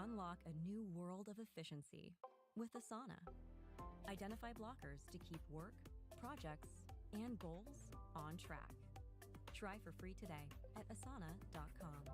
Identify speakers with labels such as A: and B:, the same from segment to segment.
A: Unlock a new world of efficiency with Asana. Identify blockers to keep work, projects, and goals on track. Try for free today at asana.com.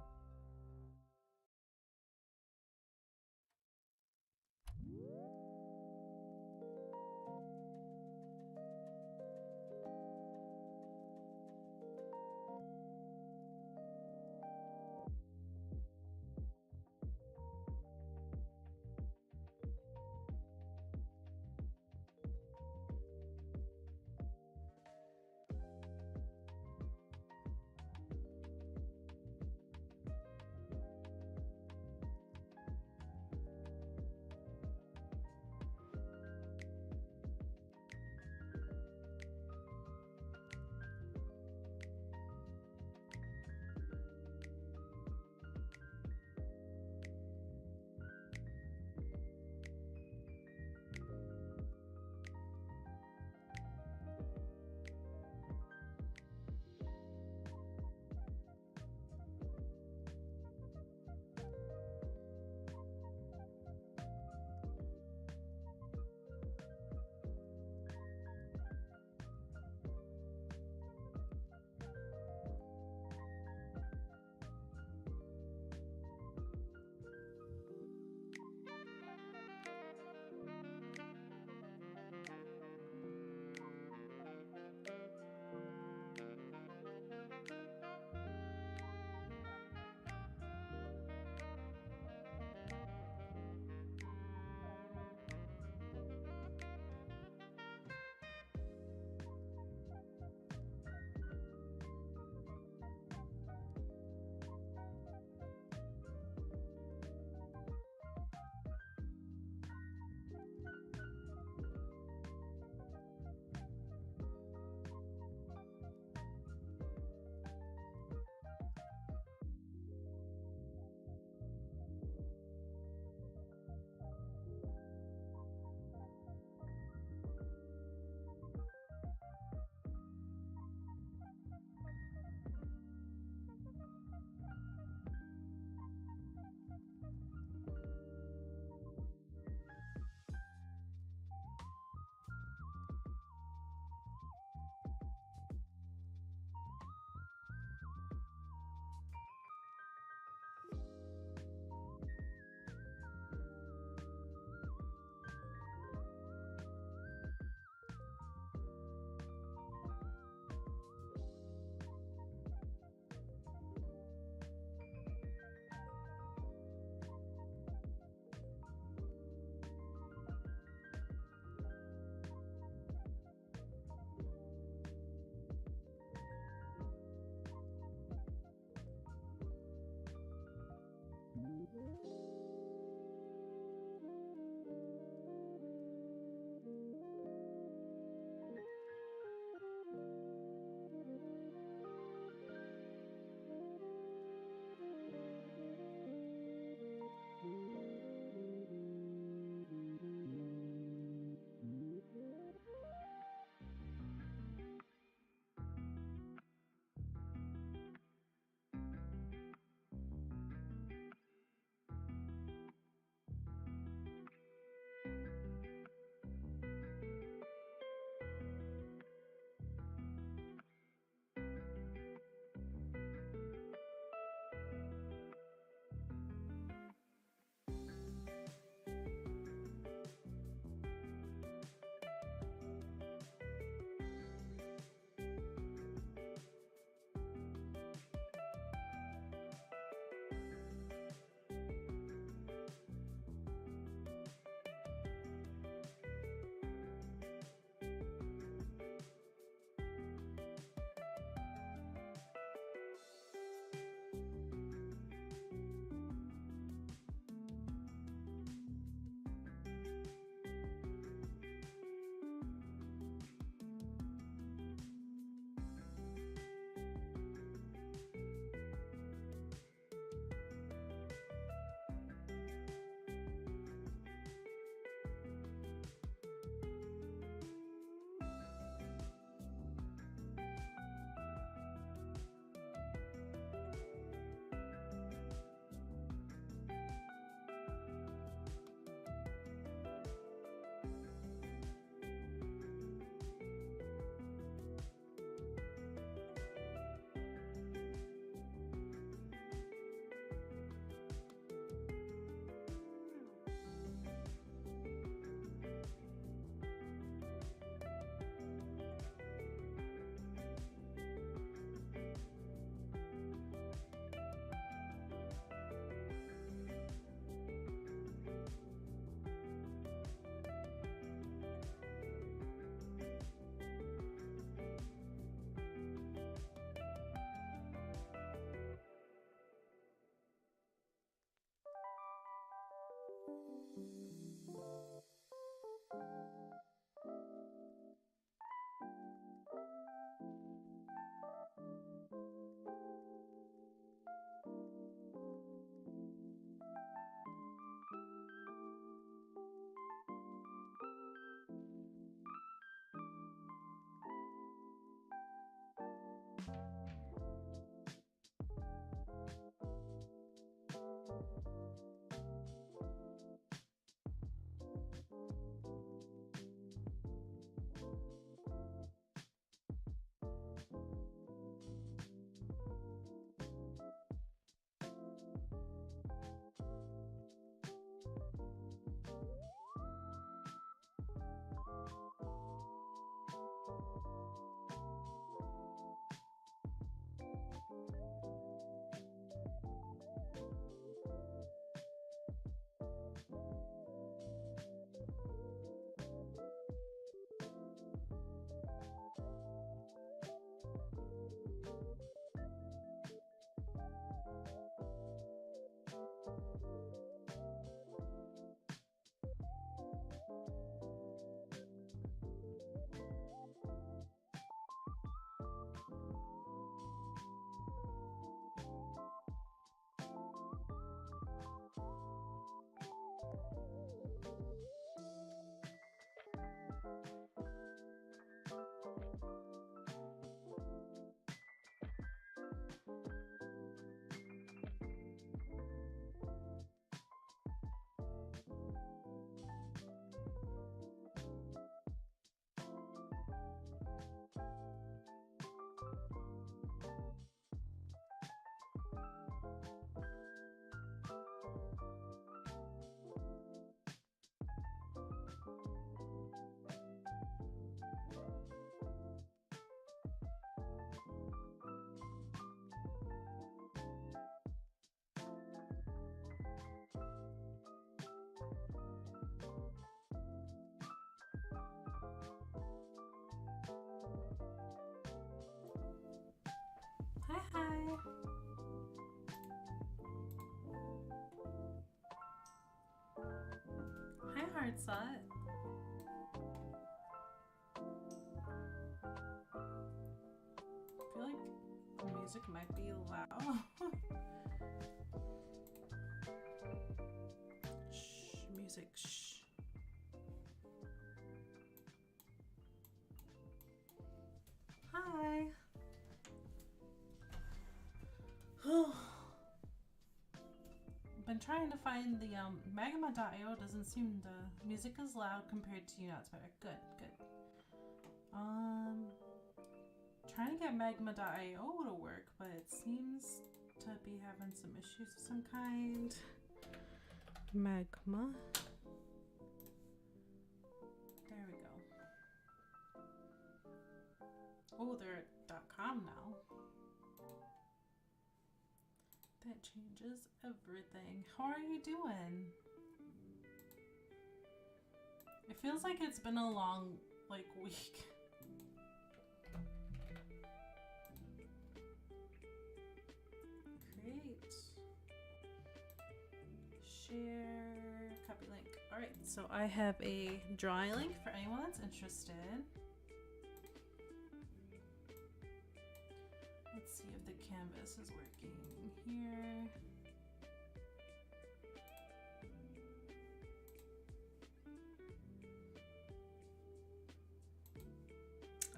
B: Hi, hi. Hi, Heartsot. I feel like the music might be loud. Shh, music, shh. Hi. Been trying to find the magma.io. Doesn't seem the music is loud compared to now it's better. Good, good. Trying to get magma.io to work, but it seems to be having some issues of some kind. Magma. There we go. Oh, they're at .com now. That changes everything. How are you doing? It feels like it's been a long, week. Great. Share, copy link. All right, so I have a drawing link for anyone that's interested. Let's see if the canvas is working here.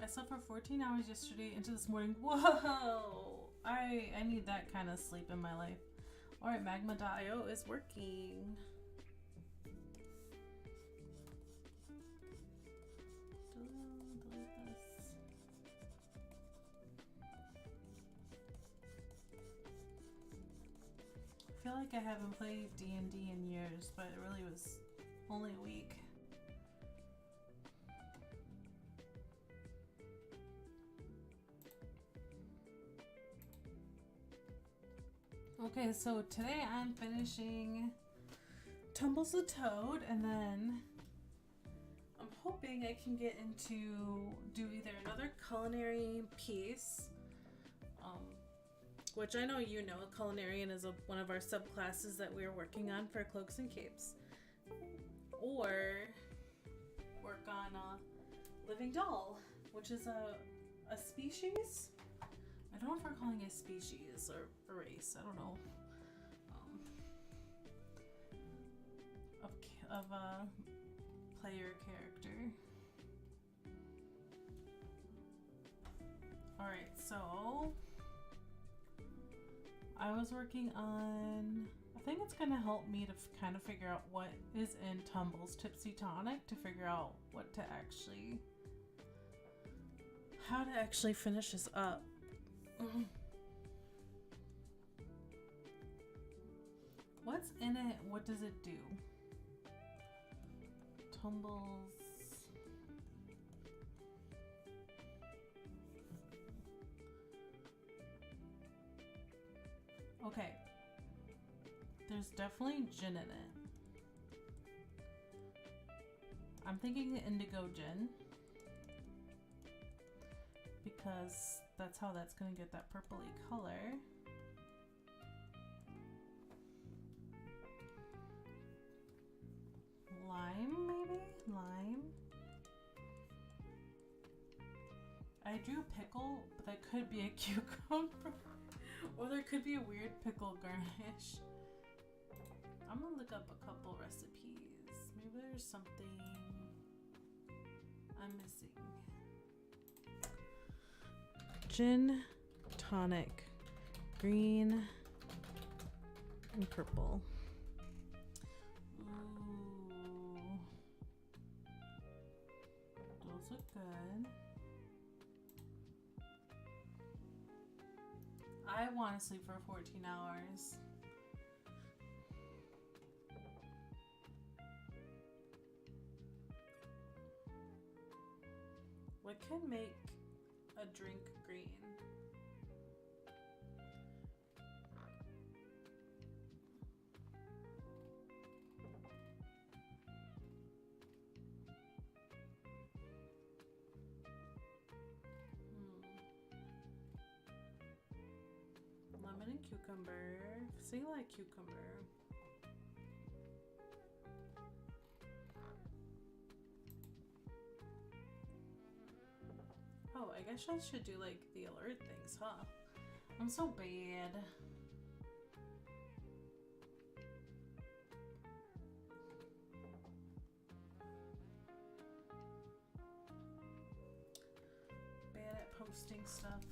B: I slept for 14 hours yesterday into this morning. Whoa! I need that kind of sleep in my life. Alright, magma.io is working. Delete this. I feel like I haven't played D&D in years, but it really was only a week. Okay, so today I'm finishing Tumble's the Toad, and then I'm hoping I can get into do either another culinary piece, which I know you know, Culinarian is one of our subclasses that we're working on for Cloaks and Capes. or work on a living doll, which is a species. I don't know if we're calling it species or a race. I don't know. Of a player character. Alright, so I was working on, I think it's going to help me to kind of figure out what is in Tumble's Tipsy Tonic, to figure out what to actually, how to actually finish this up. What's in it? What does it do? Tumble's. Okay. There's definitely gin in it. I'm thinking indigo gin, because that's how that's going to get that purpley color. Lime, maybe? Lime? I drew pickle, but that could be a cucumber. Or there could be a weird pickle garnish. I'm gonna look up a couple recipes. Maybe there's something I'm missing. Gin, tonic, green, and purple. Ooh. Those look good. I want to sleep for 14 hours. What can make a drink green? Lemon and cucumber. See, like cucumber. Oh, I guess I should do like the alert things, huh? I'm so bad. Bad at posting stuff.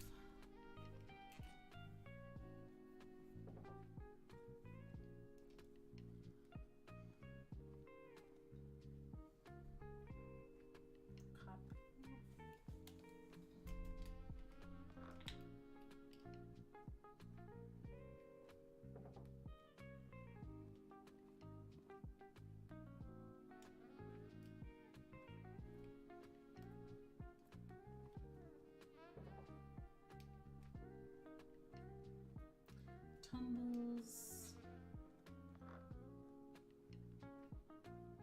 B: Tumble's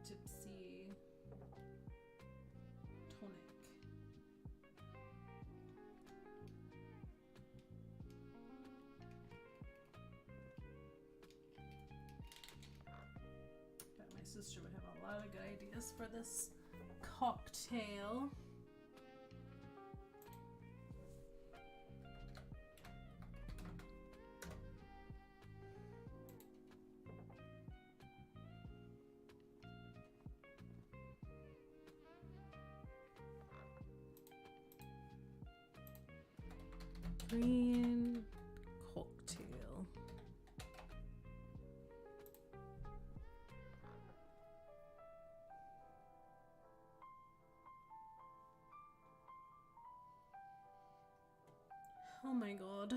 B: Tipsy Tonic. Bet my sister would have a lot of good ideas for this cocktail. Green cocktail. Oh my god.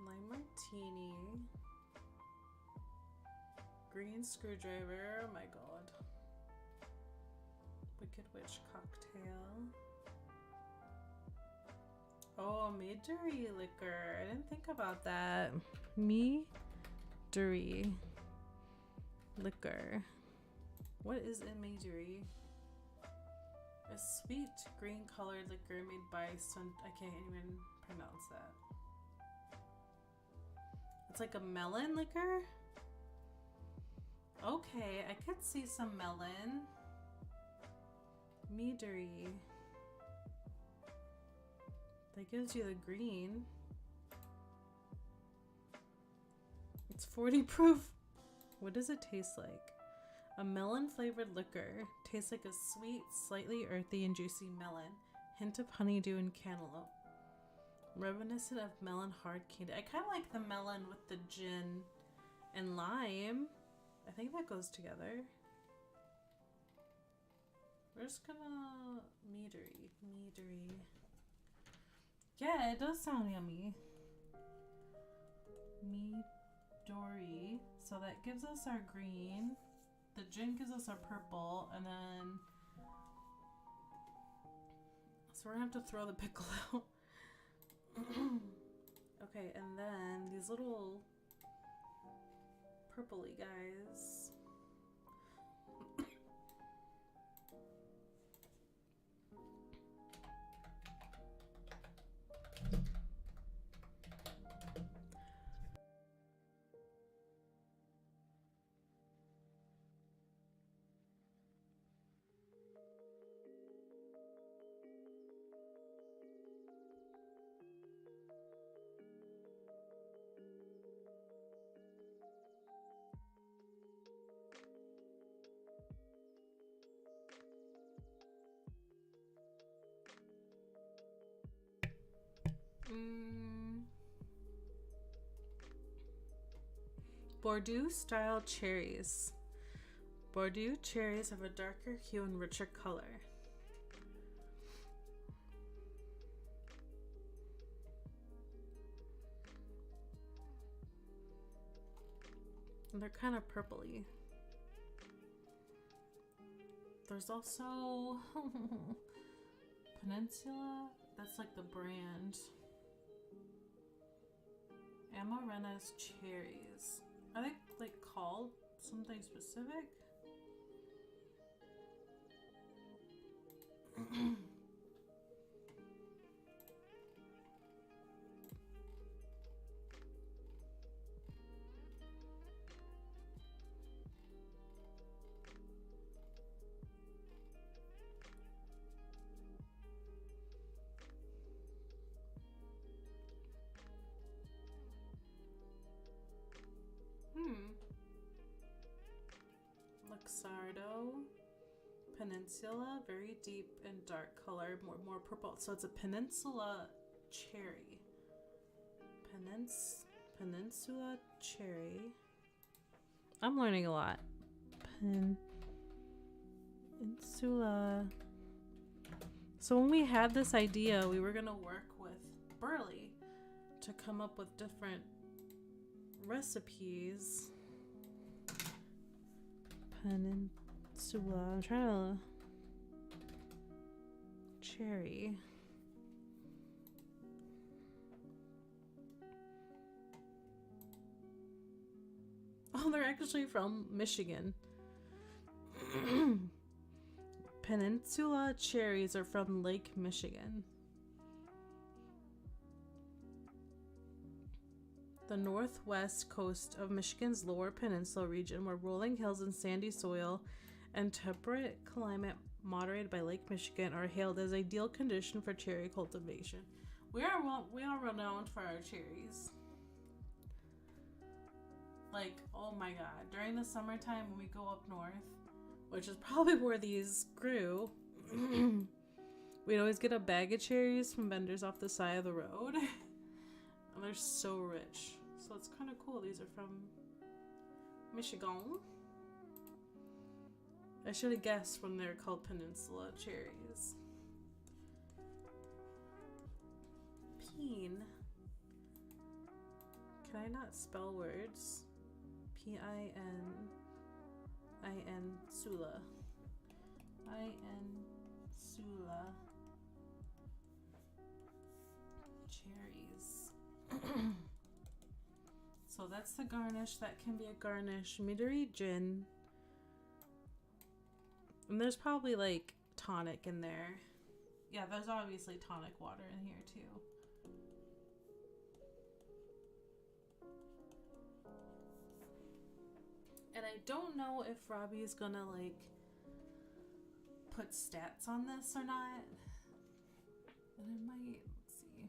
B: Lime martini, green screwdriver, oh my god, Wicked Witch cocktail, oh, Midori liquor, I didn't think about that, me Imagery liquor. What is imagery? A sweet green colored liquor made by I can't even pronounce that. It's like a melon liquor? Okay, I could see some melon. Meadery. That gives you the green. It's 40 proof. What does it taste like? A melon flavored liquor. Tastes like a sweet, slightly earthy and juicy melon. Hint of honeydew and cantaloupe. Reminiscent of melon hard candy. I kind of like the melon with the gin and lime. I think that goes together. We're just gonna meadery. Yeah, it does sound yummy. Midori. So that gives us our green. The gin gives us our purple, and then so we're gonna have to throw the pickle out. Okay, and then these little purpley guys. Bordeaux style cherries. Bordeaux cherries have a darker hue and richer color. And they're kind of purpley. There's also Peninsula. That's like the brand. Amarana's cherries. Are they like called something specific? Luxardo, Peninsula, very deep and dark color, more purple. So it's a Peninsula cherry. Peninsula cherry. I'm learning a lot. Peninsula. So when we had this idea, we were gonna work with Burley to come up with different recipes. Peninsula. I'm trying to. Cherry. Oh, they're actually from Michigan. Peninsula cherries are from Lake Michigan. The northwest coast of Michigan's lower peninsula region, where rolling hills and sandy soil and temperate climate moderated by Lake Michigan are hailed as ideal condition for cherry cultivation. We are renowned for our cherries. Like, oh my god, during the summertime when we go up north, which is probably where these grew, we'd always get a bag of cherries from vendors off the side of the road. And they're so rich. So it's kind of cool. These are from Michigan. I should have guessed when they're called Peninsula cherries. Peen. Can I not spell words? P-I-N Sula. I-N Sula. Cherries. So So that's the garnish. That can be a garnish. Midori gin. And there's probably like tonic in there. Yeah, there's obviously tonic water in here too. And I don't know if Robbie's gonna like put stats on this or not. And I might, let's see.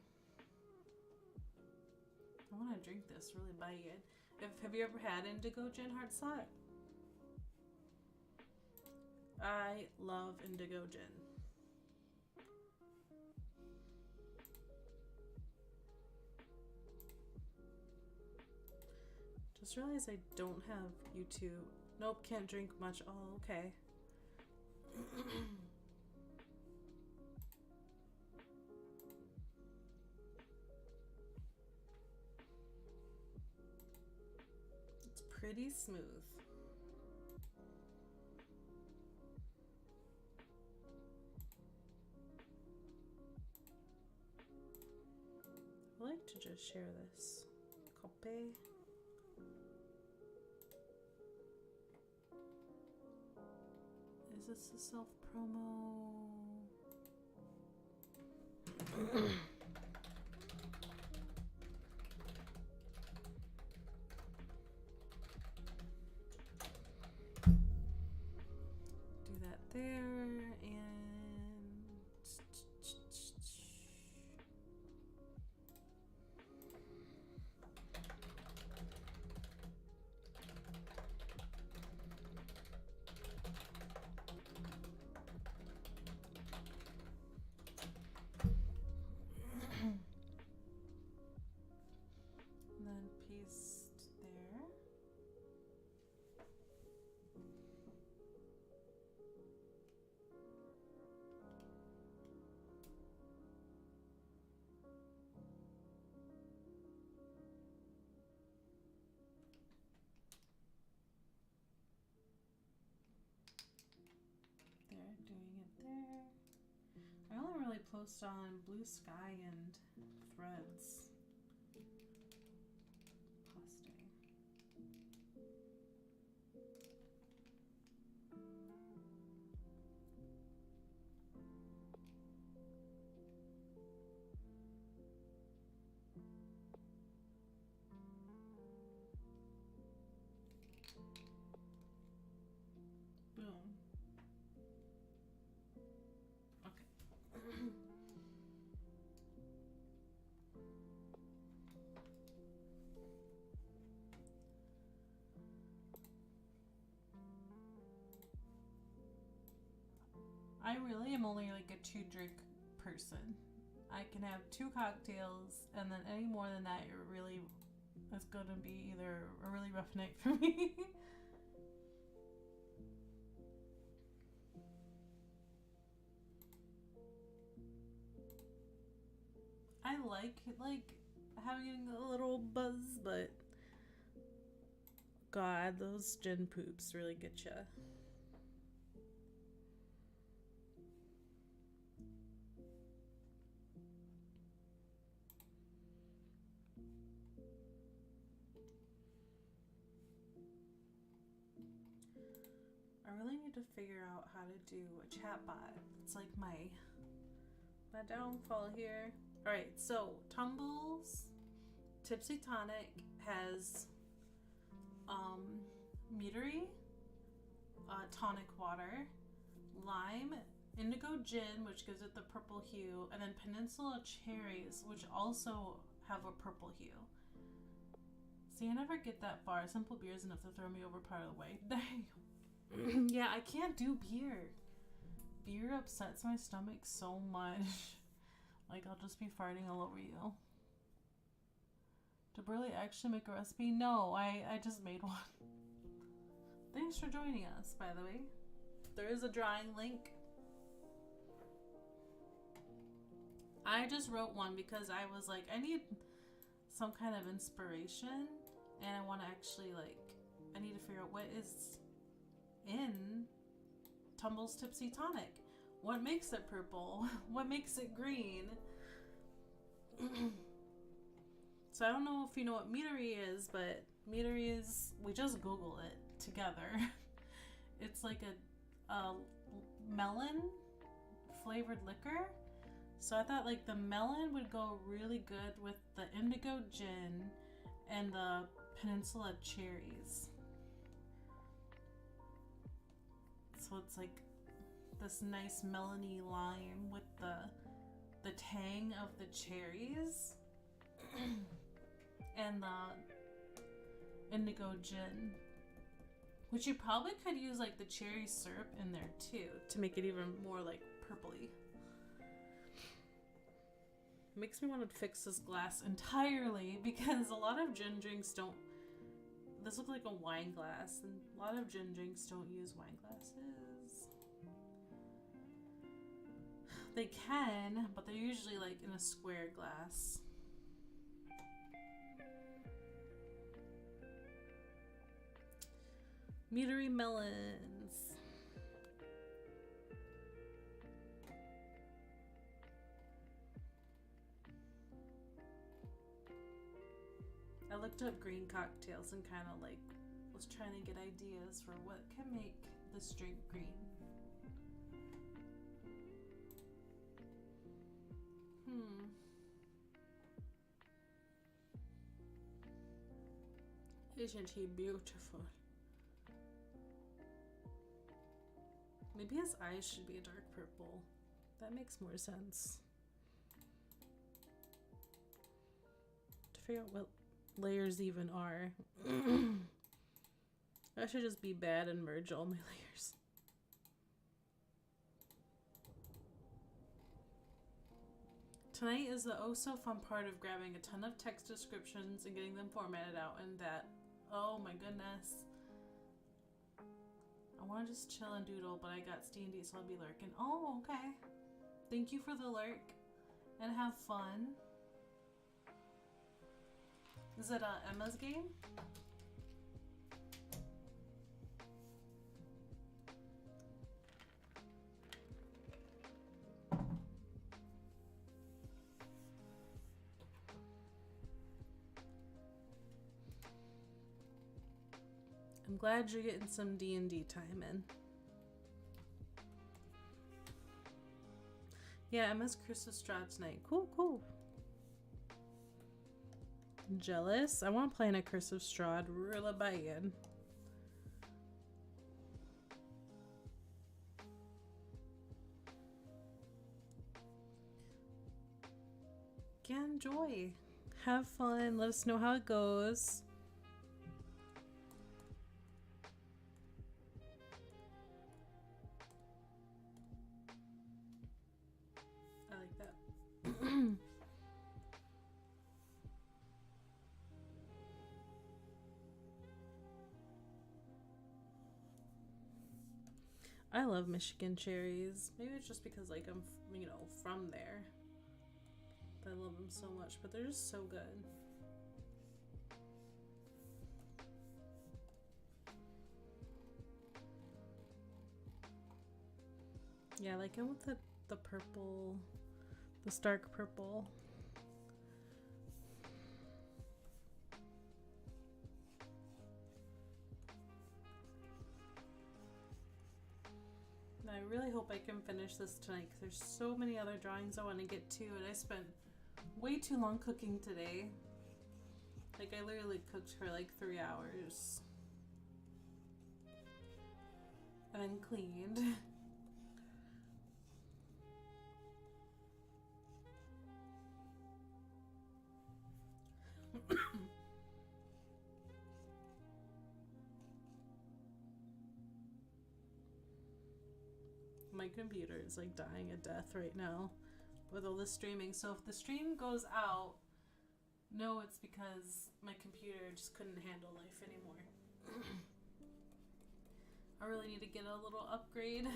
B: I want to drink this really bad. Have you ever had indigo gin hard slot? I love indigo gin. Just realized I don't have YouTube. Nope, can't drink much. Oh, okay. It's pretty smooth. I like to just share this. Copy. Is this a self-promo? Do that there, and then paste there. There, doing it there. I only really post on Blue Sky and Threads. Posting. Boom. Okay. I really am only like a 2-drink person. I can have 2 cocktails, and then any more than that, it really is gonna be either a really rough night for me. I like having a little buzz, but God, those gin poops really get ya. I really need to figure out how to do a chat bot. It's like my downfall here. Alright, so Tumble's Tipsy Tonic has Midori, tonic water, lime, indigo gin, which gives it the purple hue, and then Peninsula cherries, which also have a purple hue. See, I never get that far. Simple beer is enough to throw me over part of the way. Yeah, I can't do beer. Beer upsets my stomach so much. Like, I'll just be farting all over you. Did Burley actually make a recipe? No, I just made one. Thanks for joining us, by the way. There is a drawing link. I just wrote one because I was like, I need some kind of inspiration, and I want to actually, like, I need to figure out what is in Tumble's Tipsy Tonic. What makes it purple? What makes it green? So I don't know if you know what meadery is, but meadery is, we just Google it together. It's like a melon flavored liquor. So I thought like the melon would go really good with the indigo gin and the peninsula cherries. So it's like this nice melony lime with the tang of the cherries and the indigo gin, which you probably could use like the cherry syrup in there too to make it even more like purpley. Makes me want to fix this glass entirely because a lot of gin drinks don't. This looks like a wine glass, and a lot of gin drinks don't use wine glasses. They can, but they're usually like in a square glass. Meadery melons. I looked up green cocktails and kind of like was trying to get ideas for what can make this drink green. Isn't he beautiful? Maybe his eyes should be a dark purple. That makes more sense. To figure out what layers even are. I should just be bad and merge all my layers. Tonight is the oh so fun part of grabbing a ton of text descriptions and getting them formatted out, and that, oh my goodness. I want to just chill and doodle, but I got D&D, so I'll be lurking. Oh, okay. Thank you for the lurk, and have fun. Is it Emma's game? I'm glad you're getting some D&D time in. Yeah, Emma's Curse of Strahd tonight. Cool, cool. Jealous? I want to play in a Curse of Strahd really bad. Yeah, enjoy. Have fun. Let us know how it goes. I like that. I love Michigan cherries. Maybe it's just because like I'm, from there. I love them so much, but they're just so good. Yeah, I like it with the purple, the stark purple. I really hope I can finish this tonight because there's so many other drawings I want to get to, and I spent way too long cooking today. Like, I literally cooked for like 3 hours. And then cleaned. My computer is like dying a death right now with all this streaming. So if the stream goes out, no, it's because my computer just couldn't handle life anymore. I really need to get a little upgrade.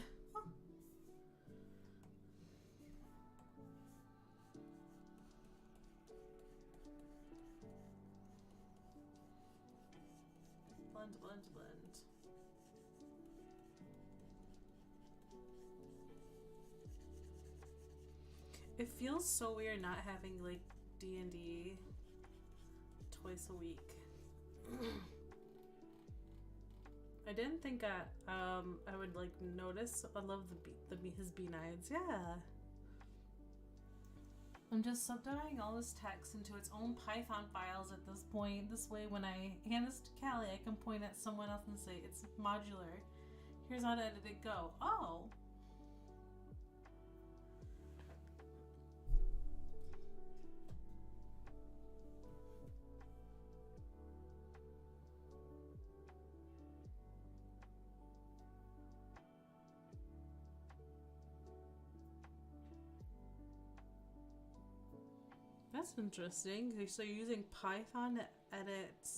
B: Blend, blend, blend. It feels so weird not having like D&D twice a week. I didn't think I would like notice. I love his beanides. Yeah. I'm just subdividing all this text into its own Python files at this point. This way, when I hand this to Callie, I can point at someone else and say, it's modular. Here's how to edit it go. Oh. That's interesting. So you're using Python to edit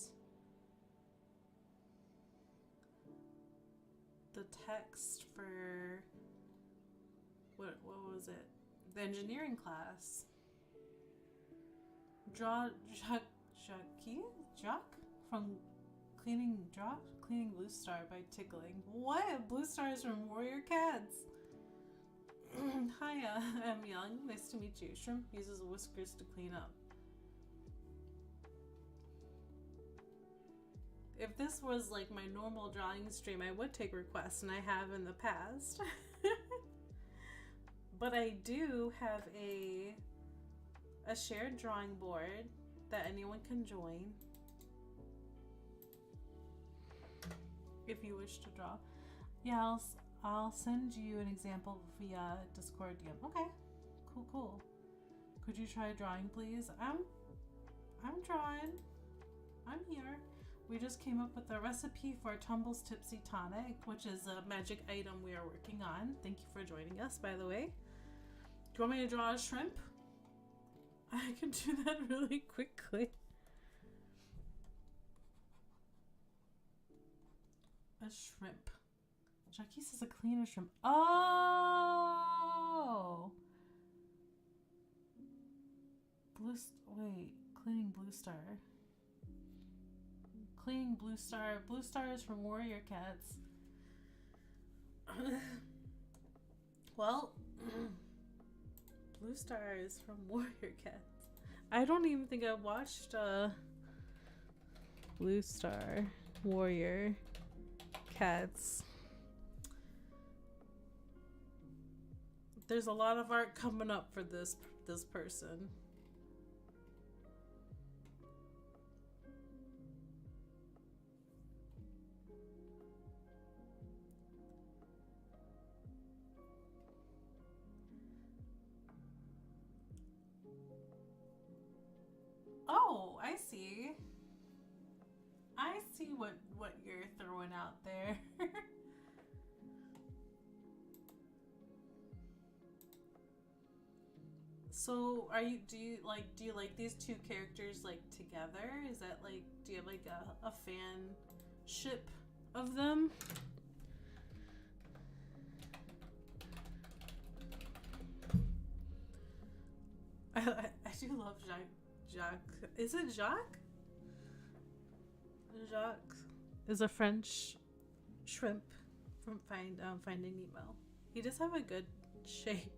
B: the text for what was it? The engineering class. Jock from cleaning Blue Star by tickling. What? Blue Star is from Warrior Cats. Hi, I'm Young. Nice to meet you. Shrimp uses whiskers to clean up. If this was like my normal drawing stream, I would take requests, and I have in the past. But I do have a shared drawing board that anyone can join if you wish to draw. Yeah, I'll send you an example via Discord DM. Okay, cool. Could you try drawing, please? I'm drawing. I'm here. We just came up with a recipe for Tumble's Tipsy Tonic, which is a magic item we are working on. Thank you for joining us, by the way. Do you want me to draw a shrimp? I can do that really quickly. A shrimp. Jackie says a cleaner shrimp. Oh! Cleaning Blue Star. Cleaning Blue Star. Blue Star is from Warrior Cats. Well, Blue Star is from Warrior Cats. I don't even think I watched Blue Star Warrior Cats. There's a lot of art coming up for this person. Oh, I see. I see what you're throwing out there. So do you like these two characters like together? Is that like, do you have like a fan ship of them? I do love Jacques. Is it Jacques? Jacques is a French shrimp from Finding Nemo. He does have a good shape.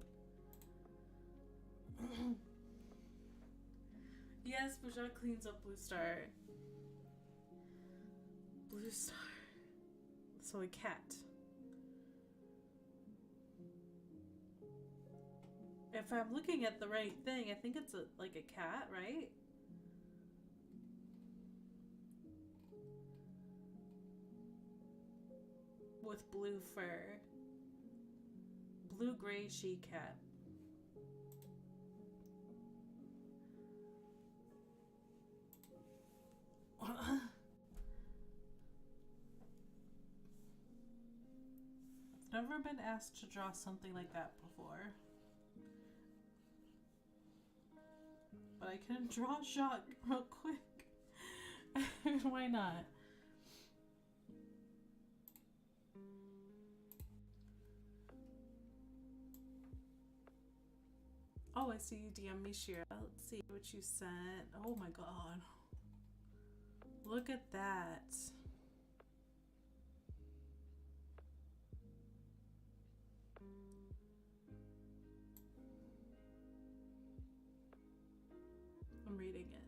B: Yes, but Jacques cleans up Blue Star. Blue Star. So a cat. If I'm looking at the right thing, I think it's like a cat, right? With blue fur. Blue-gray she-cat. I've never been asked to draw something like that before. But I can draw Jacques real quick. Why not? Oh, I see you DM me, Shira. Let's see what you sent. Oh my god. Look at that. I'm reading it.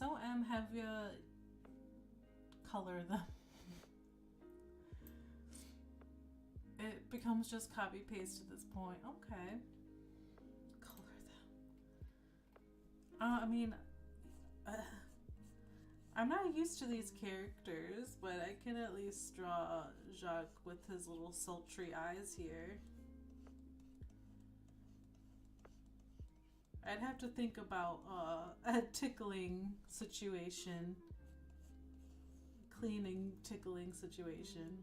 B: so have you color them. It becomes just copy paste at this point. Okay. Color them. I mean, I'm not used to these characters, but I can at least draw Jacques with his little sultry eyes here. I'd have to think about a tickling situation. Cleaning, tickling situation.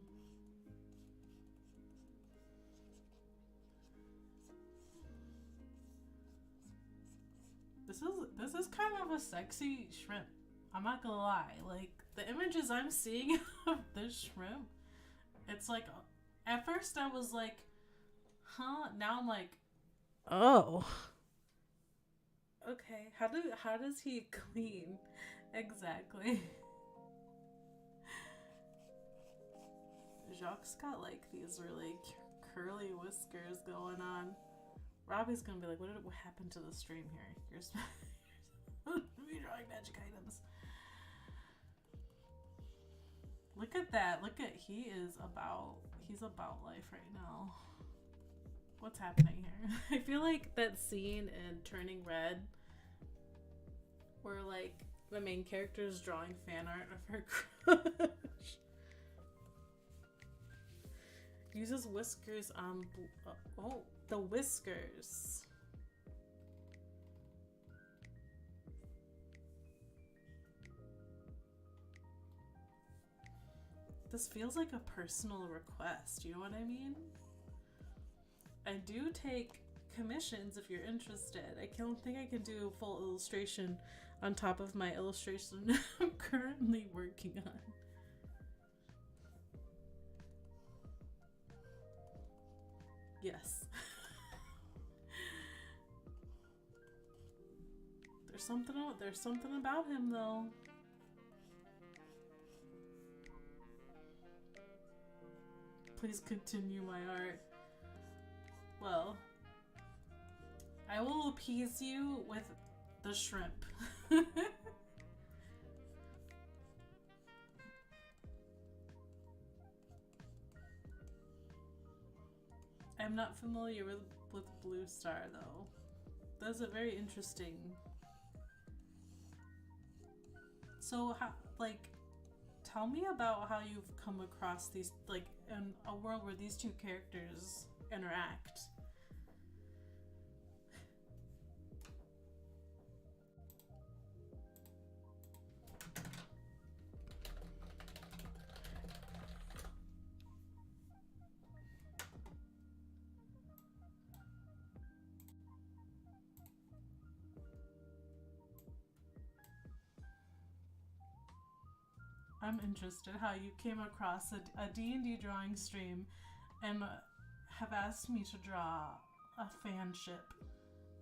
B: This is kind of a sexy shrimp. I'm not gonna lie. Like, the images I'm seeing of this shrimp, it's like, at first I was like, huh? Now I'm like, oh. Okay, how does he clean? Exactly. Jacques got like these really curly whiskers going on. Robbie's gonna be like, what happened to the stream here? You're supposed to be drawing magic items. Look at that. He's about life right now. What's happening here? I feel like that scene in Turning Red where like the main character is drawing fan art of her crush. Uses whiskers on the whiskers. This feels like a personal request, you know what I mean? I do take commissions if you're interested. I don't think I can do a full illustration on top of my illustration I'm currently working on. Yes. There's something about him though. Please continue my art. Well, I will appease you with the shrimp. I'm not familiar with Blue Star though. That's a very interesting. So how, like, tell me about how you've come across these, like, in a world where these two characters interact. I'm interested how you came across a D&D drawing stream and have asked me to draw a fanship,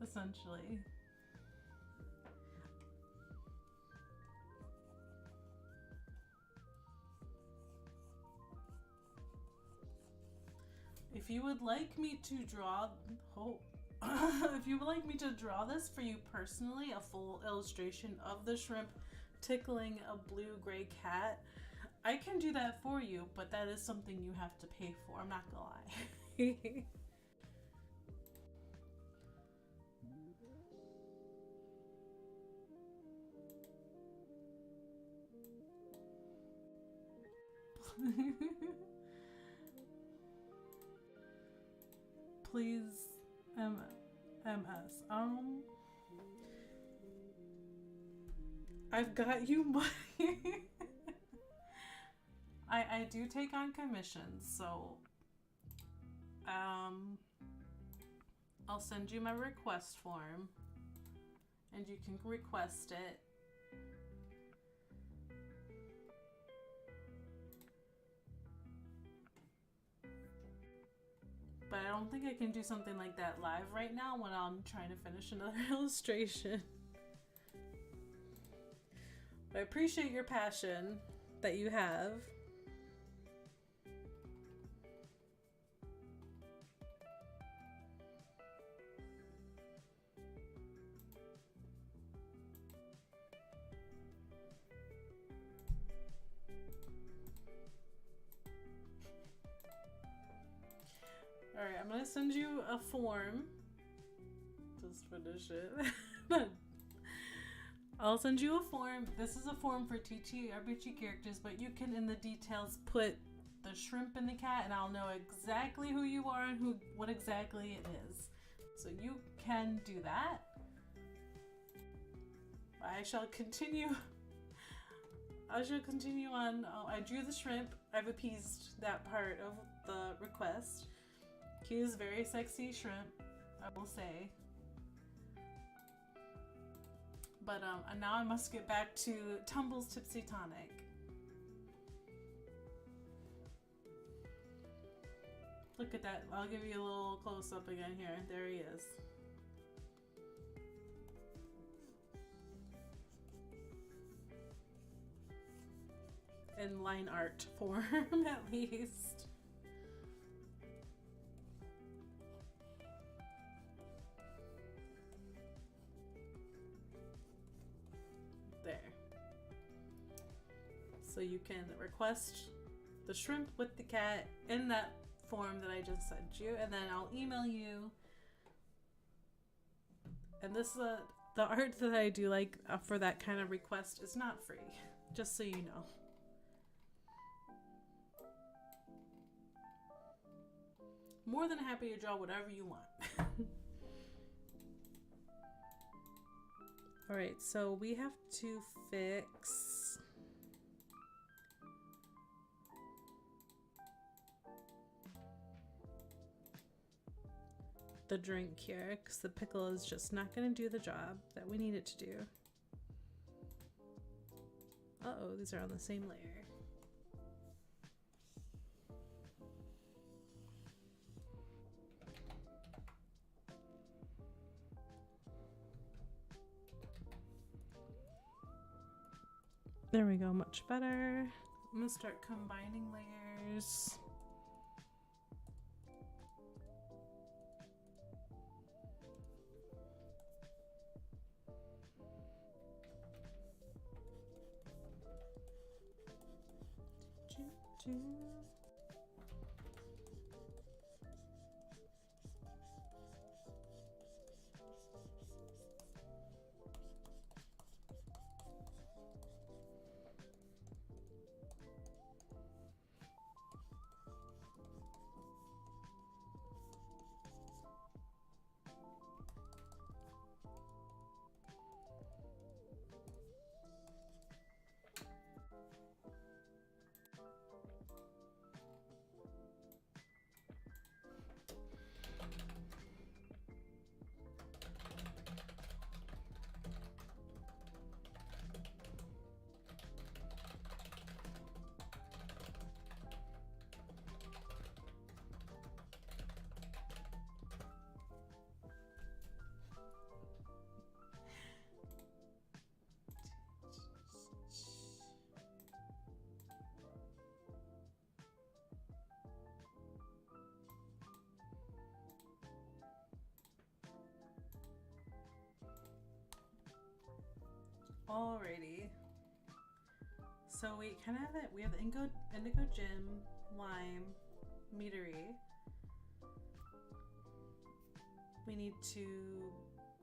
B: essentially. If you would like me to draw, if you would like me to draw this for you personally, a full illustration of the shrimp tickling a blue-gray cat, I can do that for you, but that is something you have to pay for. I'm not gonna lie. Please, MS. I've got you money. I do take on commissions, so I'll send you my request form and you can request it. But I don't think I can do something like that live right now when I'm trying to finish another illustration. I appreciate your passion that you have. Alright, I'm gonna send you a form. Just finish it. I'll send you a form. This is a form for TTRPG characters, but you can in the details put the shrimp and the cat, and I'll know exactly who you are and what exactly it is. So you can do that. I shall continue on. Oh, I drew the shrimp. I've appeased that part of the request. He is very sexy shrimp, I will say. But and now I must get back to Tumble's Tipsy Tonic. Look at that. I'll give you a little close up again here. There he is. In line art form, at least. There. So you can request the shrimp with the cat in that form that I just sent you, and then I'll email you. And this the art that I do like for that kind of request is not free, just so you know. More than happy to draw whatever you want. Alright, so we have to fix the drink here, because the pickle is just not going to do the job that we need it to do. Uh-oh, these are on the same layer. There we go, much better. I'm gonna start combining layers. Alrighty. So we kind of have it. We have the indigo gem, lime, meadery. We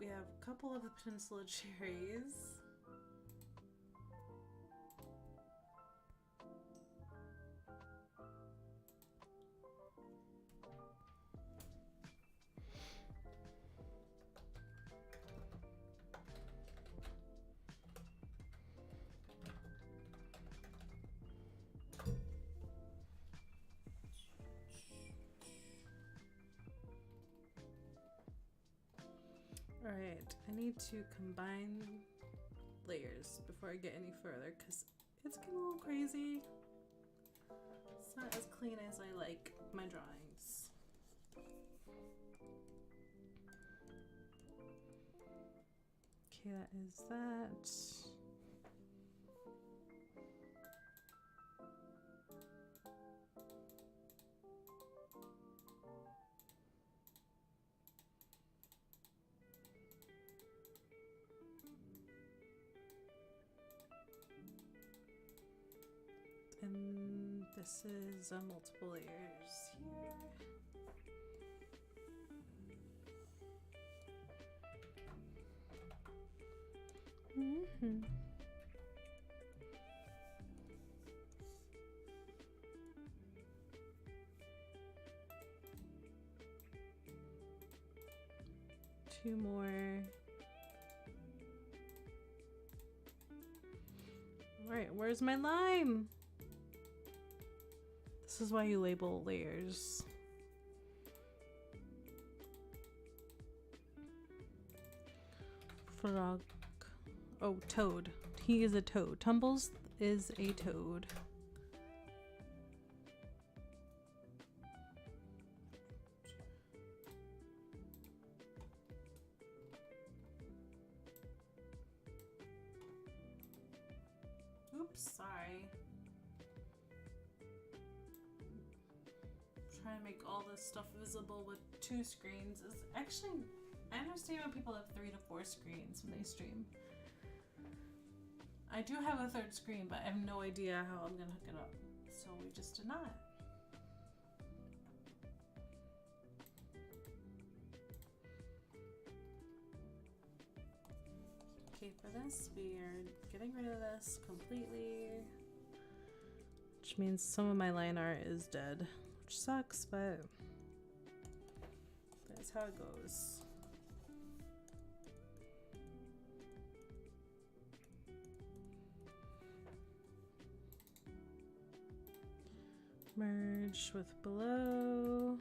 B: have a couple of the peninsula cherries. Alright, I need to combine layers before I get any further because it's getting a little crazy. It's not as clean as I like my drawings. Okay, that is that. And this is multiple layers here. Mm-hmm. Two more. Alright, where's my lime? This is why you label layers. Frog. Oh, toad. He is a toad. Tumbles is a toad. Oops, sorry. Trying to make all this stuff visible with 2 screens is actually, I understand when people have 3 to 4 screens when they stream. I do have a 3rd screen, but I have no idea how I'm gonna hook it up, so we just did not. Okay, for this, we are getting rid of this completely, which means some of my line art is dead, which sucks, but that's how it goes. Merge with below.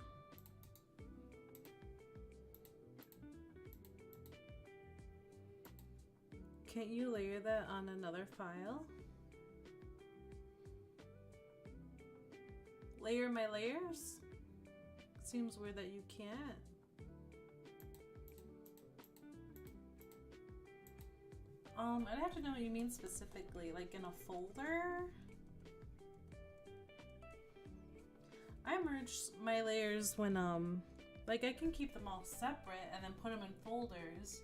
B: Can't you layer that on another file? Layer my layers? Seems weird that you can't. I'd have to know what you mean specifically, like in a folder? I merge my layers when, like I can keep them all separate and then put them in folders,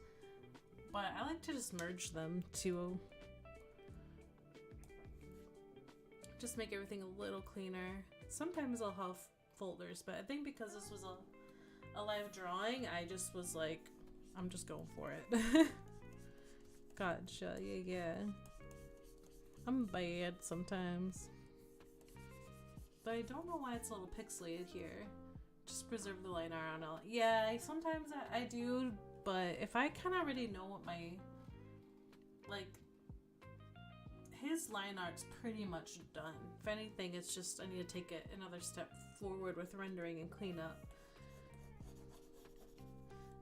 B: but I like to just merge them to just make everything a little cleaner. Sometimes I'll have folders, but I think because this was a live drawing, I just was like, I'm just going for it. Gotcha, yeah. I'm bad sometimes. But I don't know why it's a little pixelated here. Just preserve the line art on all. Yeah, sometimes I do, but if I kind of already know what my, like, his line art's pretty much done. If anything, it's just I need to take it another step forward with rendering and cleanup.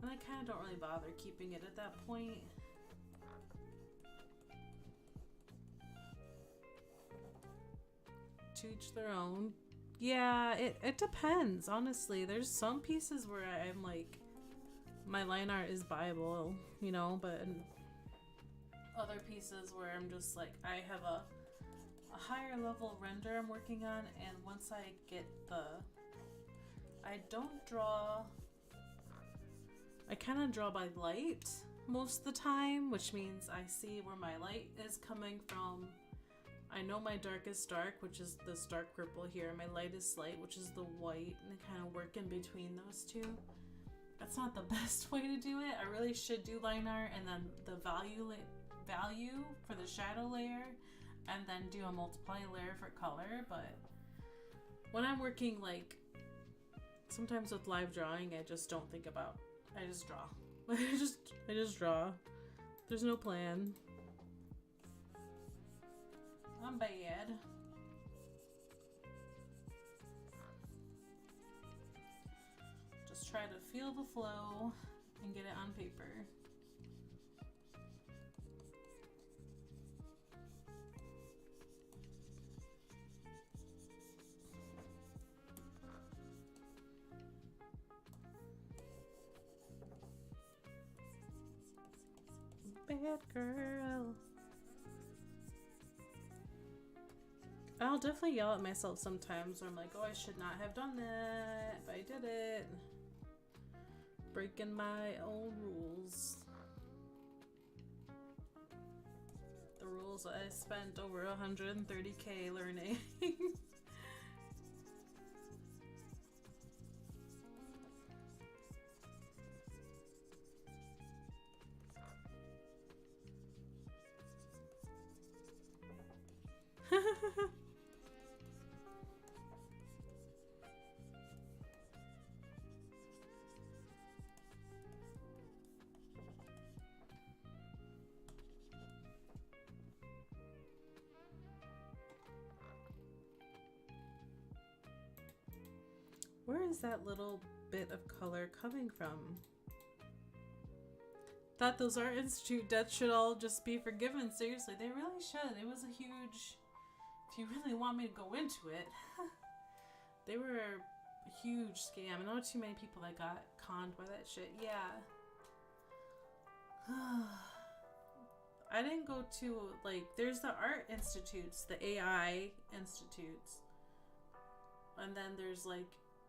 B: And I kind of don't really bother keeping it at that point. To each their own. Yeah, it depends, honestly. There's some pieces where I'm like, my line art is Bible, you know, but other pieces where I'm just like, I have a higher level render I'm working on, and once I get I don't draw, I kind of draw by light most of the time, which means I see where my light is coming from. I know my dark is dark, which is this dark purple here. My light is light, which is the white, and I kind of work in between those two. That's not the best way to do it. I really should do line art and then the value for the shadow layer, and then do a multiply layer for color. But when I'm working, like, sometimes with live drawing, I just don't think about. I just draw. I just draw. There's no plan. I'm bad. Just try to feel the flow and get it on paper. Bad girl. I'll definitely yell at myself sometimes where I'm like, oh, I should not have done that, but I did it. Breaking my own rules. The rules I spent over 130K learning. Where is that little bit of color coming from? Thought those Art Institute debts should all just be forgiven. Seriously, they really should. It was a huge... If you really want me to go into it, they were a huge scam. I know too many people that got conned by that shit. Yeah. I didn't go to, like, there's the Art Institutes, the AI Institutes. And then there's, like,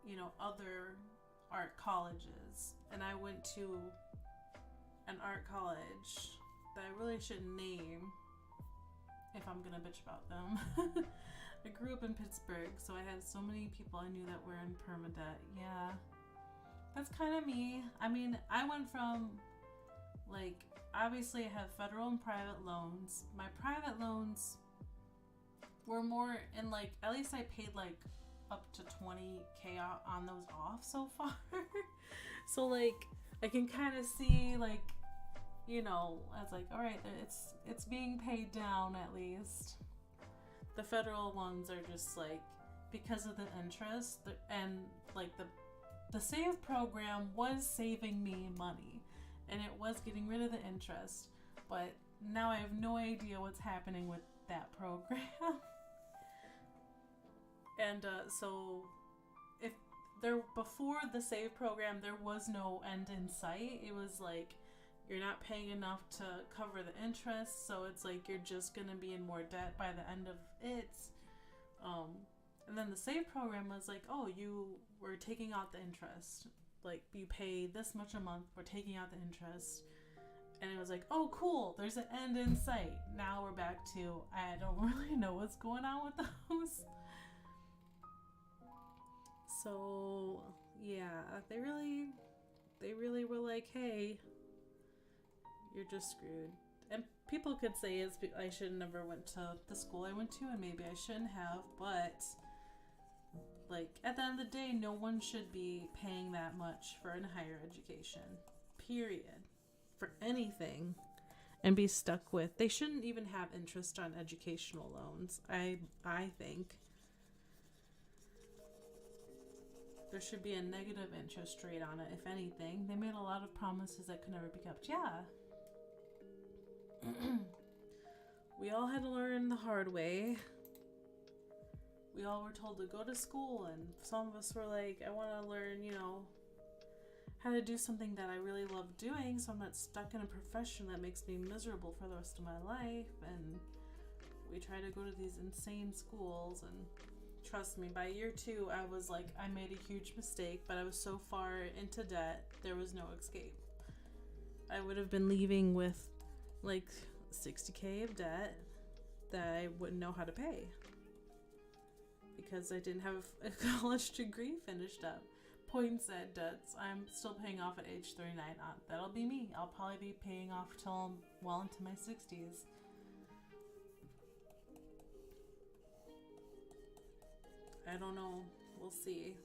B: you know, other art colleges. And I went to an art college that I really shouldn't name if I'm gonna bitch about them. I grew up in Pittsburgh, so I had so many people I knew that were in permadebt. Yeah, that's kind of me. I mean, I went from, like, obviously I have federal and private loans. My private loans were more in, like, at least I paid like up to 20K on those off so far. So, like, I can kind of see, like, you know, I was like, all right, it's being paid down at least. The federal ones are just like, because of the interest, and like the save program was saving me money, and it was getting rid of the interest, but now I have no idea what's happening with that program. And so if there, before the save program, there was no end in sight. It was like, you're not paying enough to cover the interest, so it's like you're just gonna be in more debt by the end of it. And then the save program was like, oh, you were taking out the interest. Like, you pay this much a month, we're taking out the interest. And it was like, oh, cool, there's an end in sight. Now we're back to, I don't really know what's going on with those. So, yeah, they really were like, hey, you're just screwed. And people could say I should never went to the school I went to, and maybe I shouldn't have, but, like, at the end of the day, no one should be paying that much for a higher education, period, for anything, and be stuck with. They shouldn't even have interest on educational loans, I think. There should be a negative interest rate on it, if anything. They made a lot of promises that could never be kept. Yeah. We all had to learn the hard way. We all were told to go to school, and some of us were like, I want to learn, you know, how to do something that I really love doing, so I'm not stuck in a profession that makes me miserable for the rest of my life. And we try to go to these insane schools, and trust me, by year 2, I was like, I made a huge mistake, but I was so far into debt, there was no escape. I would have been leaving with like 60K of debt that I wouldn't know how to pay because I didn't have a college degree finished up. Points at debts I'm still paying off at age 39. That'll be me. I'll probably be paying off till well into my 60s. I don't know. We'll see.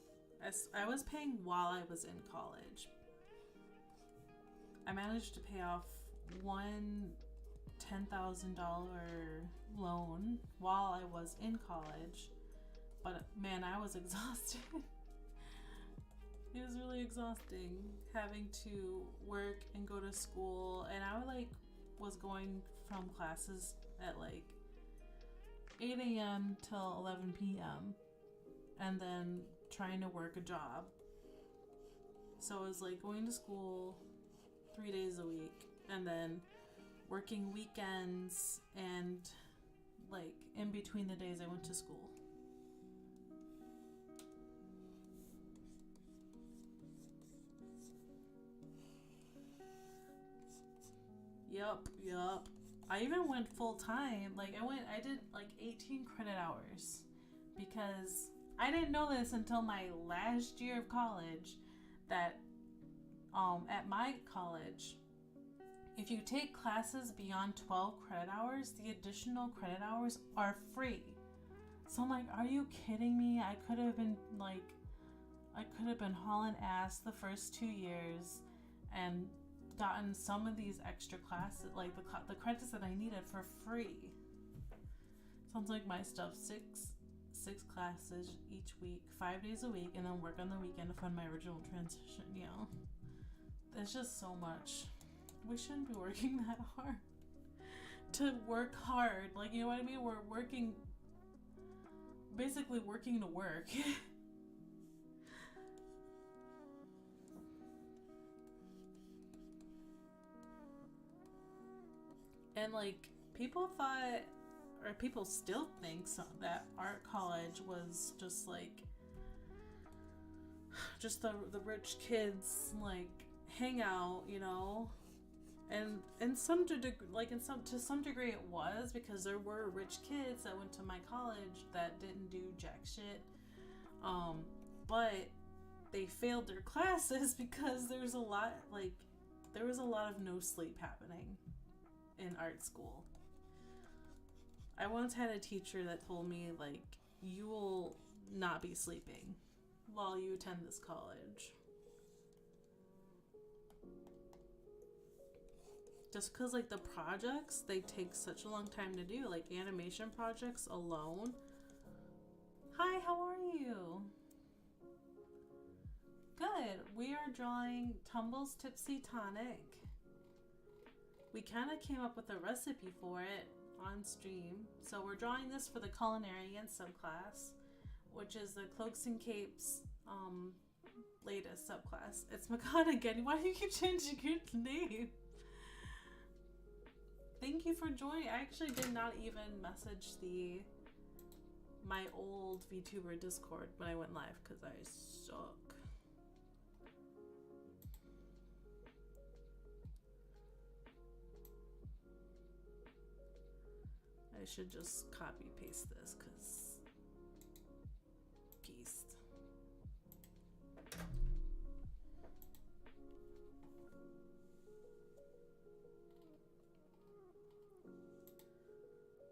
B: I was paying while I was in college. I managed to pay off one $10,000 loan while I was in college, but man, I was exhausted. It was really exhausting having to work and go to school, and I was going from classes at 8 a.m. till 11 p.m. and then trying to work a job. So it was going to school 3 days a week and then working weekends and in between the days I went to school. Yup. I even went full time. I did 18 credit hours because I didn't know this until my last year of college that at my college, if you take classes beyond 12 credit hours, the additional credit hours are free. So I'm like, are you kidding me? I could have been hauling ass the first 2 years and gotten some of these extra classes, like the credits that I needed, for free. Sounds like my stuff, six classes each week, 5 days a week, and then work on the weekend to fund my original transition. You know, there's just so much. We shouldn't be working that hard to work hard. Like, you know what I mean? We're basically working to work. And like, people thought, or people still think, that art college was just like, just the rich kids like hangout, you know. And to some degree it was, because there were rich kids that went to my college that didn't do jack shit, but they failed their classes because there was a lot of no sleep happening in art school. I once had a teacher that told me, like, you will not be sleeping while you attend this college. Just because, like, the projects, they take such a long time to do. Like, animation projects alone. Hi, how are you? Good. We are drawing Tumble's Tipsy Tonic. We kind of came up with a recipe for it on stream. So we're drawing this for the Culinarian subclass, which is the Cloaks and Capes latest subclass. It's McConaughey. Why do you keep changing your name? Thank you for joining. I actually did not even message my old VTuber Discord when I went live because I suck. I should just copy paste this because paste.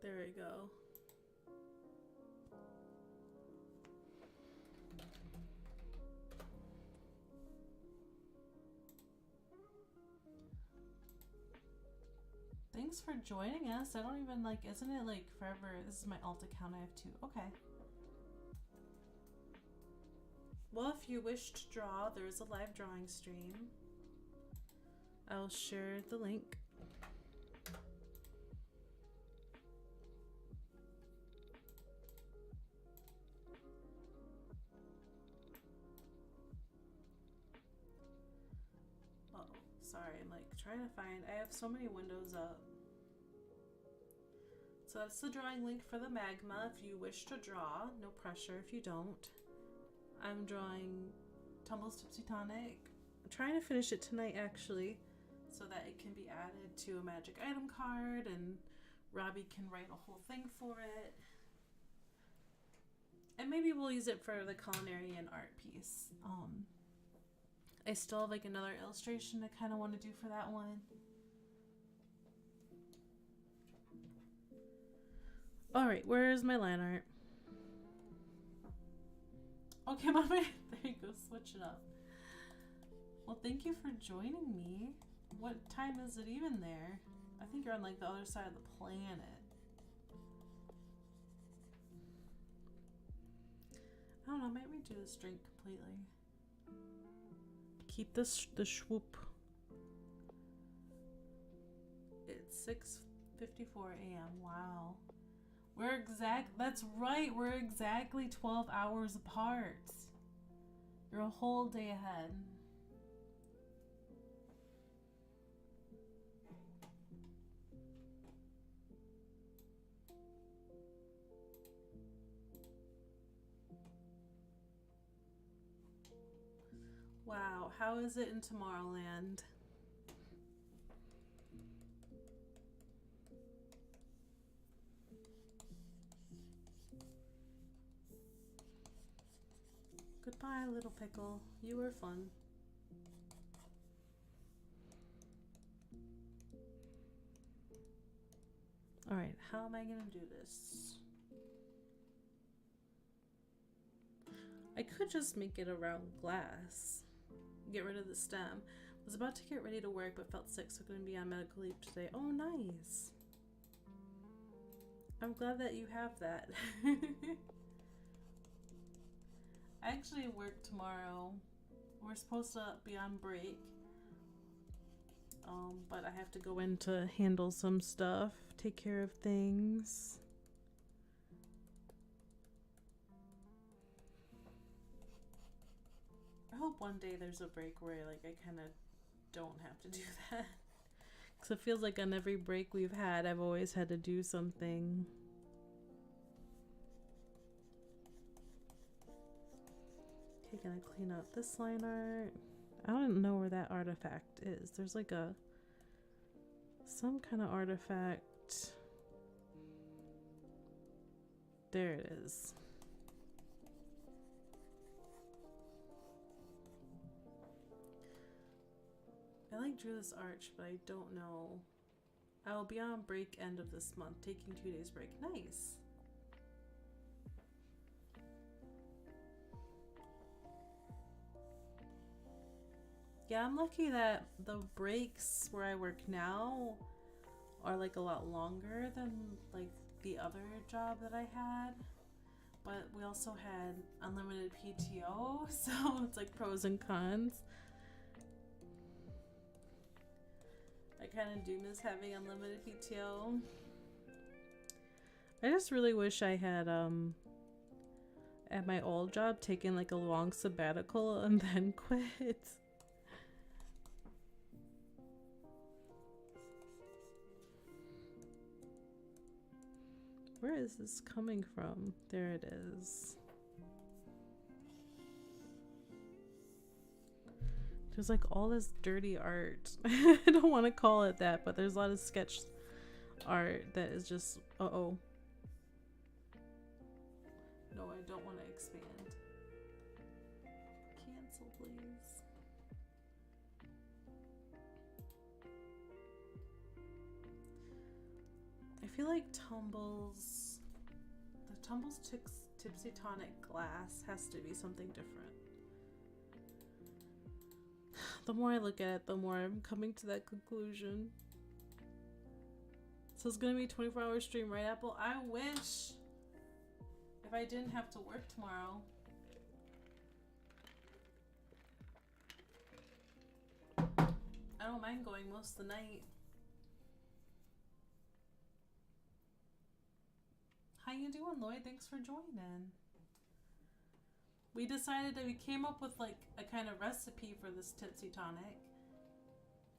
B: There we go. Thanks for joining us. I don't even isn't it like forever? This is my alt account. I have two. Okay. Well, if you wish to draw, there's a live drawing stream. I'll share the link. Sorry, I'm trying to find, I have so many windows up. So that's the drawing link for the magma if you wish to draw. No pressure if you don't. I'm drawing Tumble's Tipsy Tonic. I'm trying to finish it tonight actually, so that it can be added to a magic item card and Robbie can write a whole thing for it. And maybe we'll use it for the Culinarian art piece. I still have another illustration I kind of want to do for that one. Alright, where is my line art? Okay, Mama, there you go, switch it up. Well, thank you for joining me. What time is it even there? I think you're on the other side of the planet. I don't know, maybe do this drink completely. Keep the swoop. It's 6:54 a.m. Wow. That's right, we're exactly 12 hours apart. You're a whole day ahead. Wow, how is it in Tomorrowland? Goodbye, little pickle. You were fun. Alright, how am I gonna do this? I could just make it around glass. Get rid of the stem. Was about to get ready to work but felt sick, so going to be on medical leave today. Oh, nice. I'm glad that you have that. I actually work tomorrow. We're supposed to be on break. But I have to go in to handle some stuff, take care of things. I hope one day there's a break where like I kind of don't have to do that. Because it feels like on every break we've had, I've always had to do something. Okay, gonna clean up this line art. I don't know where that artifact is. There's like some kind of artifact. There it is. I like drew this arch, but I don't know. I will be on break end of this month, taking 2 days break. Nice. Yeah, I'm lucky that the breaks where I work now are like a lot longer than like the other job that I had. But we also had unlimited PTO, so it's like pros and cons. I kind of do miss having unlimited PTO. I just really wish I had at my old job taken like a long sabbatical and then quit. Where is this coming from? There it is. There's like all this dirty art. I don't want to call it that, but there's a lot of sketch art that is just, uh-oh. No, I don't want to expand. Cancel, please. I feel like Tumble's Tipsy Tonic glass has to be something different. The more I look at it, the more I'm coming to that conclusion. So it's gonna be a 24-hour stream, right, Apple? I wish. If I didn't have to work tomorrow. I don't mind going most of the night. How you doing, Lloyd? Thanks for joining. We decided that we came up with like a kind of recipe for this Tipsy Tonic.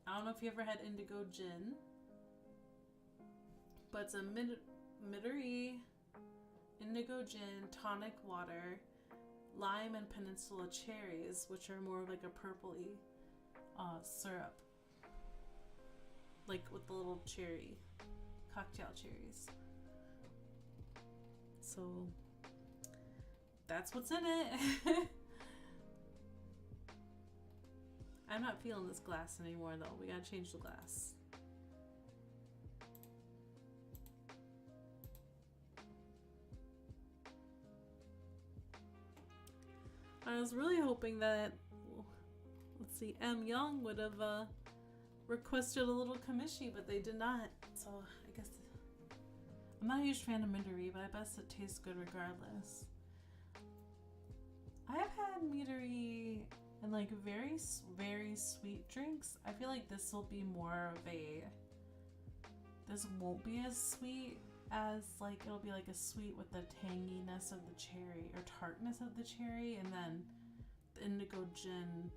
B: I don't know if you ever had indigo gin, but it's a Midori indigo gin, tonic water, lime and peninsula cherries, which are more of like a purpley syrup, like with the little cherry cocktail cherries. So that's what's in it. I'm not feeling this glass anymore though. We gotta change the glass. I was really hoping that, let's see, M. Young would have requested a little commishi, but they did not. So I guess I'm not a huge fan of Midori, but I guess it tastes good regardless. I have had Midori and like very, very sweet drinks. I feel like this will be more of a, this won't be as sweet as like, it'll be like a sweet with the tanginess of the cherry or tartness of the cherry, and then the indigo gin.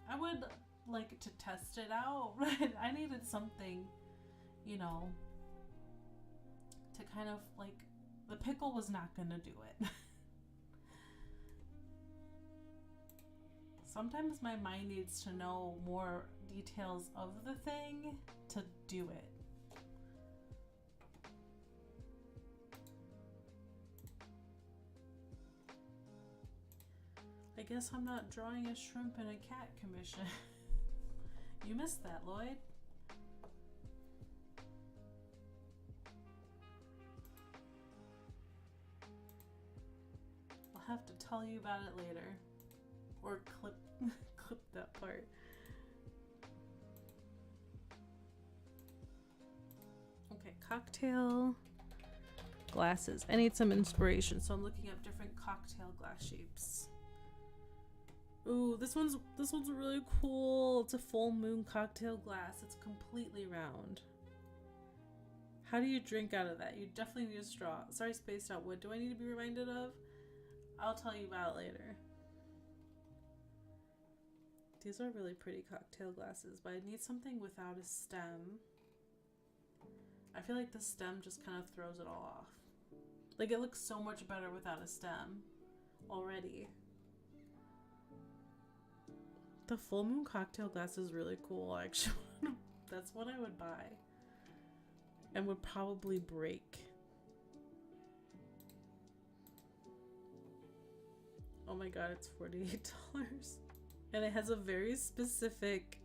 B: I would like to test it out, but I needed something, you know, to kind of like, the pickle was not gonna do it. Sometimes my mind needs to know more details of the thing to do it. I guess I'm not drawing a shrimp and a cat commission. You missed that, Lloyd. I'll have to tell you about it later. Or clip that part. Okay, cocktail glasses. I need some inspiration, so I'm looking up different cocktail glass shapes. Ooh, this one's really cool. It's a full moon cocktail glass. It's completely round. How do you drink out of that? You definitely need a straw. Sorry, spaced out. What do I need to be reminded of? I'll tell you about it later. These are really pretty cocktail glasses, but I need something without a stem. I feel like the stem just kind of throws it all off. Like, it looks so much better without a stem already. The full moon cocktail glass is really cool, actually. That's what I would buy. And would probably break. Oh my god, it's $48. And it has a very specific,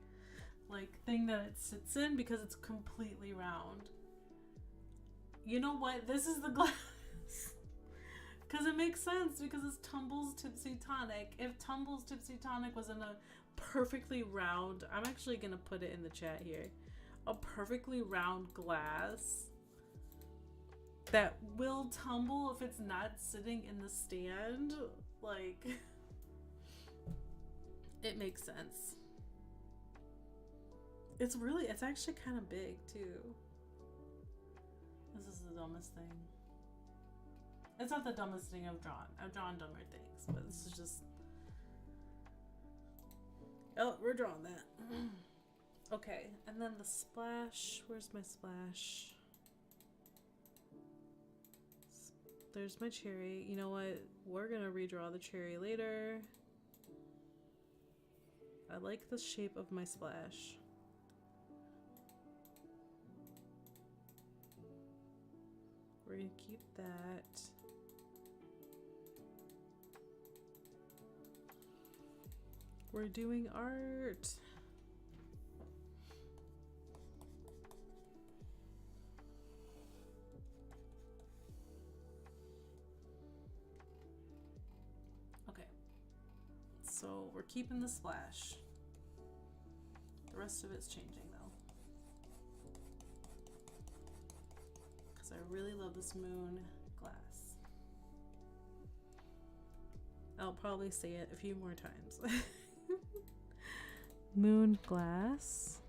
B: like, thing that it sits in because it's completely round. You know what? This is the glass. Because it makes sense because it's Tumble's Tipsy Tonic. If Tumble's Tipsy Tonic was in a perfectly round, I'm actually going to put it in the chat here. A perfectly round glass that will tumble if it's not sitting in the stand. Like, it makes sense. It's actually kind of big too. This is the dumbest thing. It's not the dumbest thing I've drawn. I've drawn dumber things, but this is just... Oh, we're drawing that. Okay, and then the splash. Where's my splash? There's my cherry. You know what? We're gonna redraw the cherry later. I like the shape of my splash. We're gonna keep that. We're doing art. Okay. So we're keeping the splash. The rest of it's changing though. Because I really love this moon glass. I'll probably say it a few more times. Moon glass.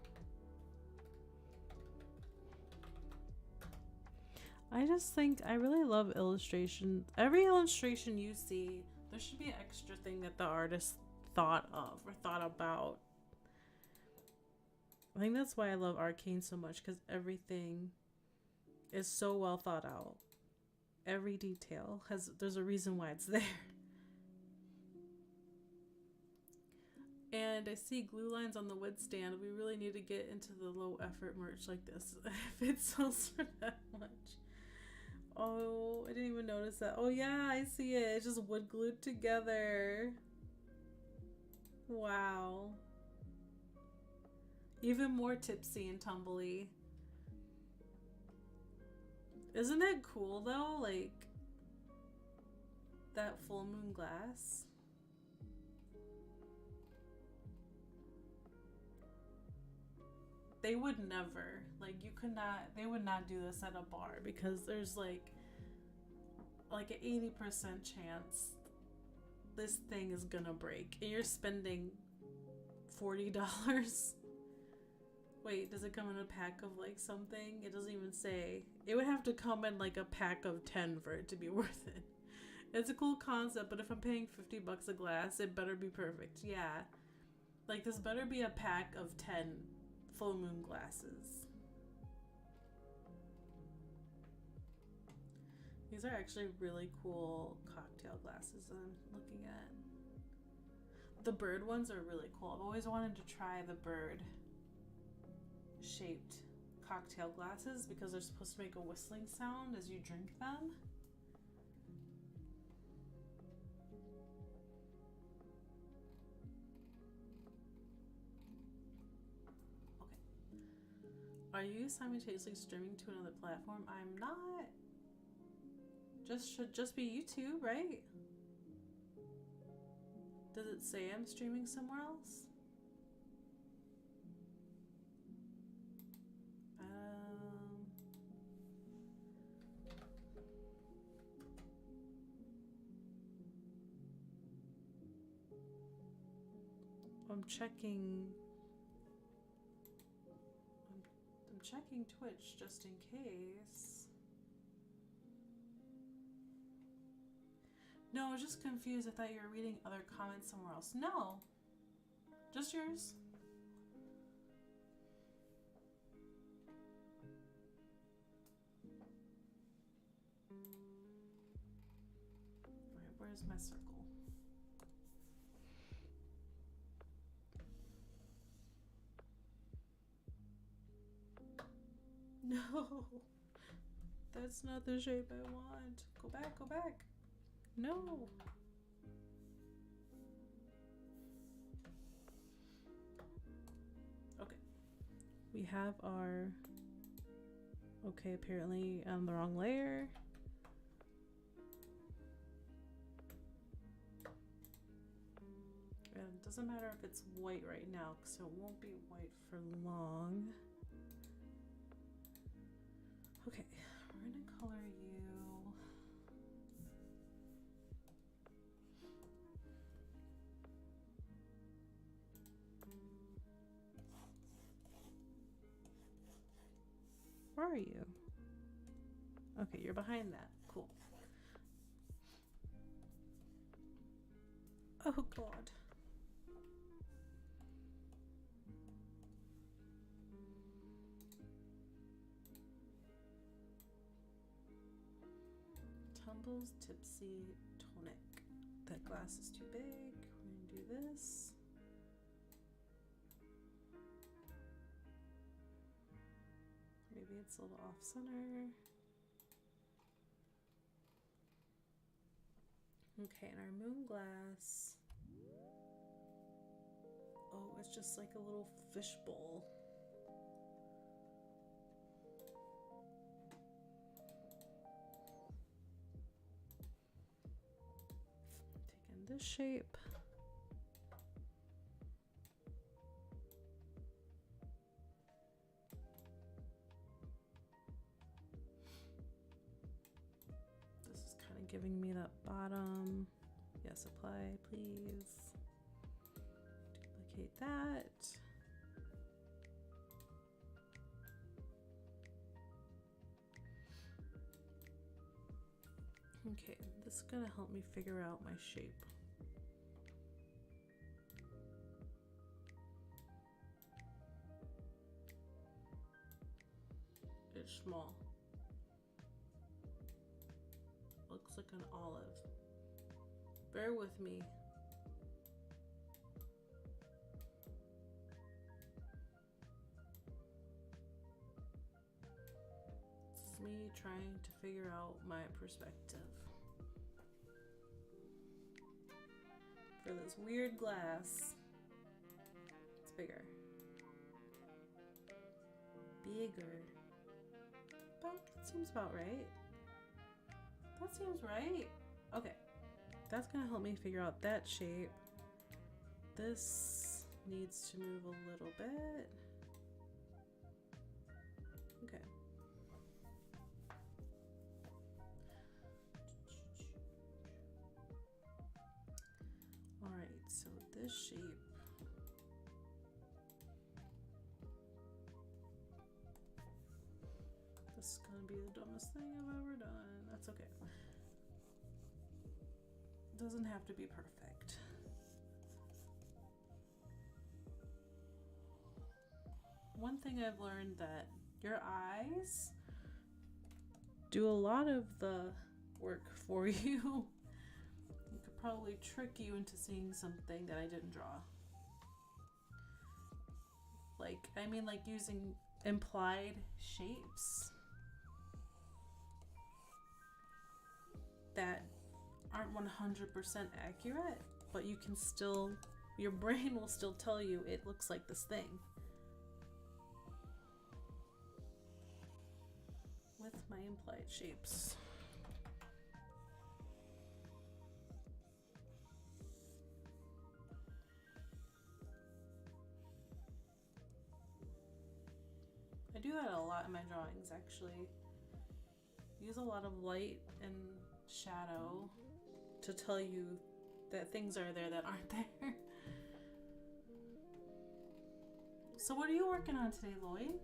B: I just think I really love illustration. Every illustration you see, there should be an extra thing that the artist thought of or thought about. I think that's why I love Arcane so much, because everything is so well thought out. Every detail there's a reason why it's there. And I see glue lines on the wood stand. We really need to get into the low effort merch like this if it sells for that much. Oh, I didn't even notice that. Oh yeah, I see it. It's just wood glued together. Wow. Even more tipsy and tumbly. Isn't that cool though? Like, that full moon glass. They would never, like, they would not do this at a bar because there's like an 80% chance this thing is gonna break and you're spending $40. Wait, does it come in a pack of like something? It doesn't even say. It would have to come in like a pack of 10 for it to be worth it. It's a cool concept, but if I'm paying $50 a glass, it better be perfect. Yeah. Like, this better be a pack of 10 full moon glasses. These are actually really cool cocktail glasses that I'm looking at. The bird ones are really cool. I've always wanted to try the bird shaped cocktail glasses because they're supposed to make a whistling sound as you drink them. Are you simultaneously streaming to another platform? I'm not. Should just be YouTube, right? Does it say I'm streaming somewhere else? I'm checking. I'm checking Twitch just in case. No, I was just confused. I thought you were reading other comments somewhere else. No, just yours. Alright, where's my circle? No, that's not the shape I want. Go back, go back. No. Okay. We have our... Okay, apparently on the wrong layer. And it doesn't matter if it's white right now, so it won't be white for long. Okay, we're gonna color you. Where are you? Okay, you're behind that. Cool. Oh God. Tumble's Tipsy, Tonic. That glass is too big. We're gonna do this. Maybe it's a little off center. Okay, and our moon glass. Oh, it's just like a little fish bowl. Taking this shape. Giving me that bottom. Yes, apply, please. Duplicate that. Okay, this is gonna help me figure out my shape. It's small. Looks like an olive. Bear with me. This is me trying to figure out my perspective for this weird glass. It's bigger. Bigger. But that seems about right. That seems right. Okay, that's gonna help me figure out that shape. This needs to move a little bit. Okay. All right, so this shape. This is gonna be the dumbest thing I've ever done. That's okay. Doesn't have to be perfect. One thing I've learned that your eyes do a lot of the work for you. It could probably trick you into seeing something that I didn't draw. Like, I mean, like using implied shapes that aren't 100% accurate, but you can still, your brain will still tell you it looks like this thing. With my implied shapes. I do that a lot in my drawings, actually. Use a lot of light and shadow to tell you that things are there that aren't there. So what are you working on today, Lloyd?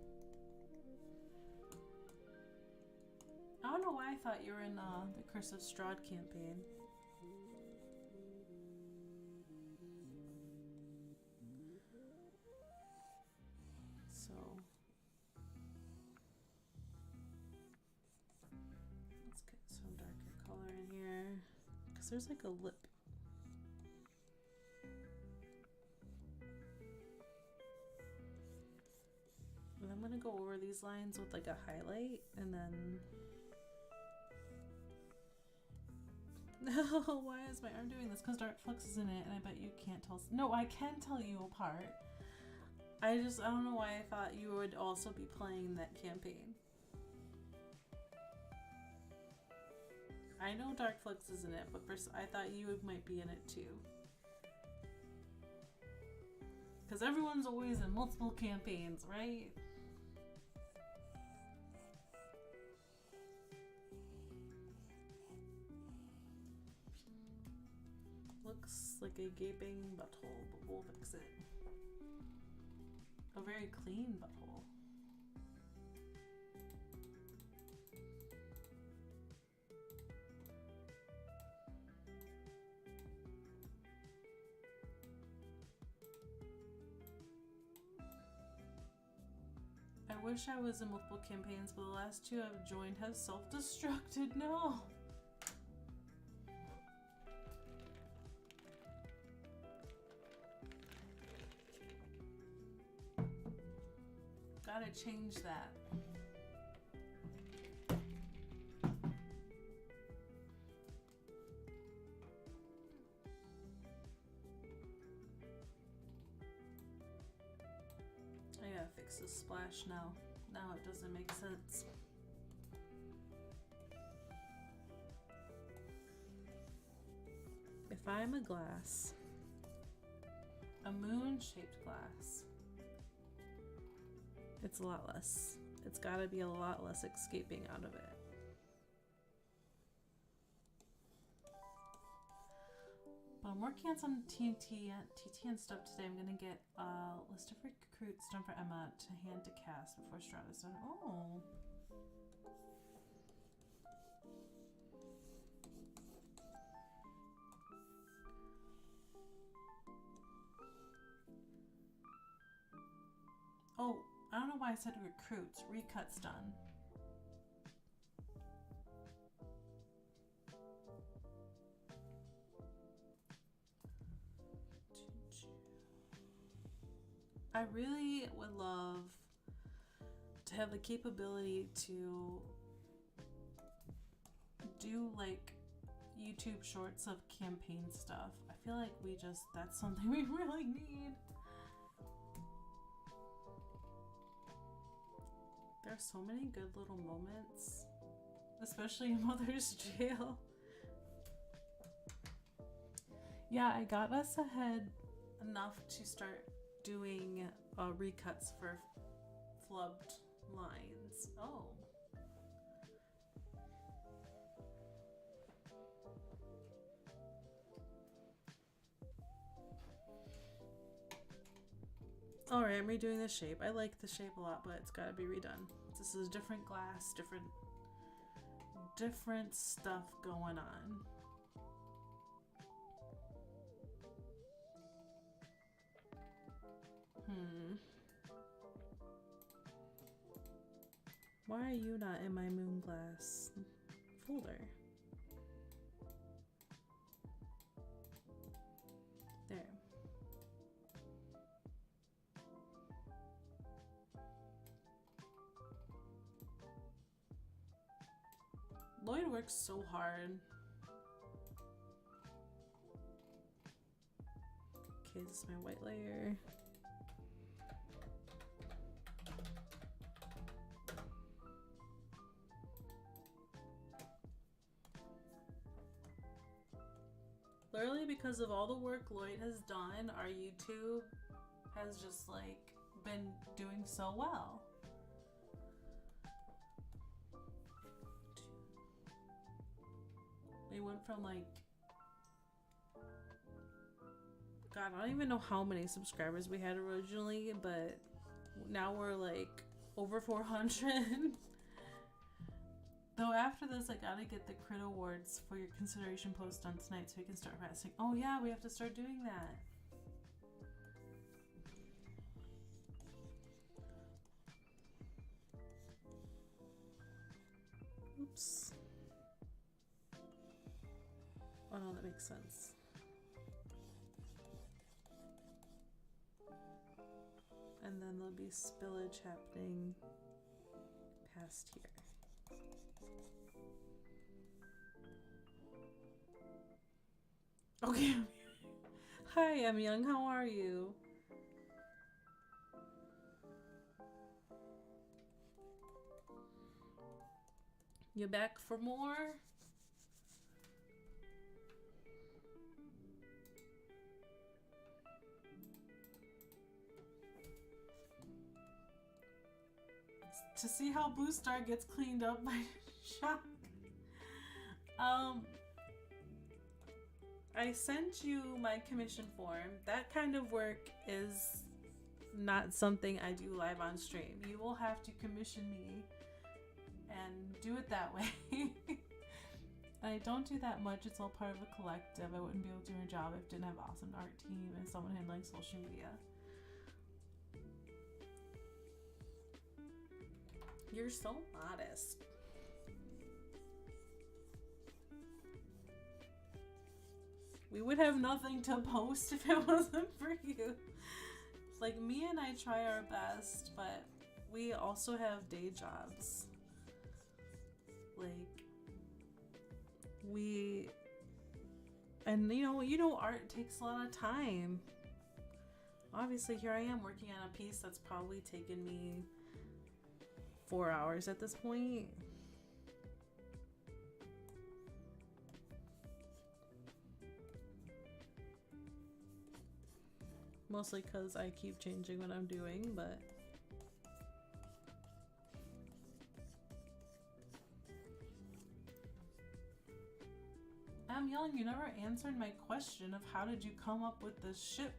B: I don't know why I thought you were in the Curse of Strahd campaign. So let's get some darker color in here, because there's like a lip. And I'm gonna go over these lines with like a highlight, and then no, why is my arm doing this? Because Dark Flux is in it, and I bet you can't tell. No, I can tell you apart. I don't know why I thought you would also be playing that campaign. I know Dark Flux is in it, but I thought you might be in it too. Because everyone's always in multiple campaigns, right? Looks like a gaping butthole, but we'll fix it. A very clean butthole. I wish I was in multiple campaigns, but the last two I've joined have self-destructed. No! Gotta change that. I gotta fix this splash now. Now it doesn't make sense. If I'm a glass, a moon-shaped glass, it's a lot less. It's gotta be a lot less escaping out of it. But I'm working on some TT and stuff today. I'm gonna get a list of recruits done for Emma to hand to cast before Strahd is done. Oh. Oh, I don't know why I said recruits. Recut's done. I really would love to have the capability to do like YouTube shorts of campaign stuff. I feel like that's something we really need. There are so many good little moments, especially in Mother's Jail. Yeah, I got us ahead enough to start doing recuts for flubbed lines. Oh. Alright, I'm redoing the shape. I like the shape a lot, but it's gotta be redone. This is different glass, different stuff going on. Why are you not in my moon glass folder? There. Lloyd works so hard. Okay, this is my white layer. Literally, because of all the work Lloyd has done, our YouTube has just like been doing so well. It went from like, God, I don't even know how many subscribers we had originally, but now we're like over 400. Though after this, I gotta get the crit awards for your consideration post done tonight so we can start practicing. Oh yeah, we have to start doing that. Oops. Oh no, that makes sense. And then there'll be spillage happening past here. Okay. Hi, I'm Young. How are you? You back for more? To see how Blue Star gets cleaned up by Shock. I sent you my commission form. That kind of work is not something I do live on stream. You will have to commission me and do it that way. I don't do that much. It's all part of a collective. I wouldn't be able to do my job if I didn't have an awesome art team and someone handling social media. You're so modest. We would have nothing to post if it wasn't for you. Like, me and I try our best, but we also have day jobs. Like, and you know, art takes a lot of time. Obviously, here I am working on a piece that's probably taken me 4 hours at this point. Mostly because I keep changing what I'm doing, but I'm Young, you never answered my question of how did you come up with this ship?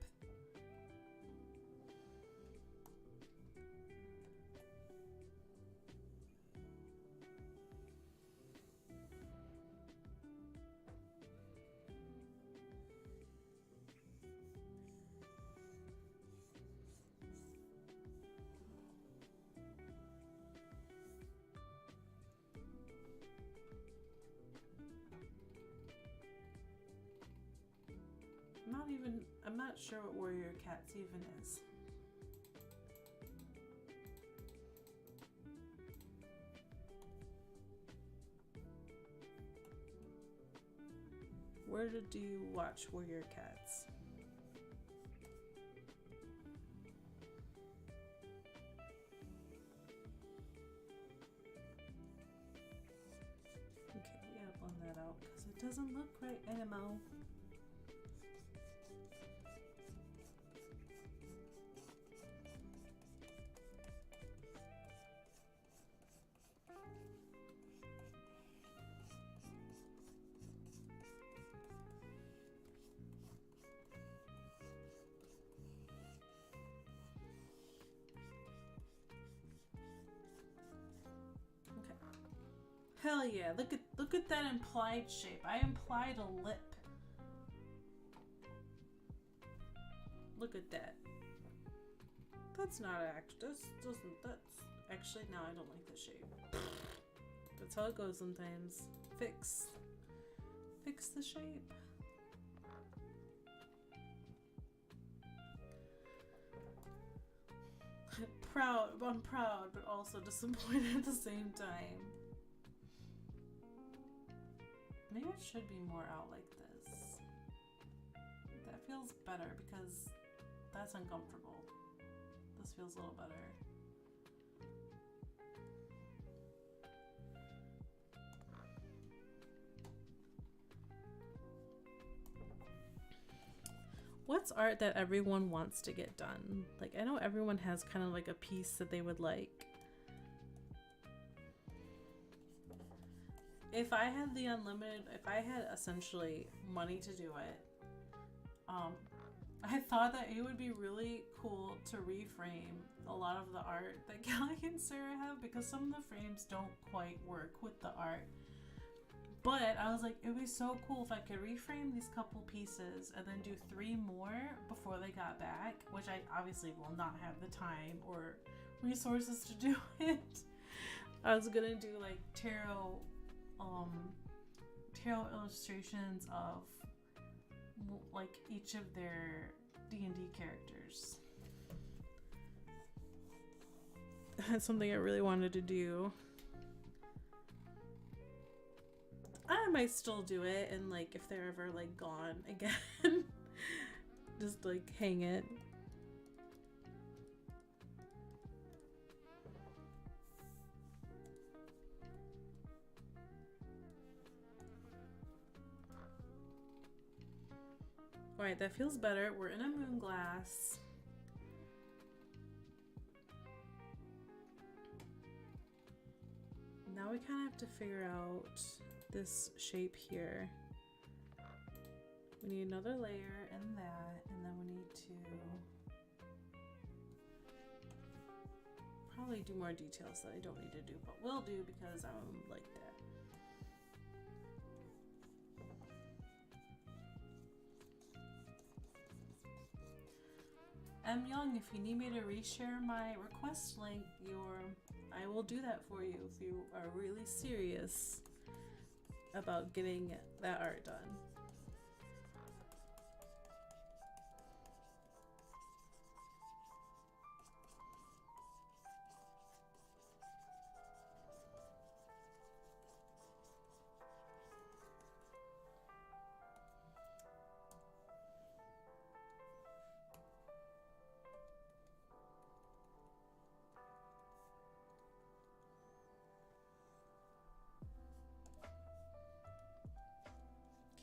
B: I'm not sure what Warrior Cats even is. Where did you watch Warrior Cats? Okay, we gotta blend that out because it doesn't look right anymore. Hell yeah, look at that implied shape. I implied a lip. Look at that. That's not that's actually, no, I don't like the shape. That's how it goes sometimes. Fix the shape. I'm proud, but also disappointed at the same time. Maybe it should be more out like this. That feels better because that's uncomfortable. This feels a little better. What's art that everyone wants to get done? Like, I know everyone has kind of like a piece that they would like. if I had the unlimited, if I had essentially money to do it, I thought that it would be really cool to reframe a lot of the art that Callie and Sarah have, because some of the frames don't quite work with the art. But I was like, it would be so cool if I could reframe these couple pieces and then do 3 more before they got back, which I obviously will not have the time or resources to do it. I was gonna do like tarot illustrations of like each of their D&D characters. That's something I really wanted to do. I might still do it, and like if they're ever like gone again, just like hang it. Alright, that feels better. We're in a moon glass. Now we kind of have to figure out this shape here. We need another layer and that, and then we need to probably do more details that I don't need to do, but will do because I'm like that. M. Young, if you need me to reshare my request link, I will do that for you if you are really serious about getting that art done.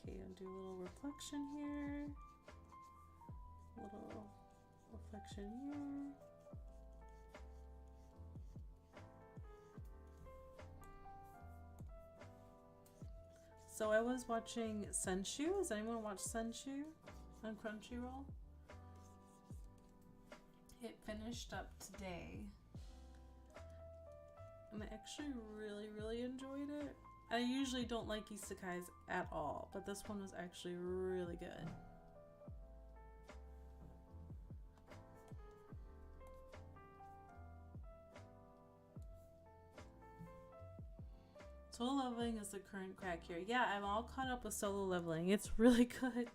B: Okay, I'll do a little reflection here. Little reflection here. So I was watching Senshu. Does anyone watch Senshu on Crunchyroll? It finished up today. And I actually really enjoyed it. I usually don't like isekais at all, but this one was actually really good. Solo leveling is the current crack here. Yeah, I'm all caught up with solo leveling. It's really good.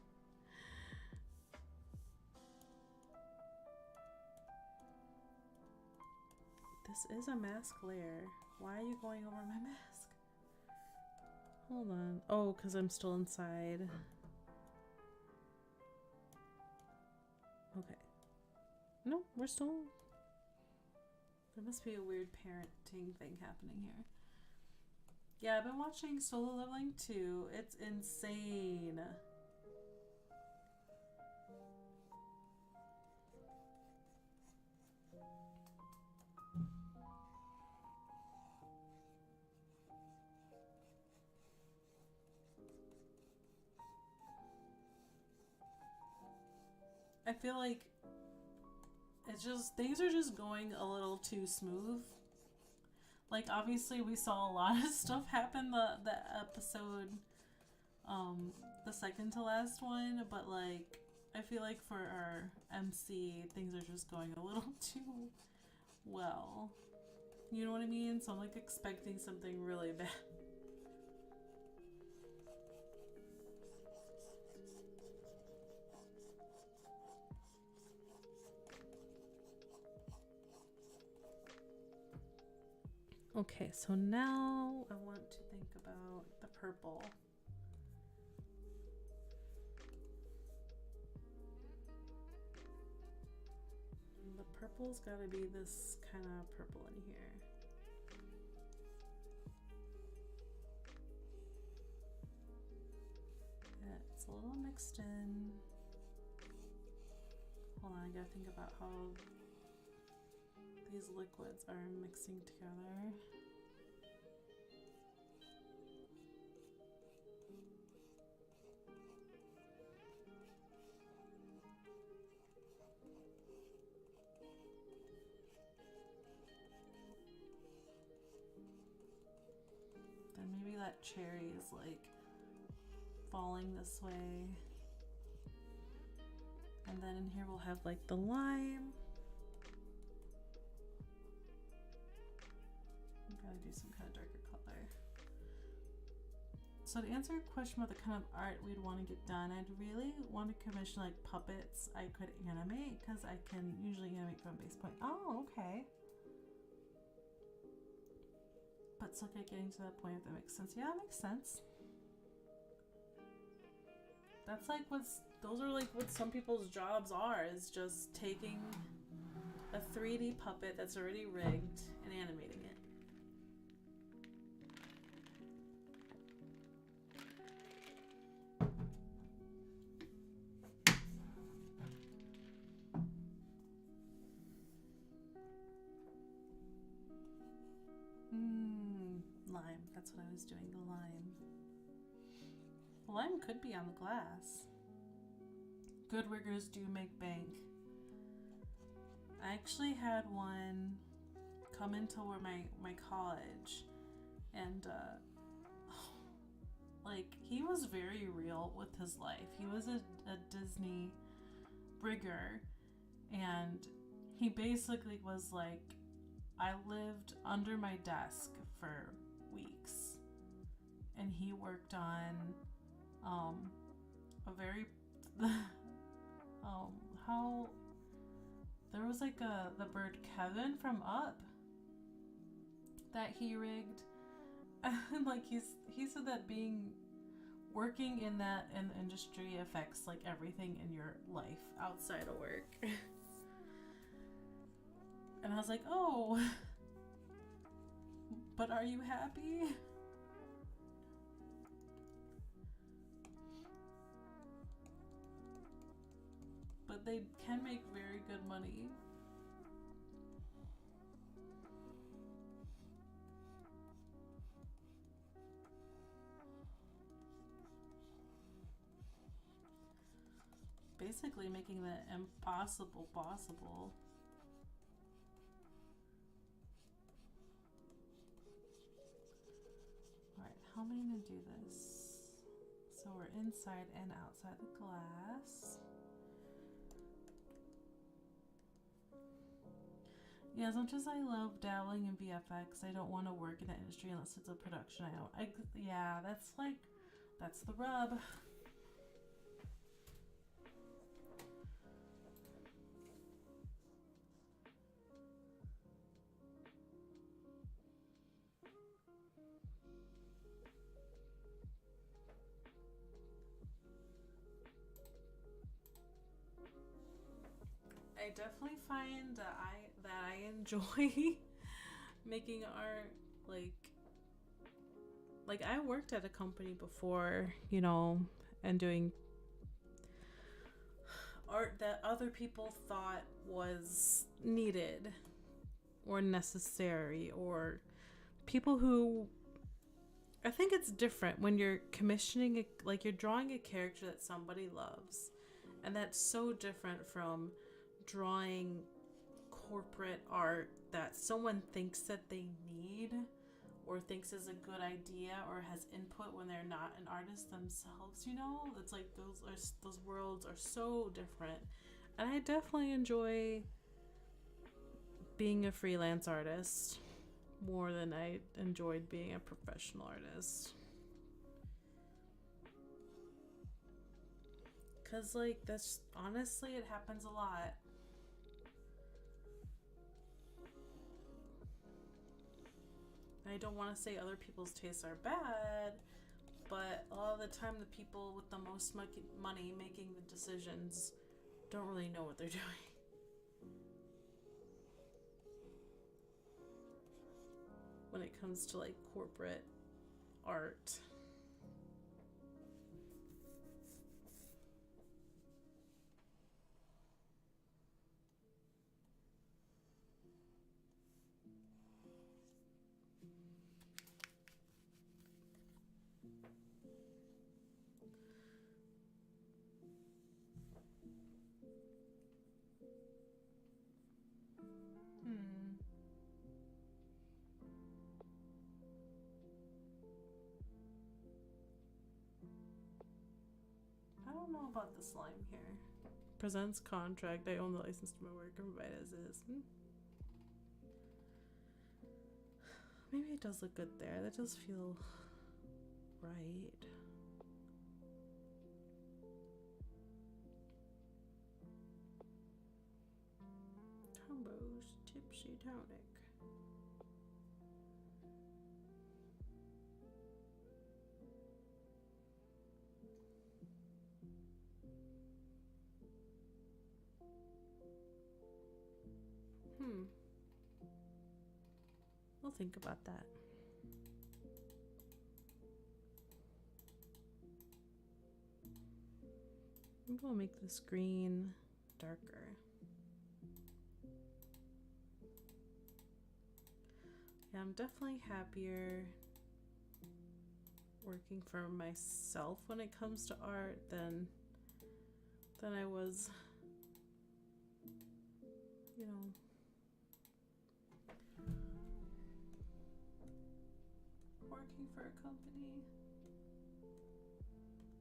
B: This is a mask layer. Why are you going over my mask? Hold on. Oh, because I'm still inside. Okay. No, we're still... There must be a weird parenting thing happening here. Yeah, I've been watching Solo Leveling too. It's insane. I feel like it's just, things are just going a little too smooth. Like, obviously we saw a lot of stuff happen the episode, the second to last one, but like, I feel like for our MC, things are just going a little too well. You know what I mean? So I'm like expecting something really bad. Okay, so now I want to think about the purple. The purple's gotta be this kind of purple in here. Yeah, it's a little mixed in. Hold on, I gotta think about how these liquids are mixing together. that cherry is like falling this way. And then in here we'll have like the lime. I'm gotta do some kind of darker color. So to answer your question about the kind of art we'd want to get done, I'd really want to commission like puppets I could animate, because I can usually animate from base point. Oh, okay. But it's okay getting to that point, if that makes sense. Yeah, that makes sense. That's like those are like what some people's jobs are, is just taking a 3D puppet that's already rigged and animating it. Lime, that's what I was doing, the lime. The lime could be on the glass. Good riggers do make bank. I actually had one come into my college, and like, he was very real with his life. He was a Disney rigger, and he basically was like, I lived under my desk for weeks, and he worked on a very how there was like the bird Kevin from Up that he rigged, and like he said that working in that industry affects like everything in your life outside of work. And I was like, oh, but are you happy? But they can make very good money. Basically making the impossible possible. Alright, how am I going to do this? So we're inside and outside the glass. Yeah, as much as I love dabbling in VFX, I don't want to work in that industry unless it's a production. Yeah, that's the rub. I definitely find that I enjoy making art. Like I worked at a company before, you know, and doing art that other people thought was needed or necessary, or people who, I think it's different when you're commissioning like you're drawing a character that somebody loves, and that's so different from drawing corporate art that someone thinks that they need or thinks is a good idea or has input when they're not an artist themselves. You know, it's like those worlds are so different, and I definitely enjoy being a freelance artist more than I enjoyed being a professional artist. Cause like that's honestly, it happens a lot. I don't want to say other people's tastes are bad, but a lot of the time the people with the most money making the decisions don't really know what they're doing. When it comes to like corporate art. about the slime here? Presents contract. I own the license to my work and provide as is. Maybe it does look good there. That does feel right. Tumbo's Tipsy Tonic. I'll think about that. Maybe we'll make this green darker. Yeah, I'm definitely happier working for myself when it comes to art than I was, you know, working for a company.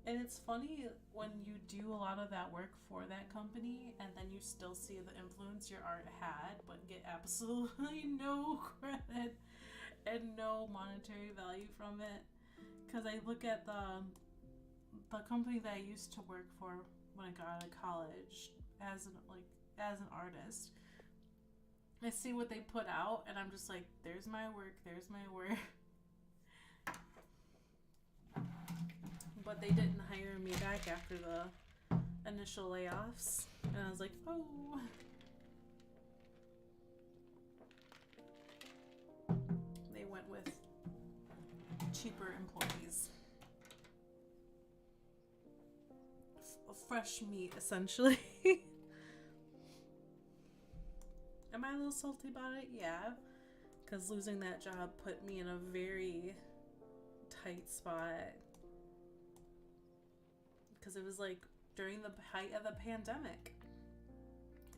B: And it's funny when you do a lot of that work for that company and then you still see the influence your art had but get absolutely no credit and no monetary value from it. Because I look at the company that I used to work for when I got out of college as an artist. I see what they put out and I'm just like, there's my work. But they didn't hire me back after the initial layoffs. And I was like, oh. They went with cheaper employees. Fresh meat, essentially. Am I a little salty about it? Yeah. Because losing that job put me in a very tight spot. Because it was like during the height of the pandemic.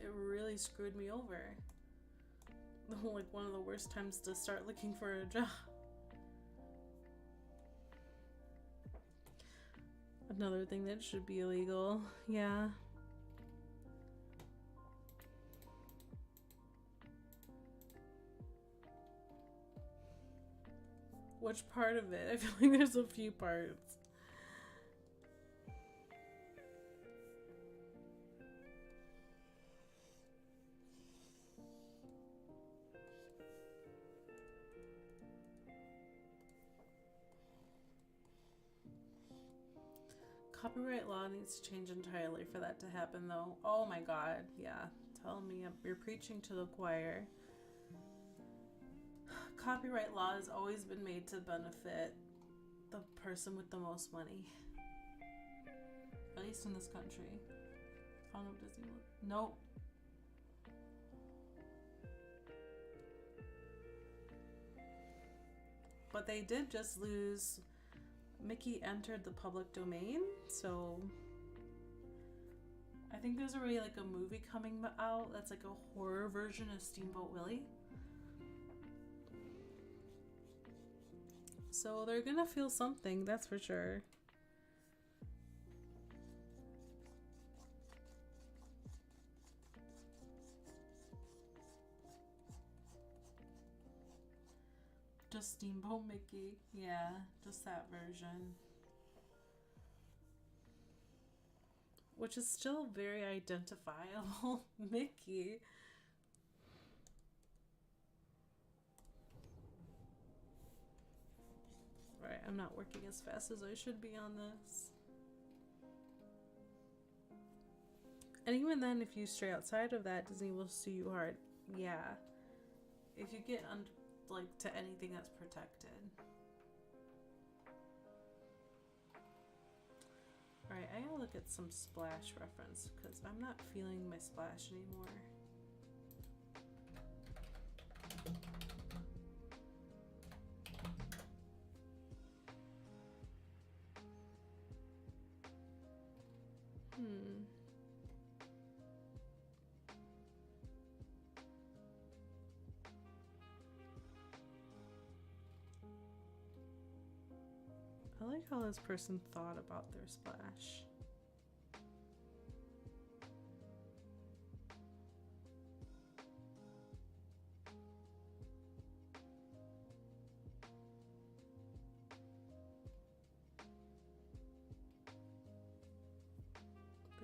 B: It really screwed me over. Like one of the worst times to start looking for a job. Another thing that should be illegal. Yeah. Which part of it? I feel like there's a few parts. Copyright law needs to change entirely for that to happen, though. Oh my god, yeah. Tell me, you're preaching to the choir. Copyright law has always been made to benefit the person with the most money. At least in this country. I don't know if Disney will. Nope. But they did just lose. Mickey entered the public domain, so I think there's already like a movie coming out that's like a horror version of Steamboat Willie. So they're gonna feel something, that's for sure. Just Steamboat Mickey. Yeah, just that version. Which is still very identifiable. Mickey. Right, I'm not working as fast as I should be on this. And even then, if you stray outside of that, Disney will sue you hard. Yeah. If you get to anything that's protected. Alright, I gotta look at some splash reference because I'm not feeling my splash anymore. I like how this person thought about their splash.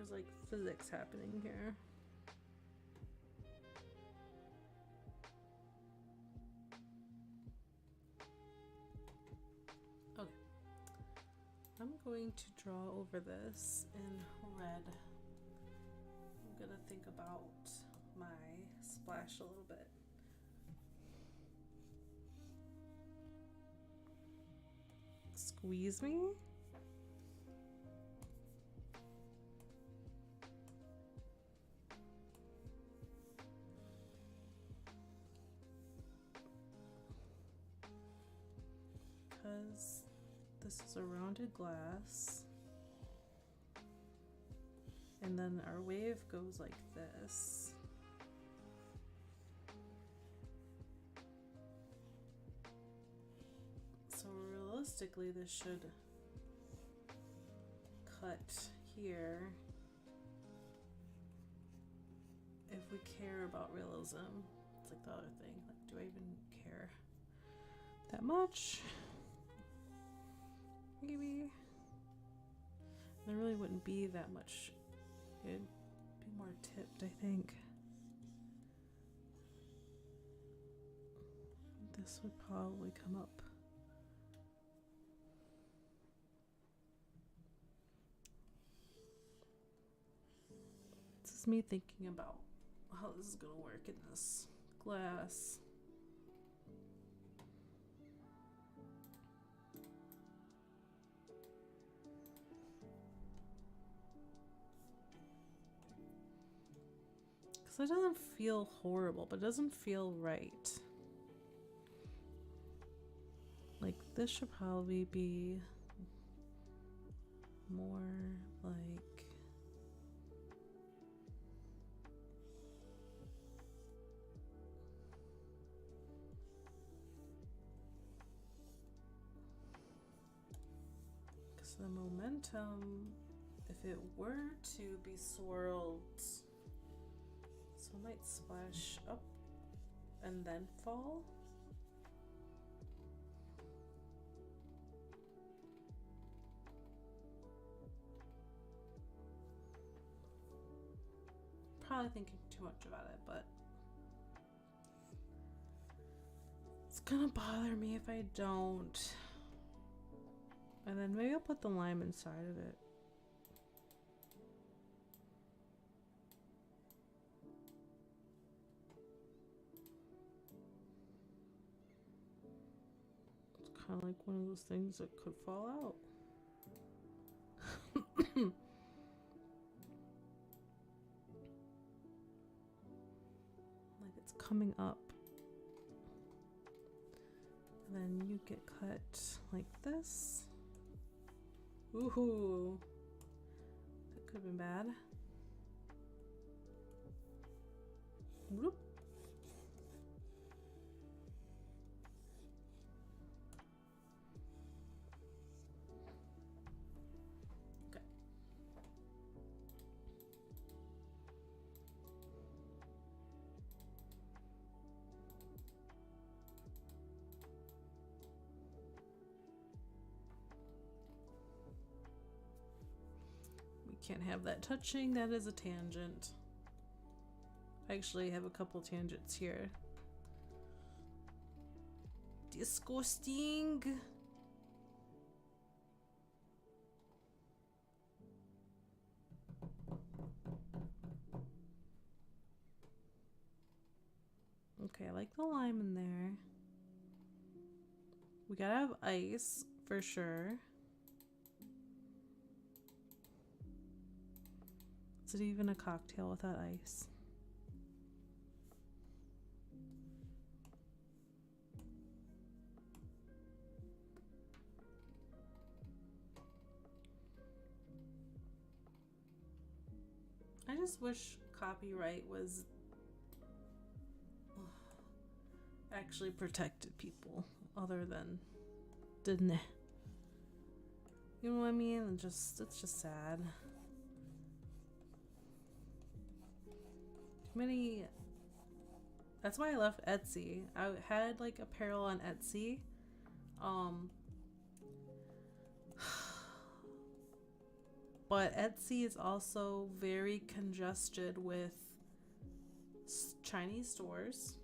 B: there's like physics happening here. Okay. I'm going to draw over this in red. I'm gonna think about my splash a little bit. Squeeze me? Because this is a rounded glass. And then our wave goes like this. So realistically, this should cut here if we care about realism. It's like the other thing. Like, do I even care that much? Maybe. There really wouldn't be that much. It'd be more tipped, I think. This would probably come up. This is me thinking about how this is going to work in this glass. Because it doesn't feel horrible, but it doesn't feel right. Like, this should probably be more like... Because the momentum, if it were to be swirled, so it might splash up and then fall. Probably thinking too much about it, but it's gonna bother me if I don't. And then maybe I'll put the lime inside of it. It's kind of like one of those things that could fall out. Coming up, and then you get cut like this. Ooh, that could have been bad. Whoop. Okay. Can't have that touching. That is a tangent. I actually have a couple tangents here. Disgusting. Okay, I like the lime in there. We gotta have ice for sure. Is it even a cocktail without ice? I just wish copyright was actually protected people other than didn't it? You know what I mean? It's just sad. Many. That's why I left Etsy. I had like apparel on Etsy. But Etsy is also very congested with Chinese stores.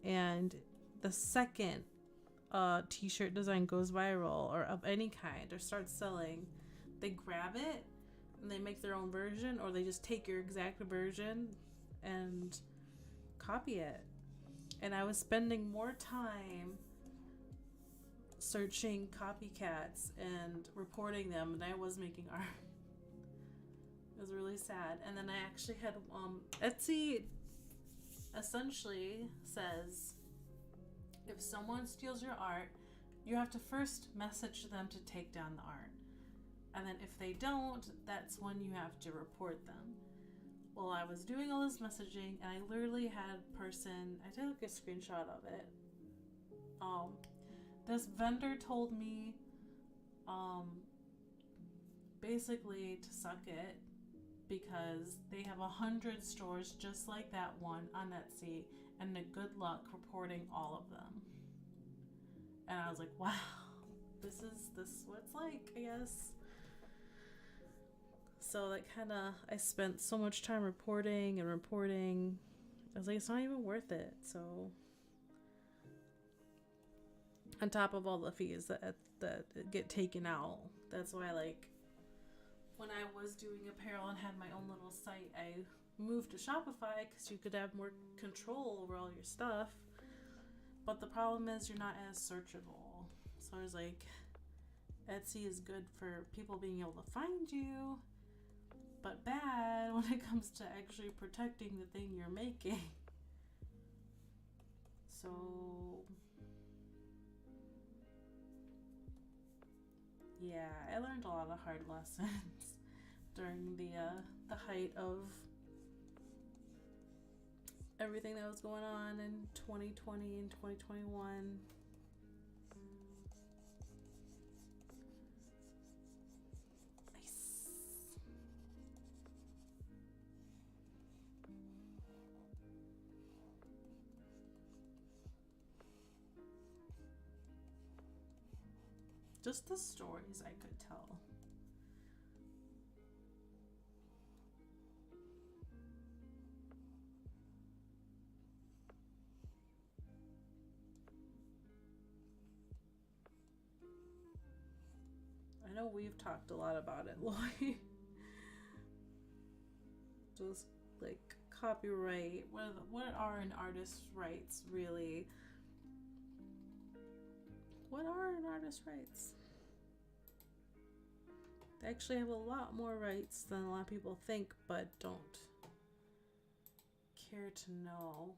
B: And the second t-shirt design goes viral or of any kind or starts selling, they grab it and they make their own version, or they just take your exact version and copy it. And I was spending more time searching copycats and reporting them than I was making art. It was really sad. And then I actually had Etsy essentially says if someone steals your art, you have to first message them to take down the art. And then if they don't, that's when you have to report them. Well, I was doing all this messaging, and I literally had I took a screenshot of it. This vendor told me basically to suck it, because they have 100 stores just like that one on Etsy, and good luck reporting all of them. And I was like, wow, this is what it's like, I guess. So that kind of, I spent so much time reporting. I was like, it's not even worth it. So on top of all the fees that get taken out, that's why, like, when I was doing apparel and had my own little site, I moved to Shopify because you could have more control over all your stuff. But the problem is you're not as searchable. So I was like, Etsy is good for people being able to find you, but bad when it comes to actually protecting the thing you're making. So yeah, I learned a lot of hard lessons during the height of everything that was going on in 2020 and 2021. Nice. Just the stories I could tell. I know we've talked a lot about it, Lloyd. Just like copyright. What are an artist's rights, really? What are an artist's rights? They actually have a lot more rights than a lot of people think, but don't care to know.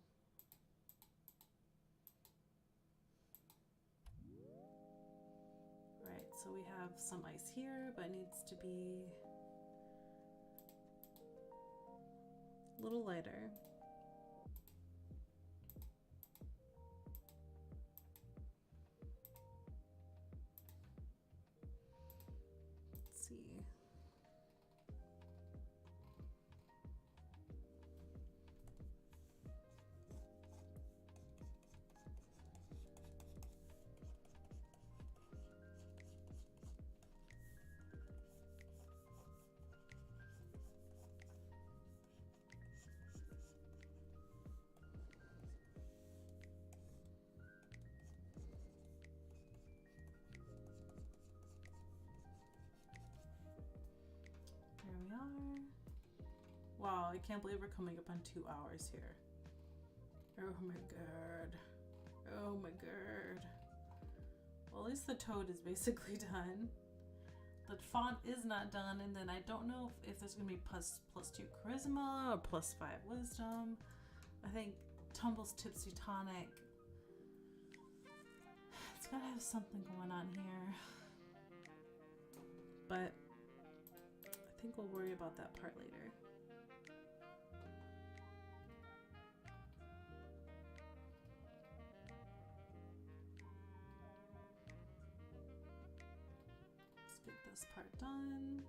B: Right, so we have some ice here, but it needs to be a little lighter. Let's see. There we are. Wow, I can't believe we're coming up on 2 hours here. Oh my god. Oh my god. Well, at least the toad is basically done. The font is not done, and then I don't know if there's gonna be plus 2 charisma or plus 5 wisdom. I think Tumble's Tipsy Tonic. It's gotta have something going on here. But I think we'll worry about that part later. Let's get this part done.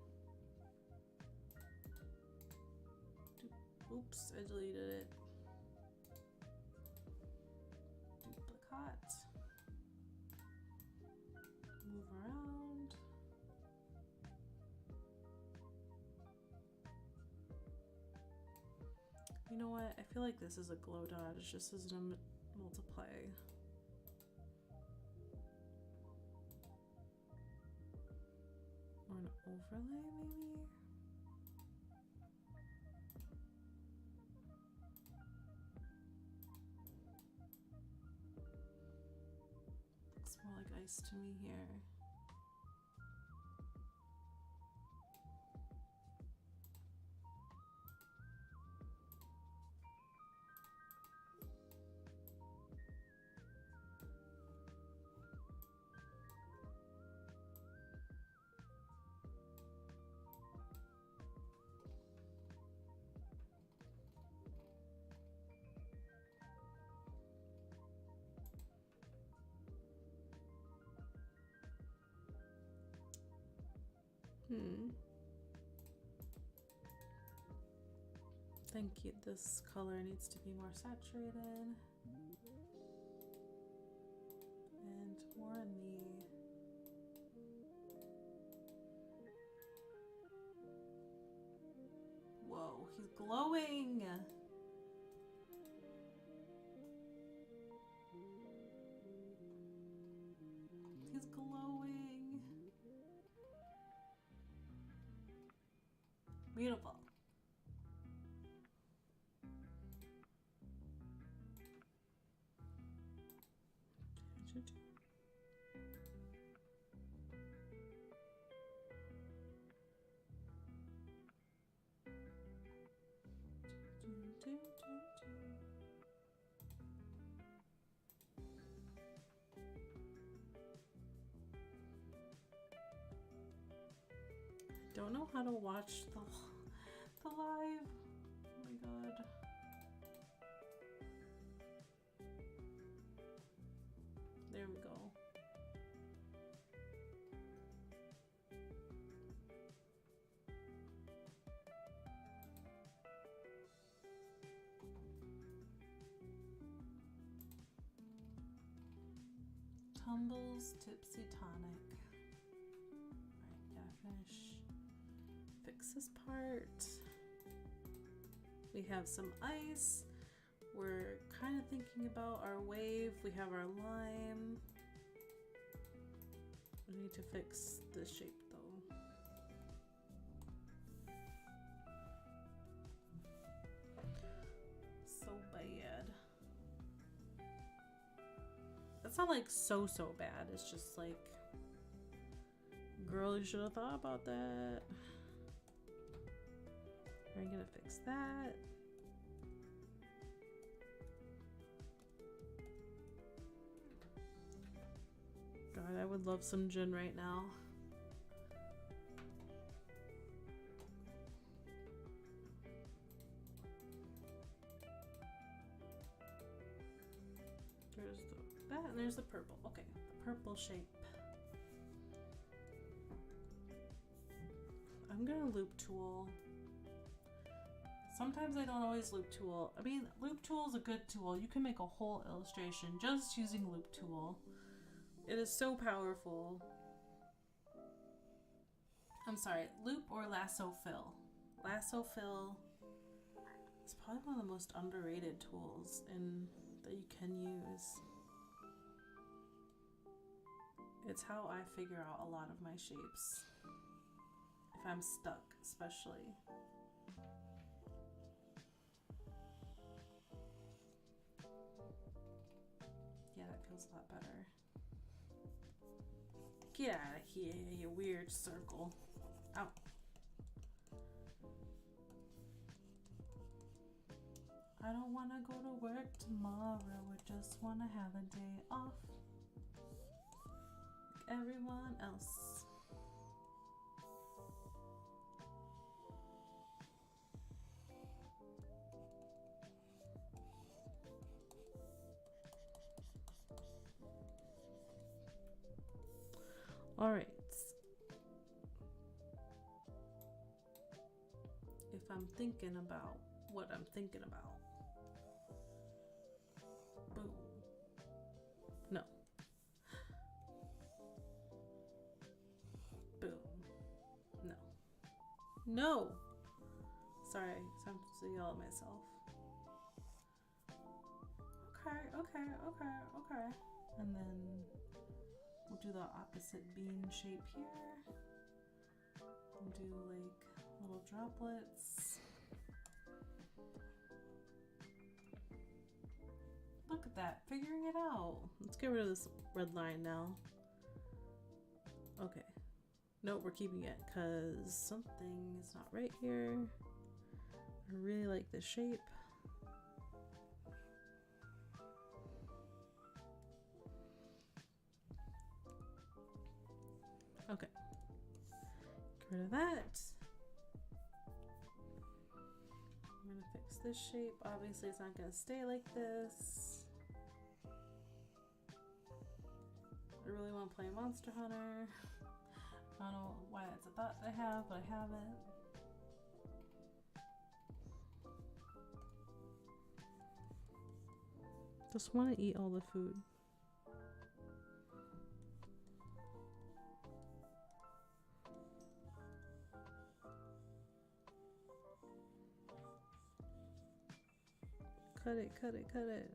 B: Oops, I deleted it. Duplicate. Move around. You know what? I feel like this is a glow dodge just as a multiply. Or an overlay, maybe? Looks more like ice to me here. I think this color needs to be more saturated and more in the whoa, he's glowing. He's glowing. Beautiful. Don't know how to watch the live. Oh my god. There we go. Tumble's Tipsy Tonic. Alright, gotta fix this part. We have some ice. We're kind of thinking about our wave. We have our lime. We need to fix this shape though. So bad. That's not like so bad. It's just like, girl, you should have thought about that. We're gonna fix that. God, I would love some gin right now. There's that, and there's the purple. Okay, the purple shape. I'm gonna loop tool. Sometimes I don't always loop tool. I mean, loop tool is a good tool. You can make a whole illustration just using loop tool. It is so powerful. I'm sorry, loop or lasso fill. Lasso fill is probably one of the most underrated tools that you can use. It's how I figure out a lot of my shapes. If I'm stuck, especially. Yeah, that feels a lot better. Get out of here, you weird circle. Ow. I don't want to go to work tomorrow. I just want to have a day off. Like everyone else. All right. If I'm thinking about what I'm thinking about. Boom. No. Boom. No. No! Sorry, I'm supposed to yell at myself. Okay. And then we'll do the opposite bean shape here. We'll do like little droplets. Look at that, figuring it out. Let's get rid of this red line now. Okay. Nope, we're keeping it because something is not right here. I really like this shape. Okay. Get rid of that. I'm gonna fix this shape. Obviously, it's not gonna stay like this. I really want to play Monster Hunter. I don't know why that's a thought I have, but I haven't. Just want to eat all the food. Cut it, cut it, cut it.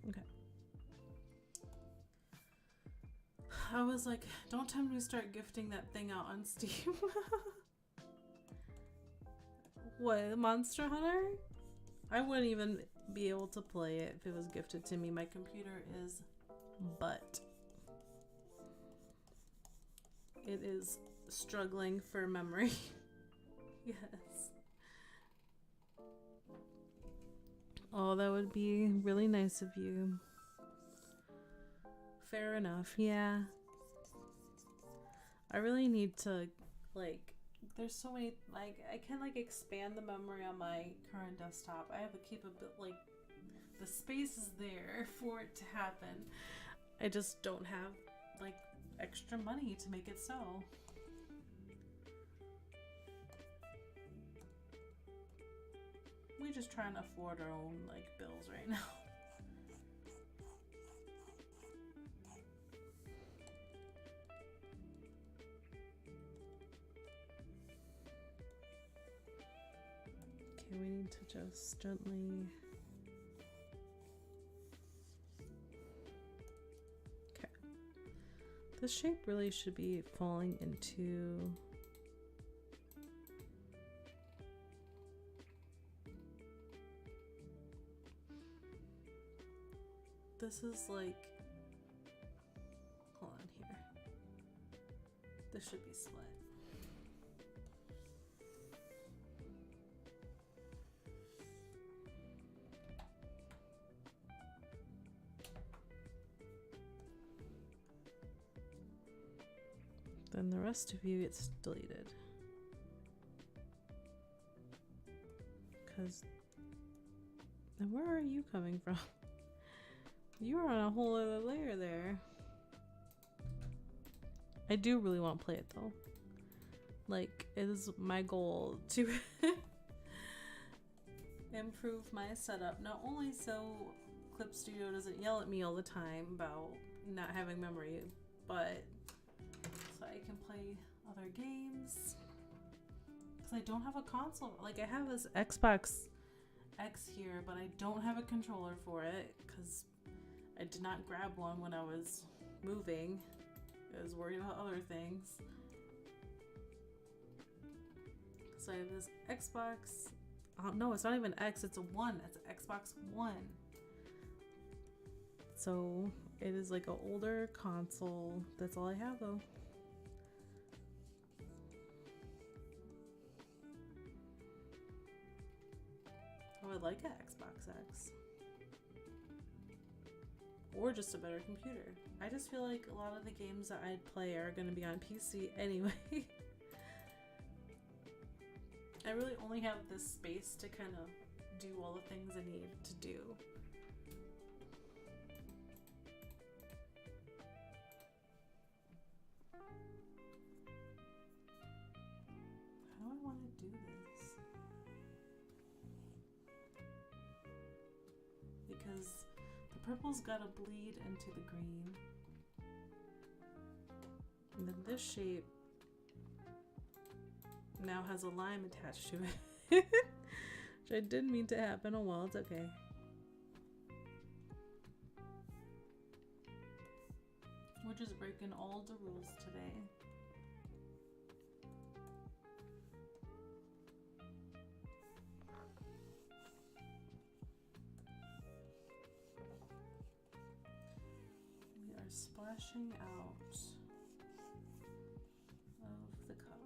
B: Okay. I was like, don't tell me to start gifting that thing out on Steam. What, Monster Hunter? I wouldn't even be able to play it if it was gifted to me. My computer is butt. It is struggling for memory. Yes. Oh, that would be really nice of you. Fair enough, yeah. I really need to, like, there's so many, like, I can, like, expand the memory on my current desktop. I have the capability, like, the space is there for it to happen. I just don't have, like, extra money to make it so. We just trying to afford our own, like, bills right now. Okay, we need to just gently... Okay. This shape really should be falling into... This is like... Hold on here. This should be split. Then the rest of you gets deleted. Because then where are you coming from? You are on a whole other layer there. I do really want to play it though. Like, it is my goal to improve my setup. Not only so Clip Studio doesn't yell at me all the time about not having memory, but so I can play other games. Because I don't have a console. Like, I have this Xbox X here, but I don't have a controller for it because I did not grab one when I was moving. I was worried about other things. So I have this Xbox. Oh, no, it's not even X, it's a One. It's an Xbox One. So it is like an older console. That's all I have though. I would like an Xbox X. Or just a better computer. I just feel like a lot of the games that I'd play are going to be on PC anyway. I really only have this space to kind of do all the things I need to do. How do I want to do this? Because the purple's got to bleed into the green. And then this shape now has a lime attached to it. Which I didn't mean to happen. Oh well, it's okay. We're just breaking all the rules today. We are splashing out of the cup.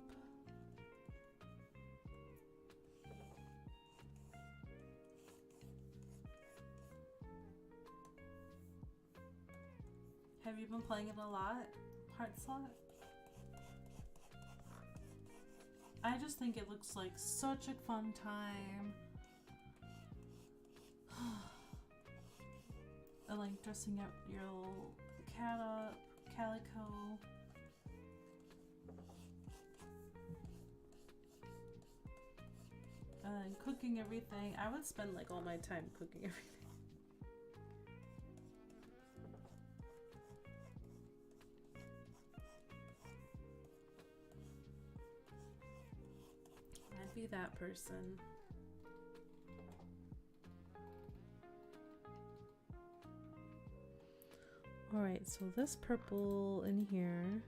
B: Have you been playing it a lot, Heart Slot? I just think it looks like such a fun time. I like dressing up your little cat up, calico. And then cooking everything. I would spend like all my time cooking everything. I'd be that person. Alright, so this purple in here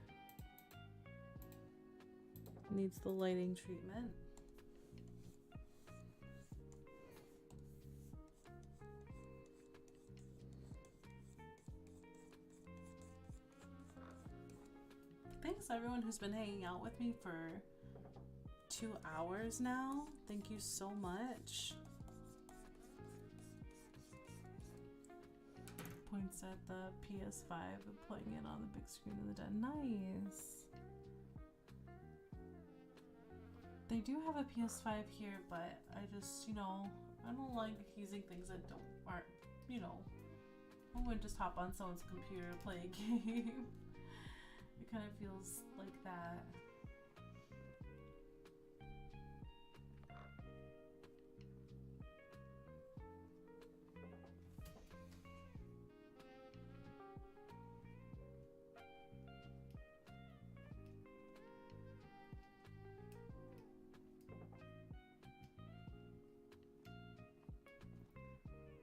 B: needs the lighting treatment. Thanks everyone who's been hanging out with me for 2 hours now. Thank you so much. Points at the PS5 and playing it on the big screen in the den. Nice. They do have a PS5 here, but I just, you know, I don't like using things that aren't, you know, I wouldn't just hop on someone's computer to play a game. It kind of feels like that.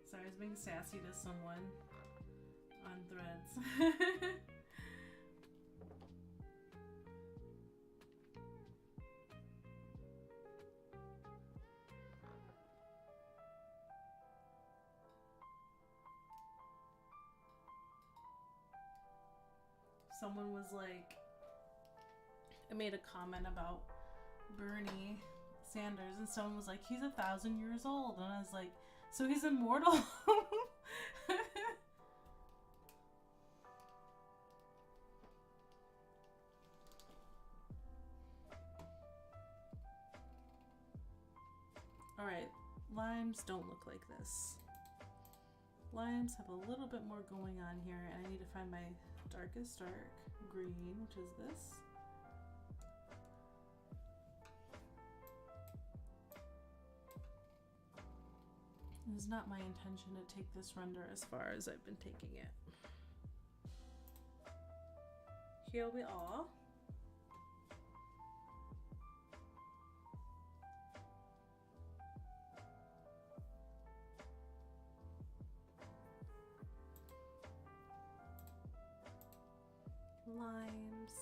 B: Sorry, I was being sassy to someone on Threads. Someone was like, I made a comment about Bernie Sanders, and someone was like, he's 1,000 years old, and I was like, so he's immortal? Alright, limes don't look like this. Limes have a little bit more going on here, and I need to find my darkest dark green, which is this. It is not my intention to take this render as far as I've been taking it. Here we are. Limes.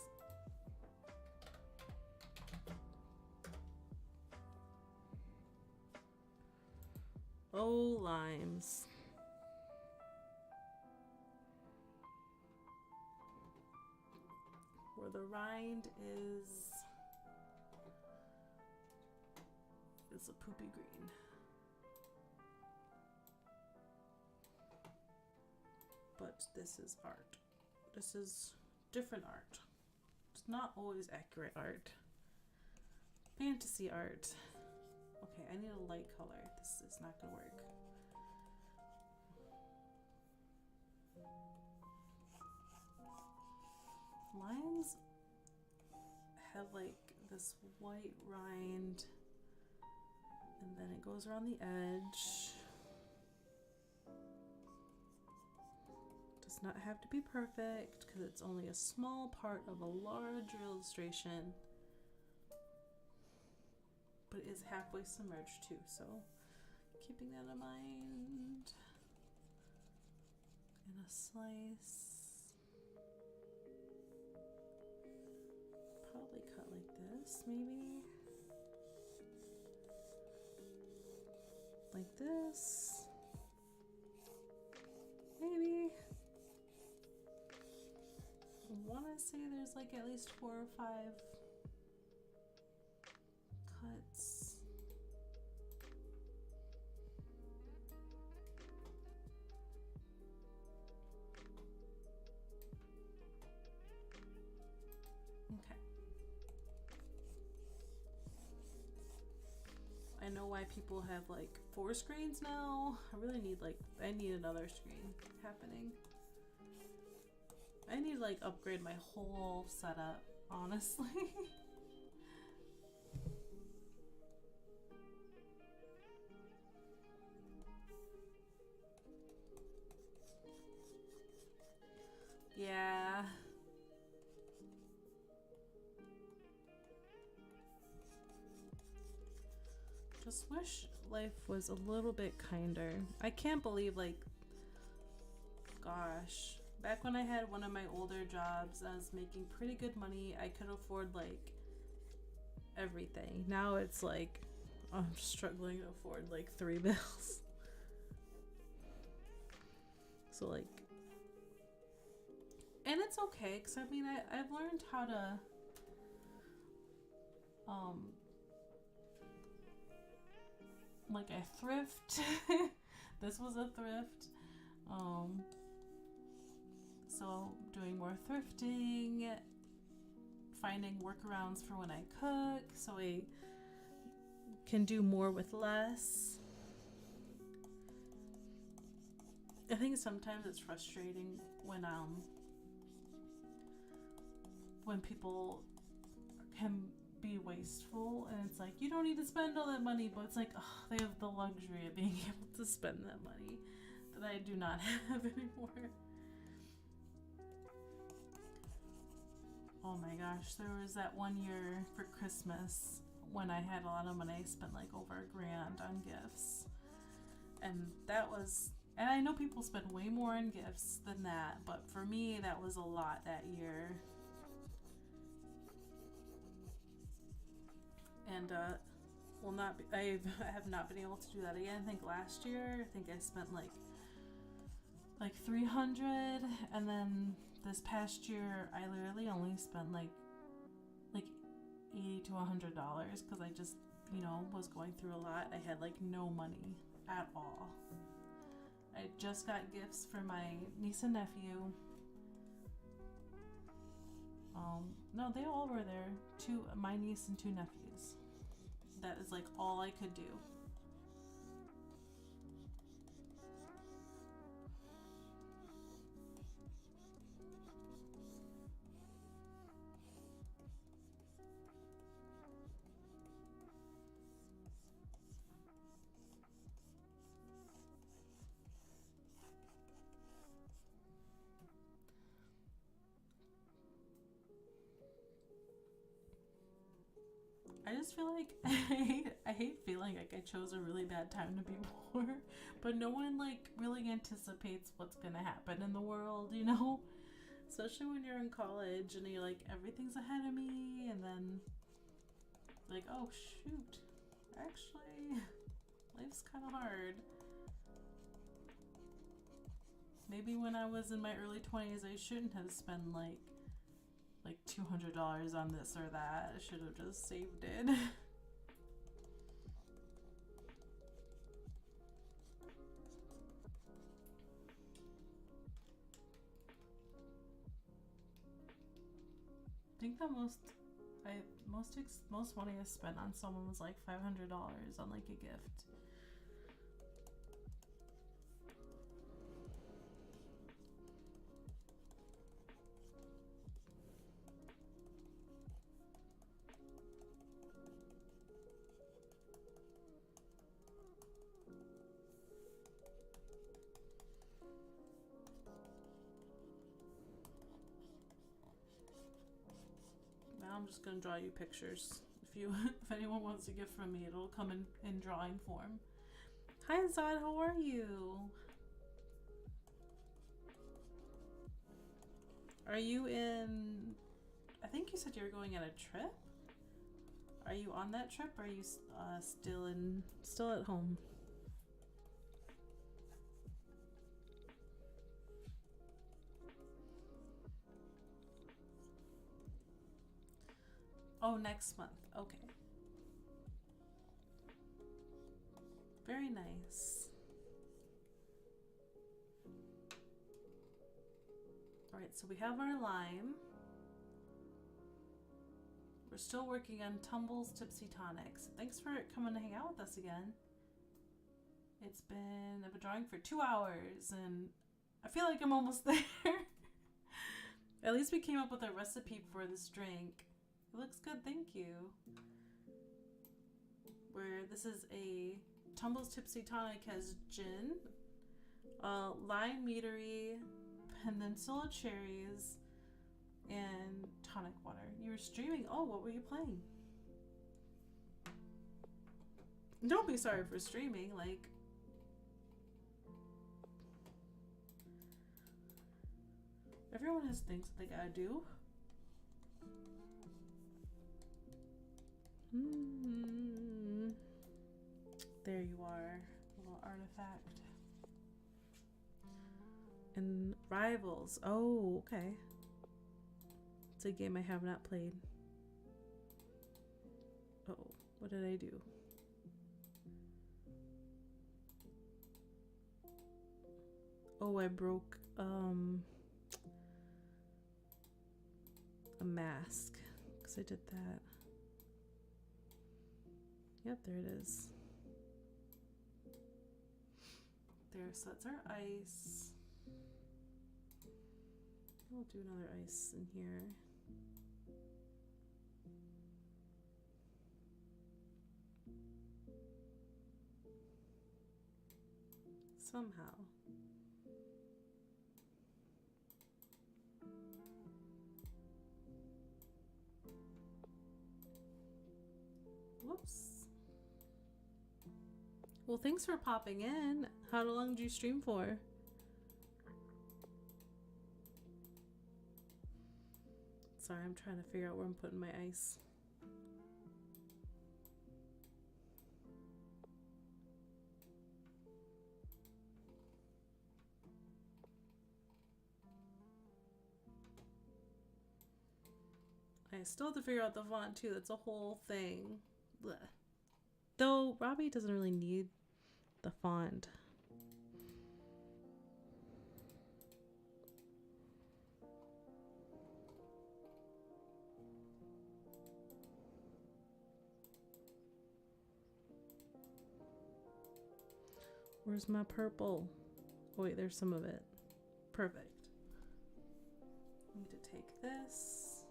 B: Oh, limes. Where the rind is a poopy green. But this is art. This is different art. It's not always accurate art. Fantasy art. Okay, I need a light color. This is not gonna work. Limes have like this white rind, and then it goes around the edge. Does not have to be perfect because it's only a small part of a larger illustration. but it is halfway submerged too, so keeping that in mind. In a slice. Probably cut like this, maybe. Like this. Maybe. I want to say there's like at least 4 or 5 cuts. Okay. I know why people have like 4 screens now. I really need I need another screen happening. I need to like upgrade my whole setup, honestly. Yeah. Just wish life was a little bit kinder. I can't believe, like, gosh, back when I had one of my older jobs, I was making pretty good money. I could afford like everything. Now it's like I'm struggling to afford like 3 bills. So like, and it's okay, because I mean I've learned how to like I thrift. This was a thrift. So doing more thrifting, finding workarounds for when I cook, so I can do more with less. I think sometimes it's frustrating when people can be wasteful, and it's like, you don't need to spend all that money, but it's like, oh, they have the luxury of being able to spend that money that I do not have anymore. Oh my gosh, there was that one year for Christmas when I had a lot of money. I spent like over $1,000 on gifts, and I know people spend way more on gifts than that, but for me that was a lot that year. And I have not been able to do that again. I think last year, I spent like $300, and then this past year I literally only spent like $80 to $100 because I just, was going through a lot. I had like no money at all. I just got gifts for my niece and nephew. No, they all were there. My niece and 2 nephews. That is like all I could do. I just feel like I hate feeling like I chose a really bad time to be poor, but no one like really anticipates what's gonna happen in the world, especially when you're in college and you're like, everything's ahead of me, and then like, oh shoot, actually life's kind of hard. Maybe when I was in my early 20s I shouldn't have spent like $200 on this or that. I should have just saved it. I think the most money I spent on someone was like $500 on like a gift. I'm just gonna draw you pictures. If if anyone wants a gift from me, it'll come in drawing form. Hi Zod, how are you? Are you in, I think you said you were going on a trip? Are you on that trip, or are you still at home? Oh, next month. Okay. Very nice. All right, so we have our lime. We're still working on Tumble's Tipsy Tonic. So thanks for coming to hang out with us again. I've been drawing for 2 hours and I feel like I'm almost there. At least we came up with a recipe for this drink. It looks good, thank you. This is a Tumble's Tipsy Tonic has gin, lime meadery, peninsula cherries, and tonic water. You were streaming. Oh, what were you playing? Don't be sorry for streaming. Like, everyone has things that they gotta do. There you are, little artifact. And Rivals. Oh, okay. It's a game I have not played. Oh, what did I do? Oh, I broke a mask because I did that. Yep, there it is. There, so that's our ice. We'll do another ice in here. Somehow. Whoops. Well, thanks for popping in. How long did you stream for? Sorry, I'm trying to figure out where I'm putting my ice. I still have to figure out the font too. That's a whole thing. Blech. Though Robbie doesn't really need the font. Where's my purple? Oh wait, there's some of it. Perfect. I need to take this,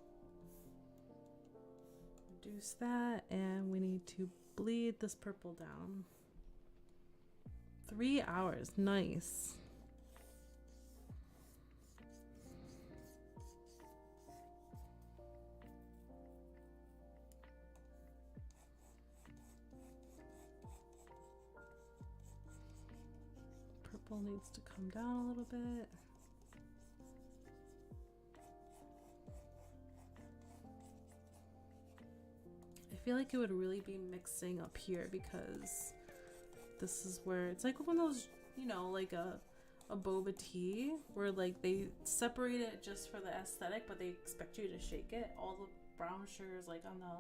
B: reduce that, and we need to bleed this purple down. 3 hours, nice. Purple needs to come down a little bit. I feel like it would really be mixing up here because this is where it's like one of those, you know, like a boba tea where like they separate it just for the aesthetic, but they expect you to shake it. All the brown sugar is like on the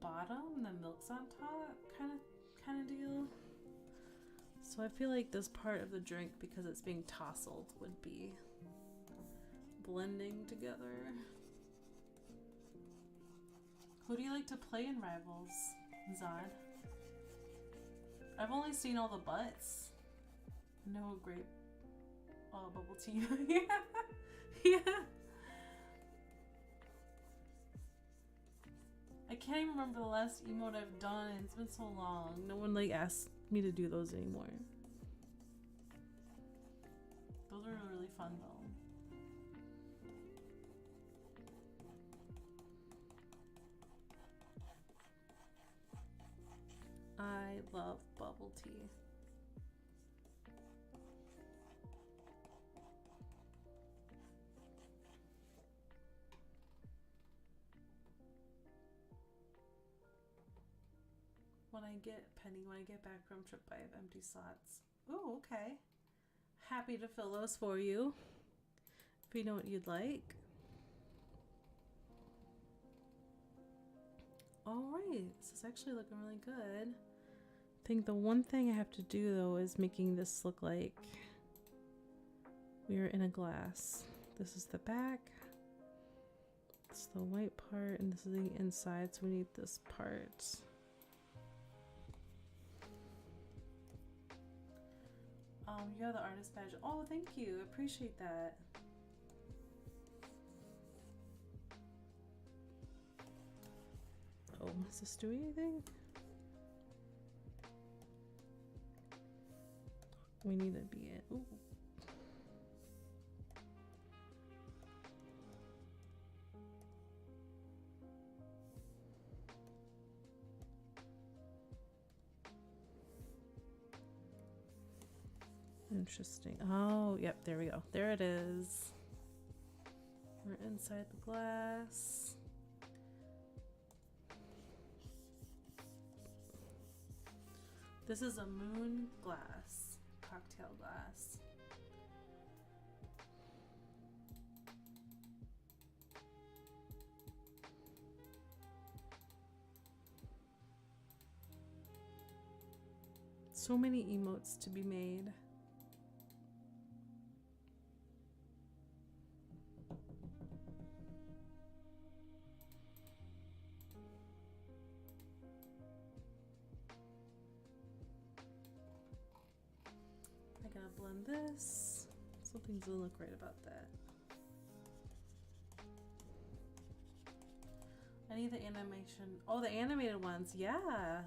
B: bottom and the milk's on top, kind of deal. So I feel like this part of the drink, because it's being tousled, would be blending together. Who do you like to play in Rivals, Zod? I've only seen all the butts. No grape. Oh, bubble tea. Yeah. Yeah. I can't even remember the last emote I've done. It's been so long. No one like asked me to do those anymore. Those are really fun though. love bubble tea. When I get back from trip, I have empty slots. Oh, okay. Happy to fill those for you. If you know what you'd like. Alright, this is actually looking really good. I think the one thing I have to do though is making this look like we are in a glass. This is the back. This is the white part, and this is the inside, so we need this part. You have the artist badge. Oh, thank you. Appreciate that. Oh, is this doing anything? We need to be it. Ooh. Interesting. Oh, yep, there we go. There it is. We're inside the glass. This is a moon glass, cocktail glass. So many emotes to be made. Blend this. Something doesn't look right about that. I need the animation. Oh, the animated ones. Yeah,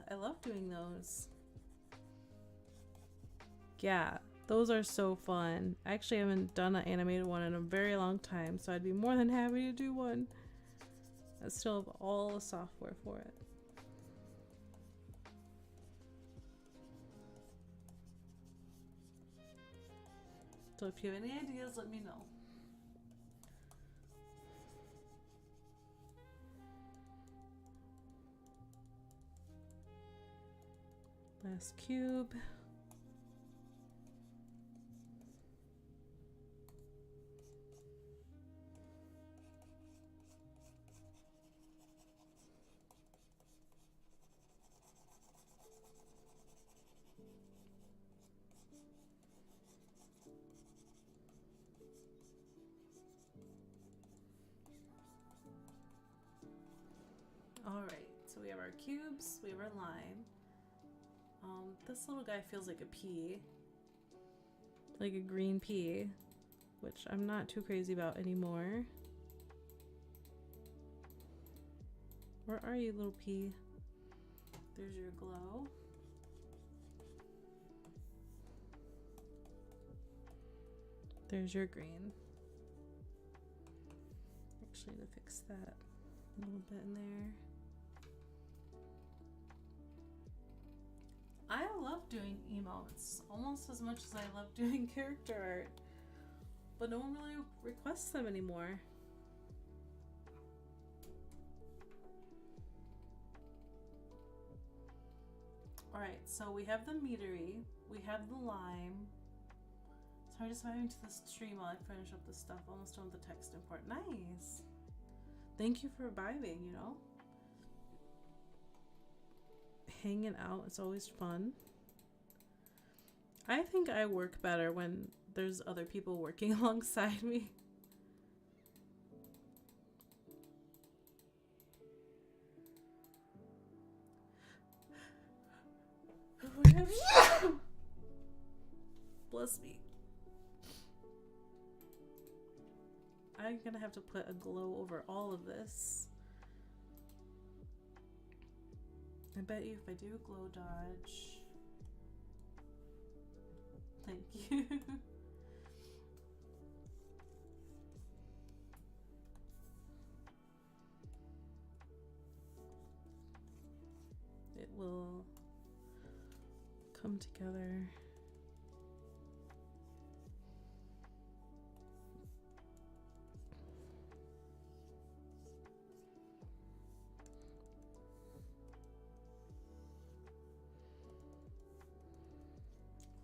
B: I love doing those. Yeah, those are so fun. I actually haven't done an animated one in a very long time, so I'd be more than happy to do one. I still have all the software for it. So if you have any ideas, let me know. Last cube. Alright, so we have our cubes, we have our lime. This little guy feels like a pea. Like a green pea, which I'm not too crazy about anymore. Where are you, little pea? There's your glow. There's your green. Actually, to fix that a little bit in there. I love doing emotes almost as much as I love doing character art, but no one really requests them anymore. Alright, so we have the meadery, we have the lime. So I'm just moving to the stream while I finish up this stuff. Almost done with the text import. Nice! Thank you for vibing, you know? Hanging out, it's always fun. I think I work better when there's other people working alongside me. Bless me. I'm gonna have to put a glow over all of this. I bet you if I do glow dodge. Thank you. It will come together.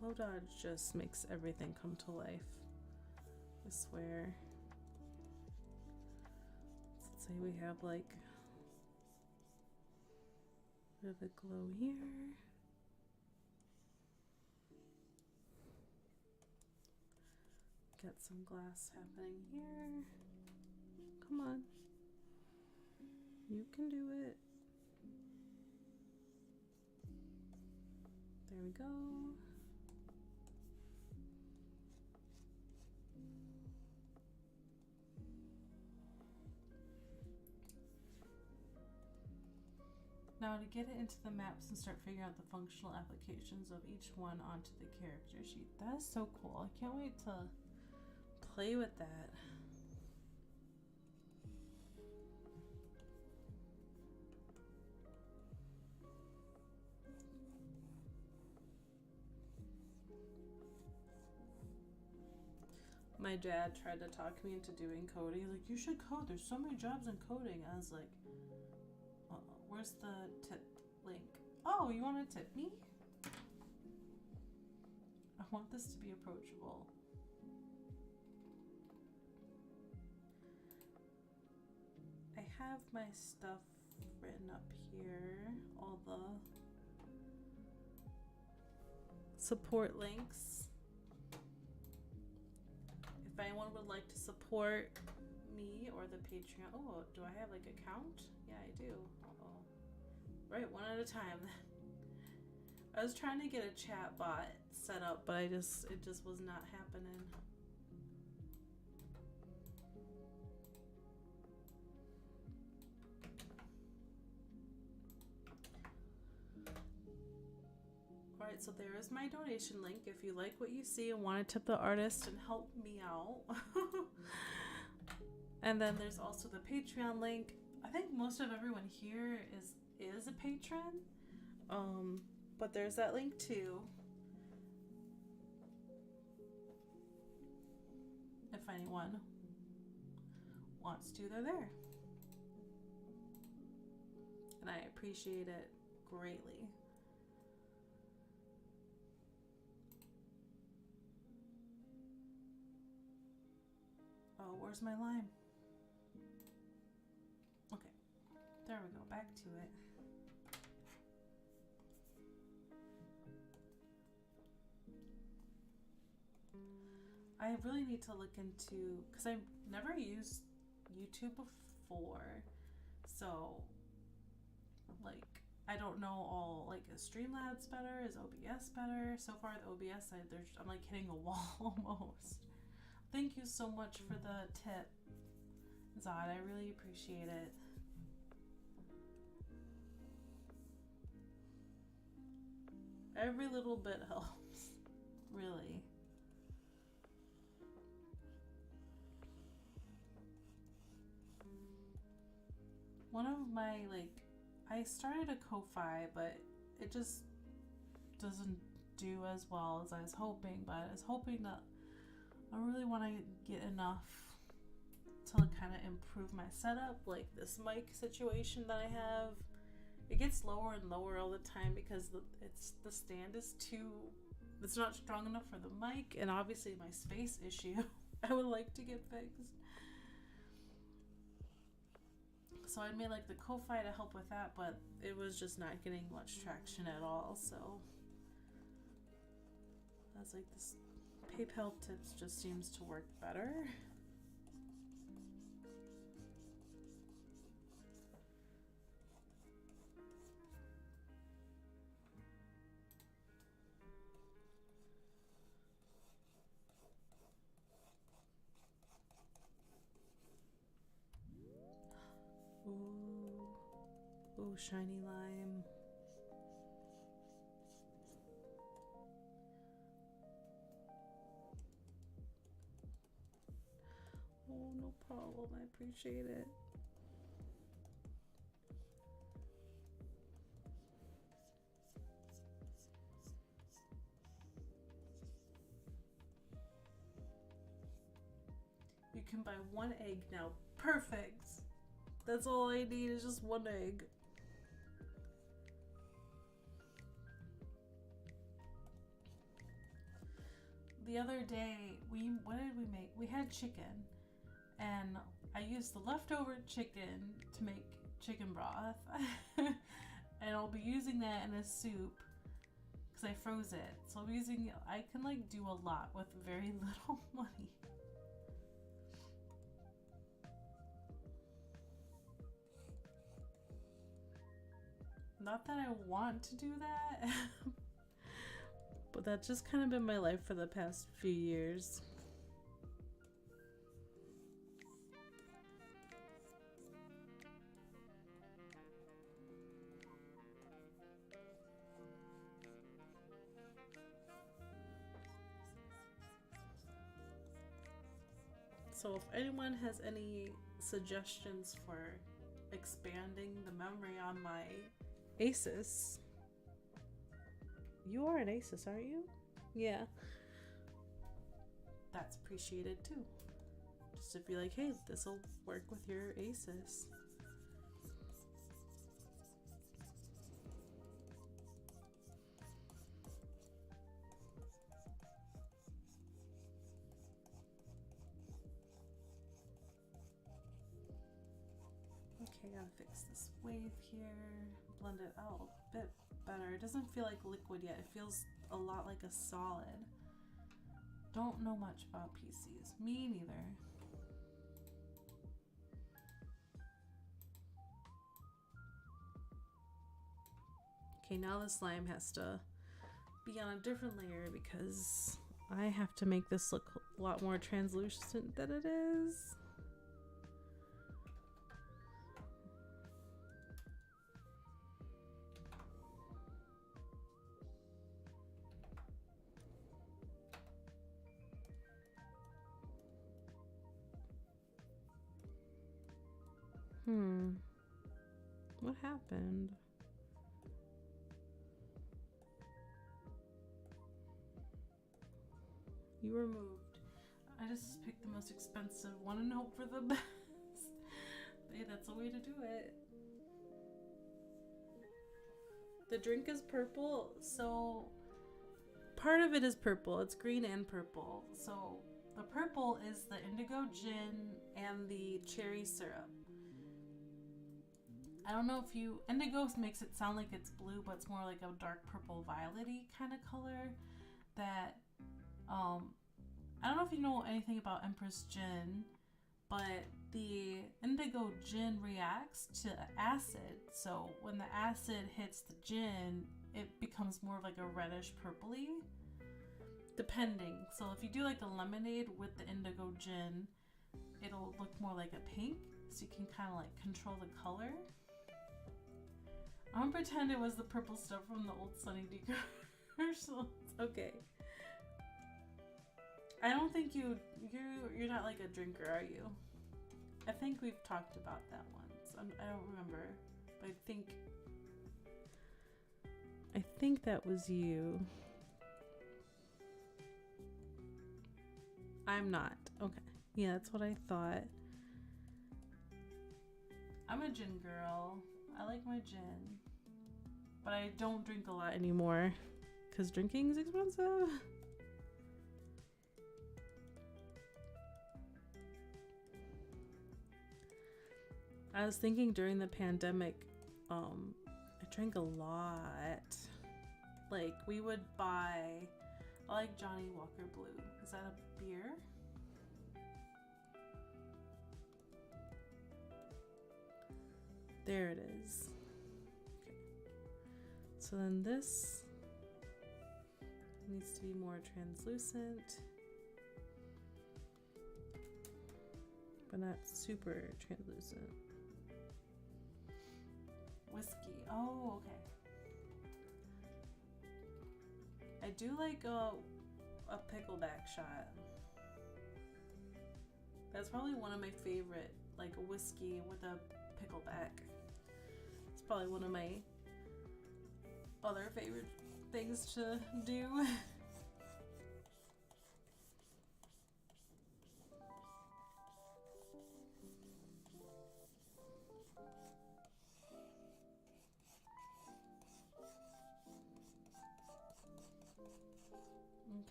B: Glow dodge just makes everything come to life, I swear. Let's say we have like a bit of a glow here. Got some glass happening here. Come on. You can do it. There we go. Now to get it into the maps and start figuring out the functional applications of each one onto the character sheet. That is so cool. I can't wait to play with that. My dad tried to talk me into doing coding. He's like, you should code. There's so many jobs in coding. I was like, where's the tip link? Oh, you want to tip me? I want this to be approachable. I have my stuff written up here. All the support links. If anyone would like to support me or the Patreon. Oh, do I have like a count? Yeah, I do. Uh-oh. Right, one at a time. I was trying to get a chat bot set up, but it just was not happening. Alright, so there is my donation link if you like what you see and want to tip the artist and help me out. And then there's also the Patreon link. I think most of everyone here is a patron. But there's that link too. If anyone wants to, they're there. And I appreciate it greatly. Oh, where's my lime? Okay, there we go, back to it. I really need to look into, because I've never used YouTube before, so like I don't know all, like is Streamlabs better, is OBS better? So far the OBS side, I'm like hitting a wall almost. Thank you so much for the tip, Zod. I really appreciate it. Every little bit helps, really. One of my, like, I started a Ko-Fi, but it just doesn't do as well as I was hoping, but I was hoping that I really want to get enough to kind of improve my setup, like this mic situation that I have. It gets lower and lower all the time because the stand is it's not strong enough for the mic, and obviously my space issue I would like to get fixed. So I made like the Ko-Fi to help with that, but it was just not getting much traction at all, so I was like, this PayPal tips just seems to work better. Ooh, shiny lime. Oh, no problem. I appreciate it. can buy 1 egg now. Perfect. That's all I need is just 1 egg. The other day, what did we make? We had chicken, and I used the leftover chicken to make chicken broth, and I'll be using that in a soup because I froze it. So I can like do a lot with very little money. Not that I want to do that, but that's just kind of been my life for the past few years. So if anyone has any suggestions for expanding the memory on my Asus. You are an Asus, aren't you? Yeah. That's appreciated too. Just to be like, hey, this'll work with your Asus. Okay, gotta fix this wave here. Blend it out a bit better. It doesn't feel like liquid yet. It feels a lot like a solid. Don't know much about PCs. Me neither. Okay, now the slime has to be on a different layer because I have to make this look a lot more translucent than it is. What happened? You were moved. I just picked the most expensive one and hope for the best. Hey, that's the way to do it. The drink is purple, so part of it is purple. It's green and purple. So the purple is the indigo gin and the cherry syrup. I don't know if indigo makes it sound like it's blue, but it's more like a dark purple violet-y kind of color that, I don't know if you know anything about Empress Gin, but the indigo gin reacts to acid. So when the acid hits the gin, it becomes more of like a reddish purpley, depending. So if you do like a lemonade with the indigo gin, it'll look more like a pink, so you can kind of like control the color. I'm gonna pretend it was the purple stuff from the old Sunny D commercial. Okay. I don't think you're not like a drinker, are you? I think we've talked about that once. I don't remember, but I think that was you. I'm not. Okay. Yeah, that's what I thought. I'm a gin girl. I like my gin. But I don't drink a lot anymore because drinking is expensive. I was thinking during the pandemic, I drank a lot. Like we would buy, I like Johnny Walker Blue. Is that a beer? There it is. Okay. So then this needs to be more translucent, but not super translucent. Whiskey. Oh, okay. I do like a pickleback shot. That's probably one of my favorite, like a whiskey with a pickleback. It's probably one of my other favorite things to do.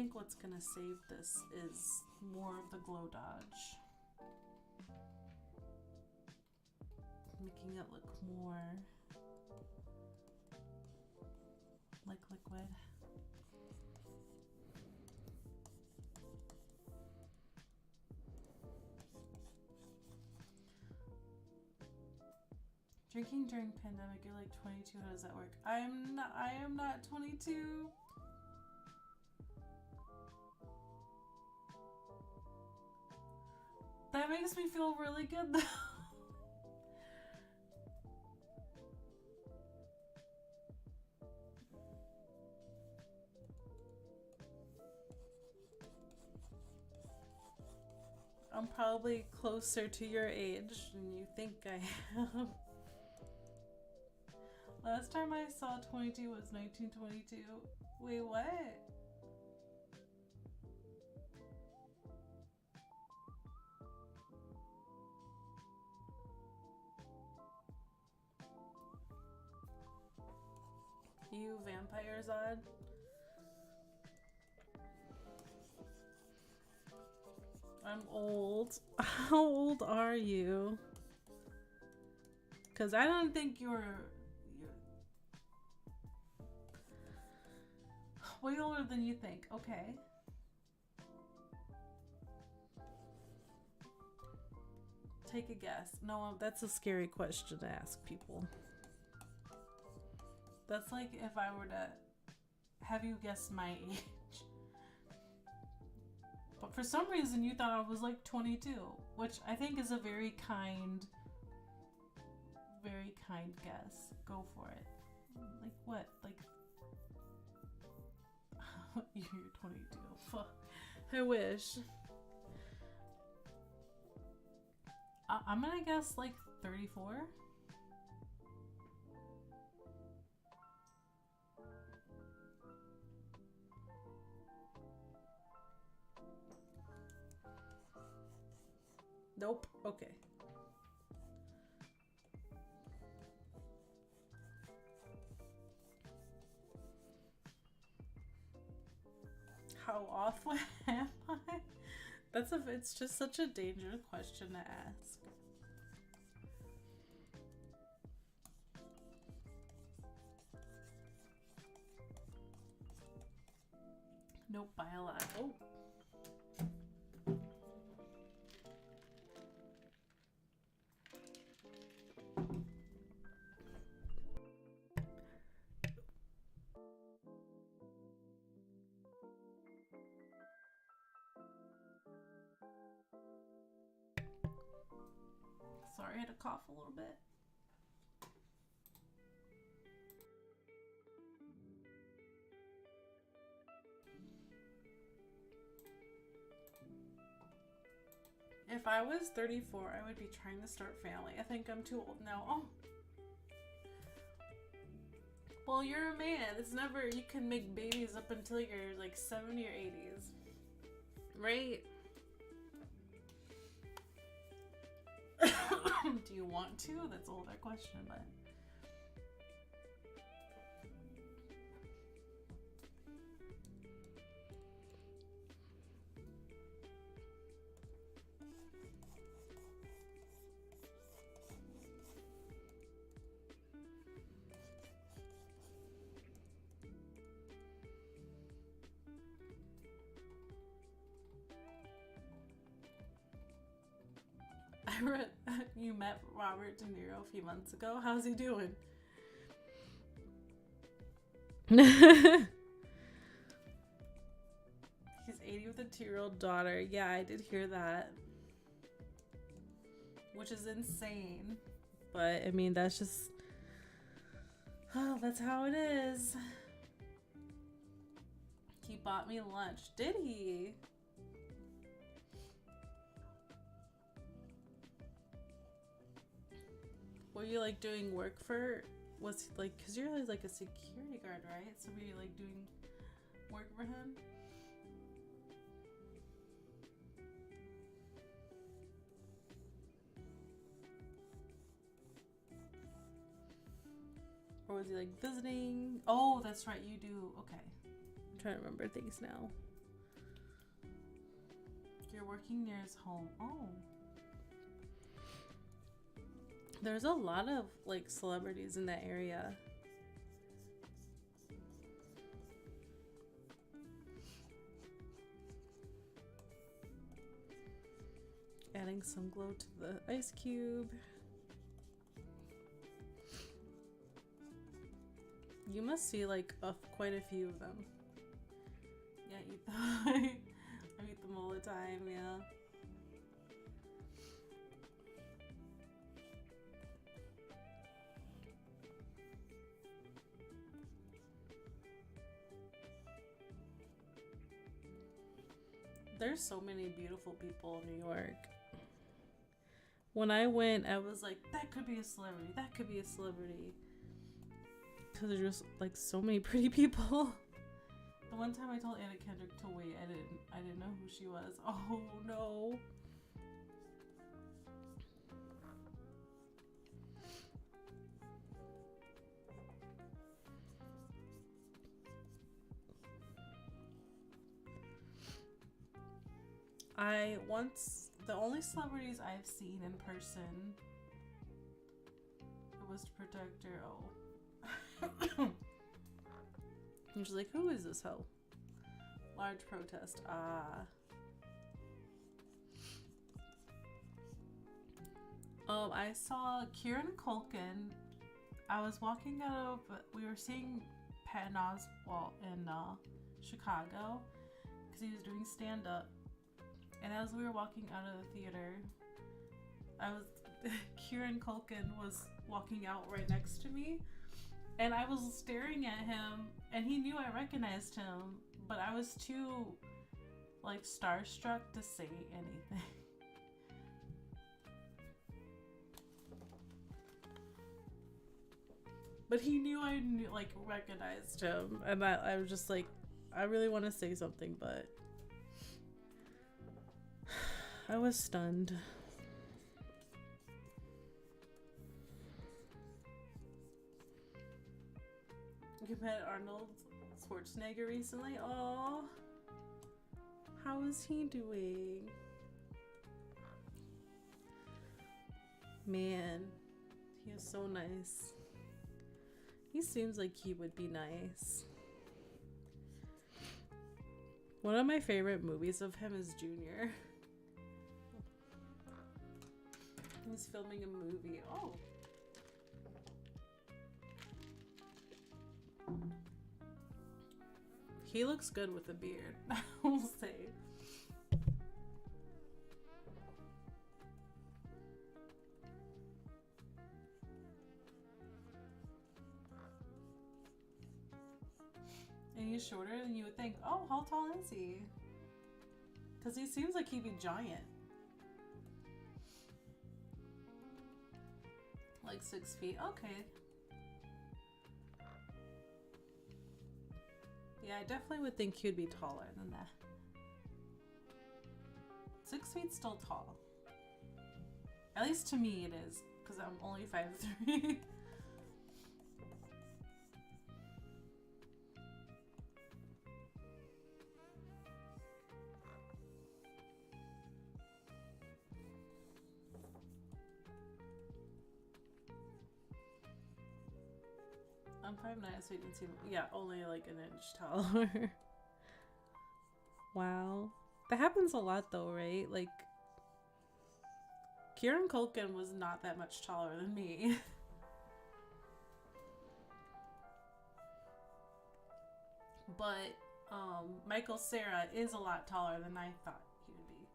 B: think what's gonna save this is more of the glow dodge. Making it look more like liquid. Drinking during pandemic, you're like 22, how does that work? I am not 22. That makes me feel really good though. I'm probably closer to your age than you think I am. Last time I saw 22 was 1922. Wait, what? You vampire Zod? I'm old. How old are you? Because I don't think you're way older than you think. Okay. Take a guess. No, that's a scary question to ask people. That's like if I were to have you guess my age. But for some reason you thought I was like 22, which I think is a very kind guess. Go for it. Like what? Like you're 22. Fuck. I wish. I'm gonna guess like 34. Nope. Okay. How off am I? It's just such a dangerous question to ask. Nope, by a lot. Oh. Sorry, I had to cough a little bit. If I was 34, I would be trying to start family. I think I'm too old now. Oh. Well, you're a man. It's never, you can make babies up until you're like 70 or 80s. Right? Do you want to? That's an older question, but... I read you met Robert De Niro a few months ago. How's he doing? He's 80 with a 2-year-old daughter. Yeah, I did hear that. Which is insane. But, I mean, that's just... Oh, that's how it is. He bought me lunch. Did he? Were you like doing work for, was he like, cause you're like a security guard, right? So were you like doing work for him? Or was he like visiting? Oh, that's right, you do. Okay. I'm trying to remember things now. you're working near his home. Oh. There's a lot of like celebrities in that area. Adding some glow to the ice cube. You must see like quite a few of them. Yeah, I eat them. I eat them all the time, yeah. There's so many beautiful people in New York. When I went, I was like, that could be a celebrity. That could be a celebrity. Because there's just like so many pretty people. The one time I told Anna Kendrick to wait, I didn't know who she was. Oh no. The only celebrities I've seen in person, it was to protect her. Oh. And she's like, who is this hoe? Large protest. I saw Kieran Culkin. I was walking we were seeing Patton Oswalt in Chicago because he was doing stand-up. And as we were walking out of the theater, Kieran Culkin was walking out right next to me. And I was staring at him, and he knew I recognized him, but I was too, like, starstruck to say anything. But he knew I recognized him, and I was just like, I really want to say something, but I was stunned. You met Arnold Schwarzenegger recently? Aww. How is he doing? Man, he is so nice. He seems like he would be nice. One of my favorite movies of him is Junior. He's filming a movie. Oh. He looks good with a beard, I will say. And he's shorter than you would think. Oh, how tall is he? Because he seems like he'd be giant. Like 6 feet. Okay. Yeah, I definitely would think he would be taller than that. 6 feet's still tall. At least to me it is, because I'm only 5'3". I'm 5'9", so you can see. Yeah, only like an inch taller. Wow. That happens a lot though, right? Like, Kieran Culkin was not that much taller than me. But Michael Cera is a lot taller than I thought he would be.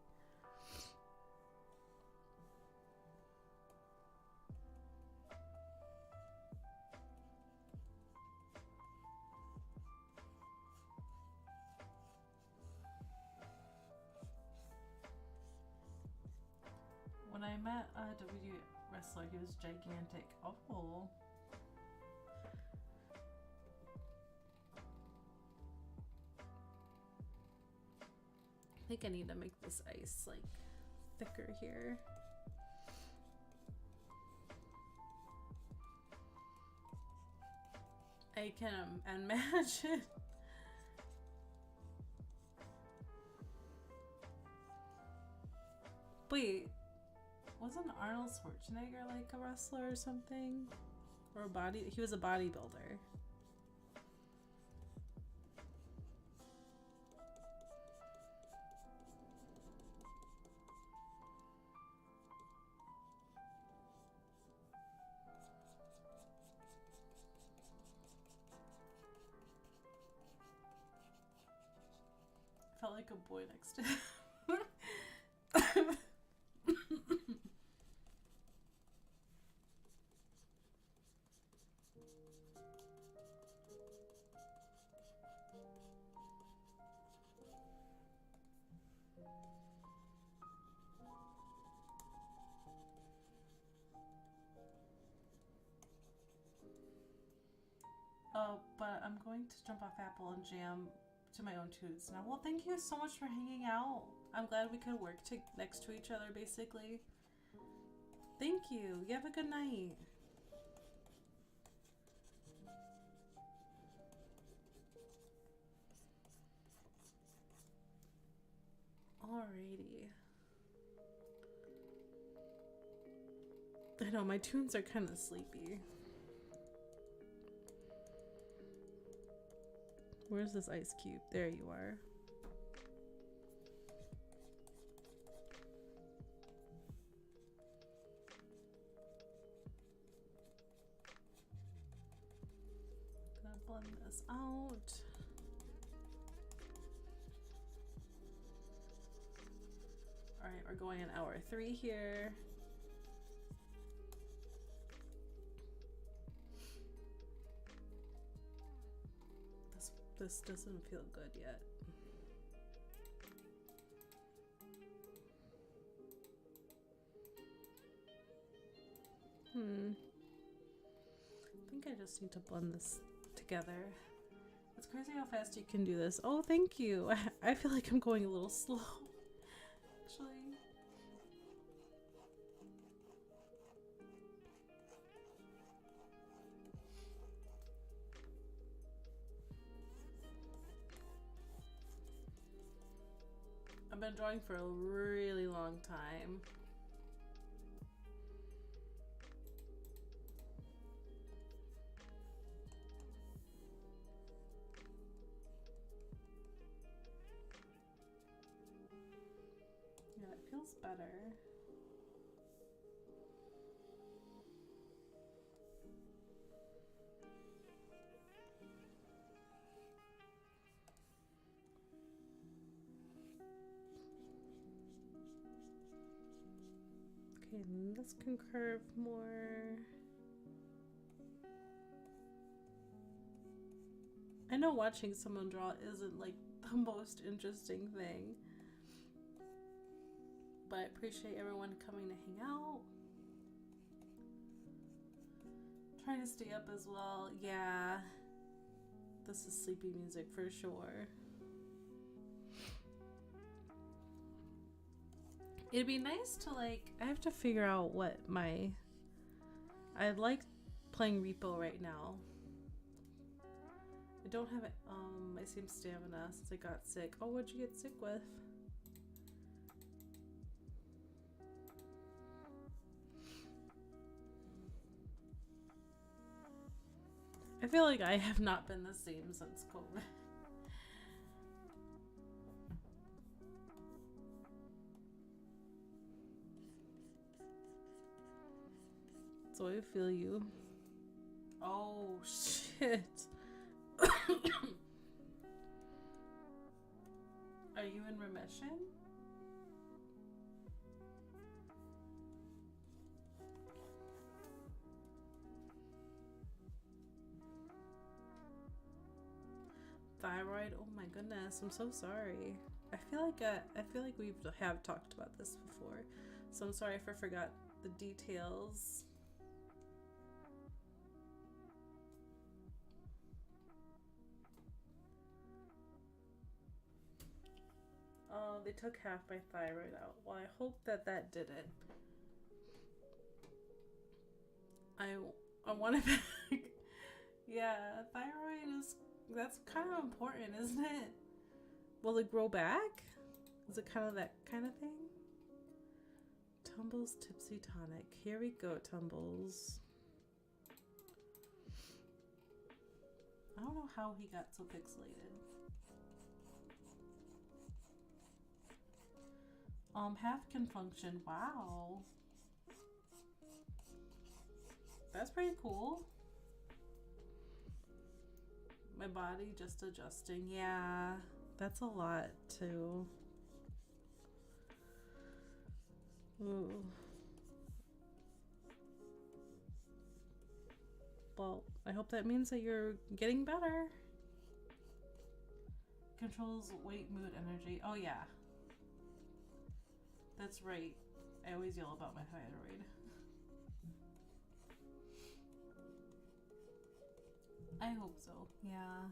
B: When I met a WWE wrestler, he was gigantic. Oh. I think I need to make this ice like thicker here. I can imagine. Wait, wasn't Arnold Schwarzenegger like a wrestler or something? Or a body? He was a bodybuilder. Felt like a boy next to him. Oh, but I'm going to jump off Apple and jam to my own tunes now. Well, thank you so much for hanging out. I'm glad we could work next to each other, basically. Thank you. You have a good night. Alrighty. I know, my tunes are kind of sleepy. Where's this ice cube? There you are. Gonna blend this out. Alright, we're going in hour 3 here. This doesn't feel good yet. I think I just need to blend this together. It's crazy how fast you can do this. Oh, thank you. I feel like I'm going a little slow, actually. I've been drawing for a really long time. Yeah, it feels better. Okay, this can curve more. I know watching someone draw isn't like the most interesting thing, but I appreciate everyone coming to hang out. Trying to stay up as well. Yeah, this is sleepy music for sure. It'd be nice to like, I have to figure out what I like playing Repo right now. I don't have my same stamina since I got sick. Oh, what'd you get sick with? I feel like I have not been the same since COVID. So I feel you. Oh, shit. Are you in remission? Thyroid? Oh my goodness, I'm so sorry. I feel like we have talked about this before, so I'm sorry if I forgot the details. Oh, they took half my thyroid out. Well, I hope that did it. I want it back. Yeah, thyroid that's kind of important, isn't it? Will it grow back? Is it kind of that kind of thing? Tumble's Tipsy Tonic. Here we go, Tumbles. I don't know how he got so pixelated. Half can function. Wow. That's pretty cool. My body just adjusting. Yeah, that's a lot too. Ooh. Well, I hope that means that you're getting better. Controls weight, mood, energy. Oh yeah. That's right. I always yell about my thyroid. I hope so. Yeah.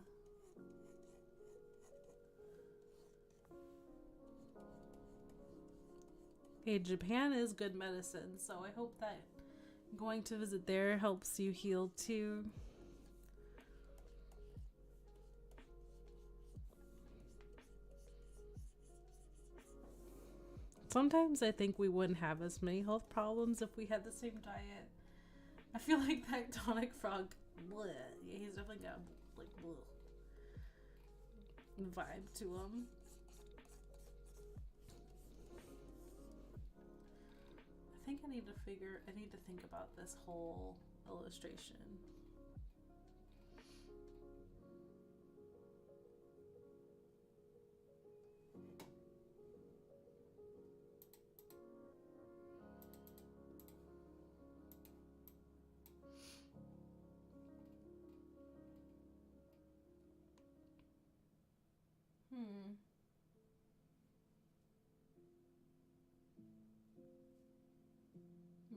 B: Okay, Japan is good medicine, so I hope that going to visit there helps you heal too. Sometimes I think we wouldn't have as many health problems if we had the same diet. I feel like that Tonic frog, bleh, yeah, he's definitely got like bleh vibe to him. I think I need to think about this whole illustration.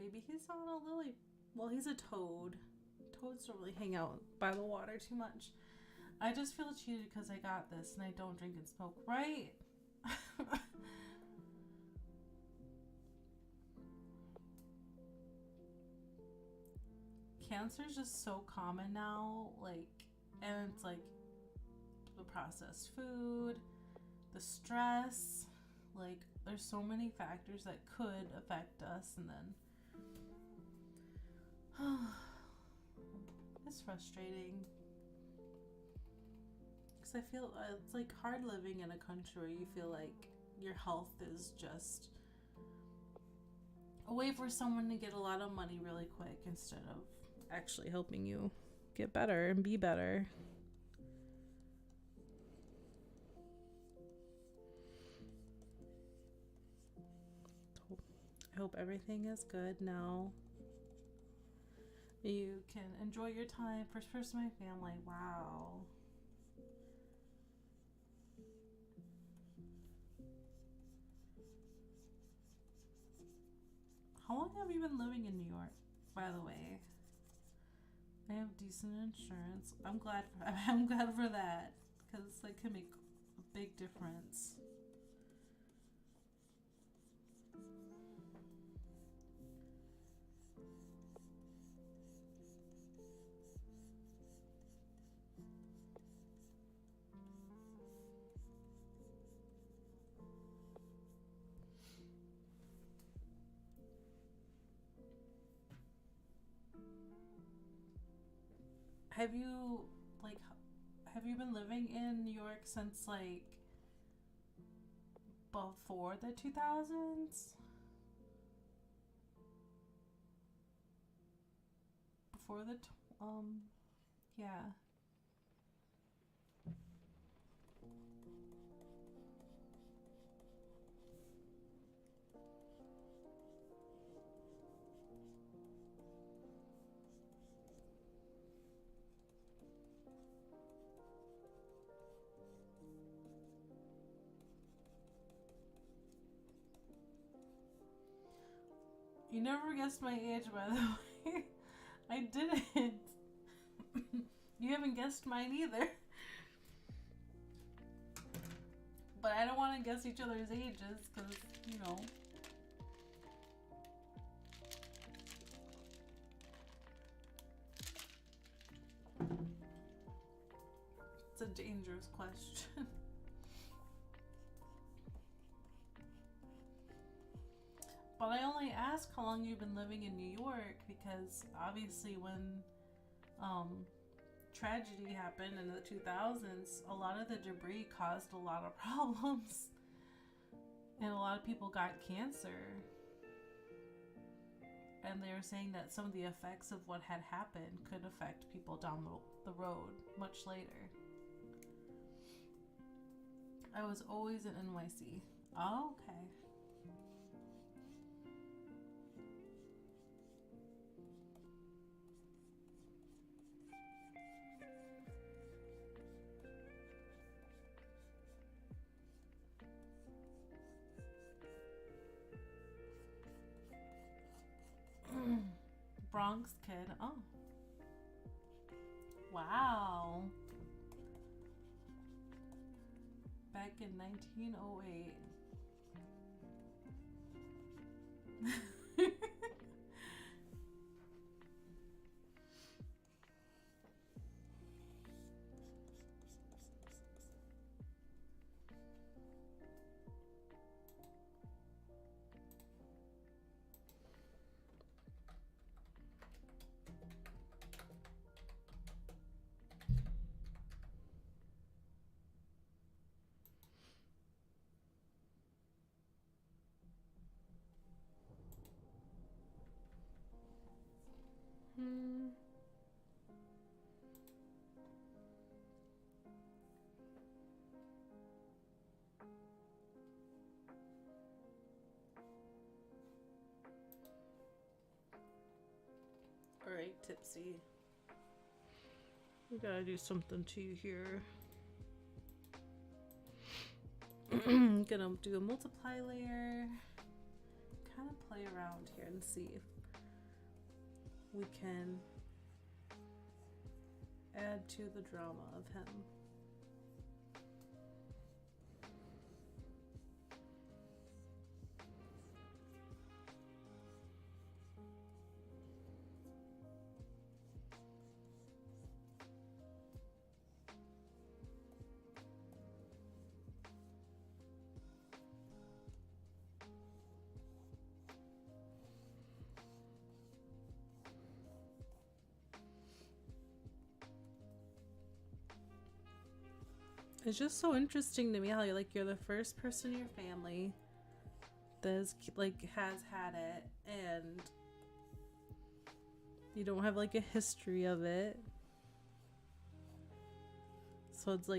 B: Maybe he's not a lily. Well, he's a toad. Toads don't really hang out by the water too much. I just feel cheated because I got this and I don't drink and smoke, right? Cancer is just so common now, like, and it's like the processed food, the stress, like there's so many factors that could affect us, and then it's frustrating because I feel it's like hard living in a country where you feel like your health is just a way for someone to get a lot of money really quick instead of actually helping you get better and be better. I hope everything is good now. You can enjoy your time. First person in my family. Wow. How long have you been living in New York, by the way? I have decent insurance. I'm glad for that, because that can make a big difference. Have you been living in New York since like before the 2000s? Before the yeah. You never guessed my age, by the way. I didn't. You haven't guessed mine either. But I don't want to guess each other's ages, because, you know. It's a dangerous question. But I only ask how long you've been living in New York because obviously when tragedy happened in the 2000s, a lot of the debris caused a lot of problems. And a lot of people got cancer. And they were saying that some of the effects of what had happened could affect people down the road much later. I was always in NYC. Oh, okay. Bronx kid. Oh. Wow. Back in 1908. Alright, Tipsy. We gotta do something to you here. Gonna do a multiply layer. Kind of play around here and see if we can add to the drama of him. It's just so interesting to me how you're the first person in your family that has had it, and you don't have a history of it. So it's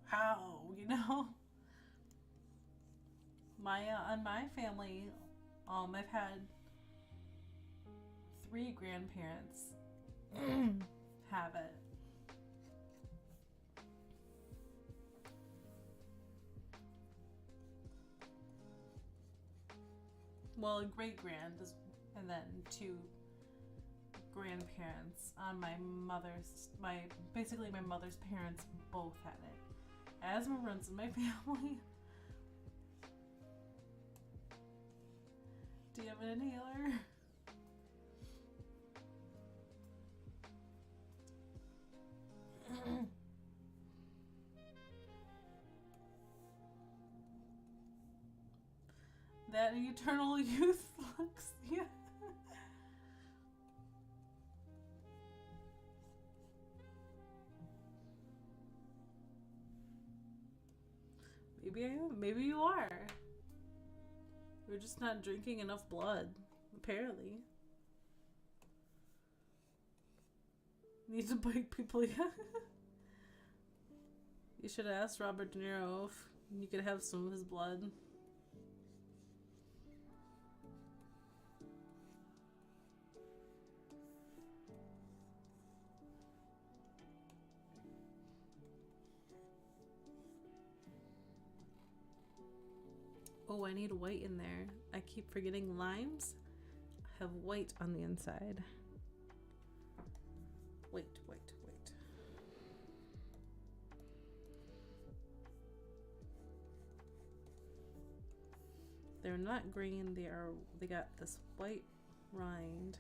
B: how, in my family, I've had 3 grandparents have it. Well, a great-grand, and then 2 grandparents on my mother's parents both had it. Asthma runs in my family. Do you have an inhaler? That eternal youth flux, yeah. Maybe you are. You're just not drinking enough blood, apparently. Need to bite people, yeah. You should have asked Robert De Niro if you could have some of his blood. Oh, I need white in there. I keep forgetting limes have white on the inside. Wait. They're not green, they got this white rind.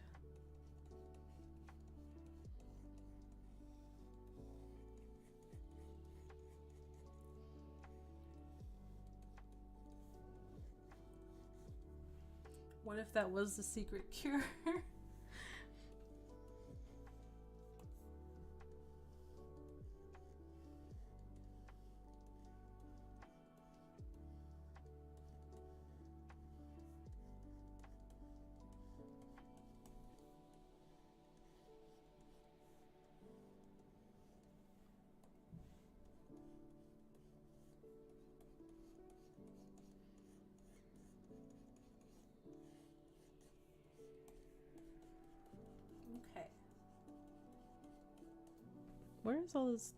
B: What if that was the secret cure? Okay. Where is all this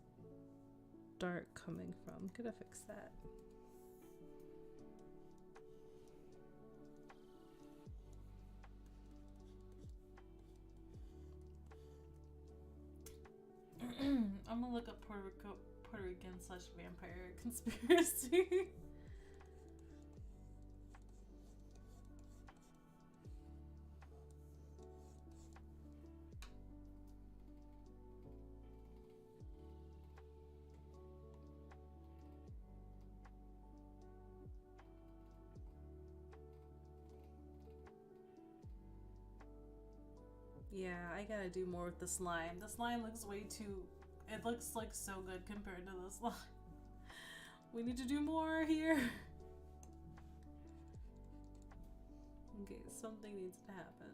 B: dark coming from? Gotta fix that. I'm gonna look up Puerto Rican / vampire conspiracy. Yeah, I gotta do more with this line. This line looks way too... It looks like so good compared to this line. We need to do more here. Okay, something needs to happen.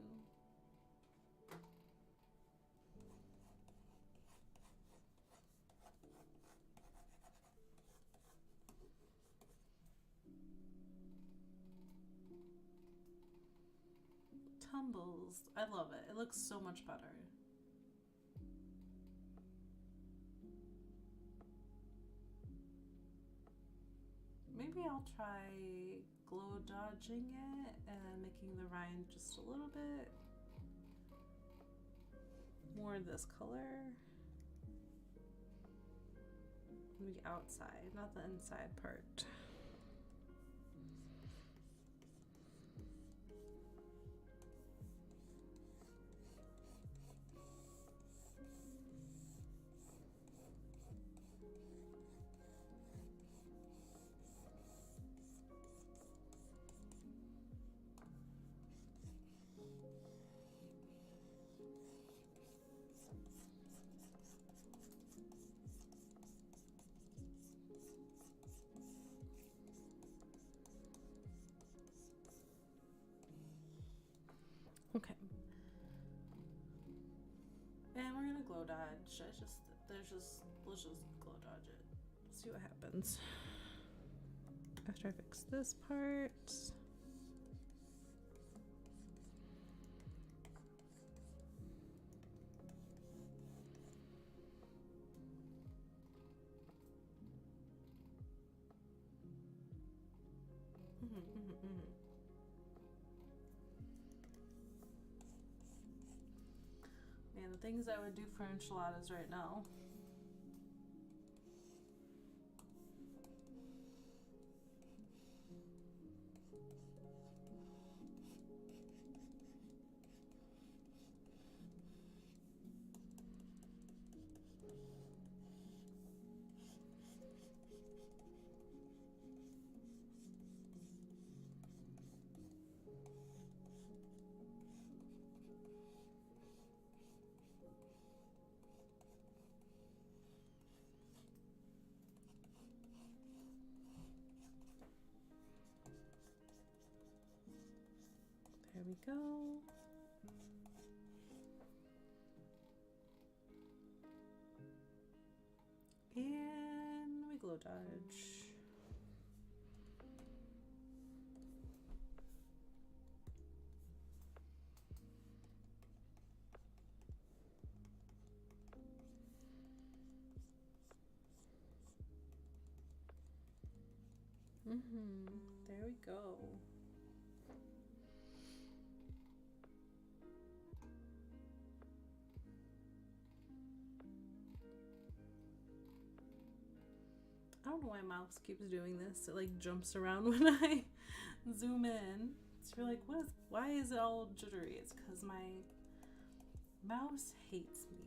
B: Tumbles. I love it. It looks so much better. Maybe I'll try glow dodging it and making the rind just a little bit more this color. Maybe outside, not the inside part. Okay. And we're gonna glow dodge. Let's just glow dodge it. See what happens. After I fix this part. Man, the things I would do for enchiladas right now. There we go. And we glow dodge. There we go. I don't know why mouse keeps doing this. It like jumps around when I zoom in. So you're like, why is it all jittery? It's because my mouse hates me.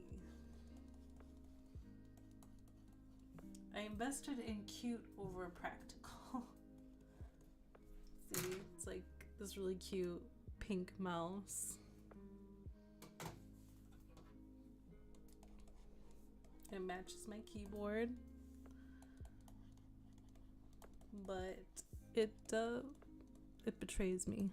B: I invested in cute over practical. See, it's like this really cute pink mouse. It matches my keyboard, but it betrays me.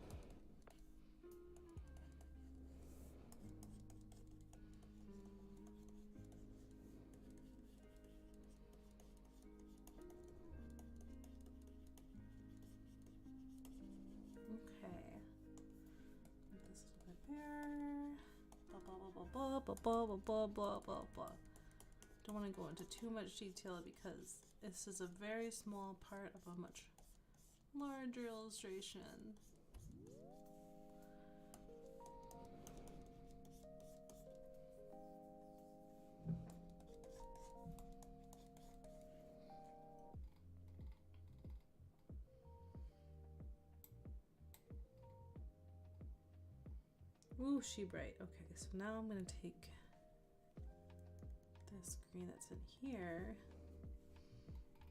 B: Blah, blah, blah, blah, blah, blah, blah, blah. Don't want to go into too much detail because this is a very small part of a much larger illustration. Ooh, she bright. Okay, so now I'm gonna take this green that's in here.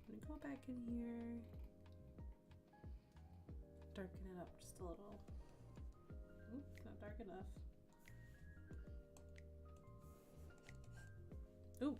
B: I'm gonna go back in here, darken it up just a little. Ooh, not dark enough. Ooh.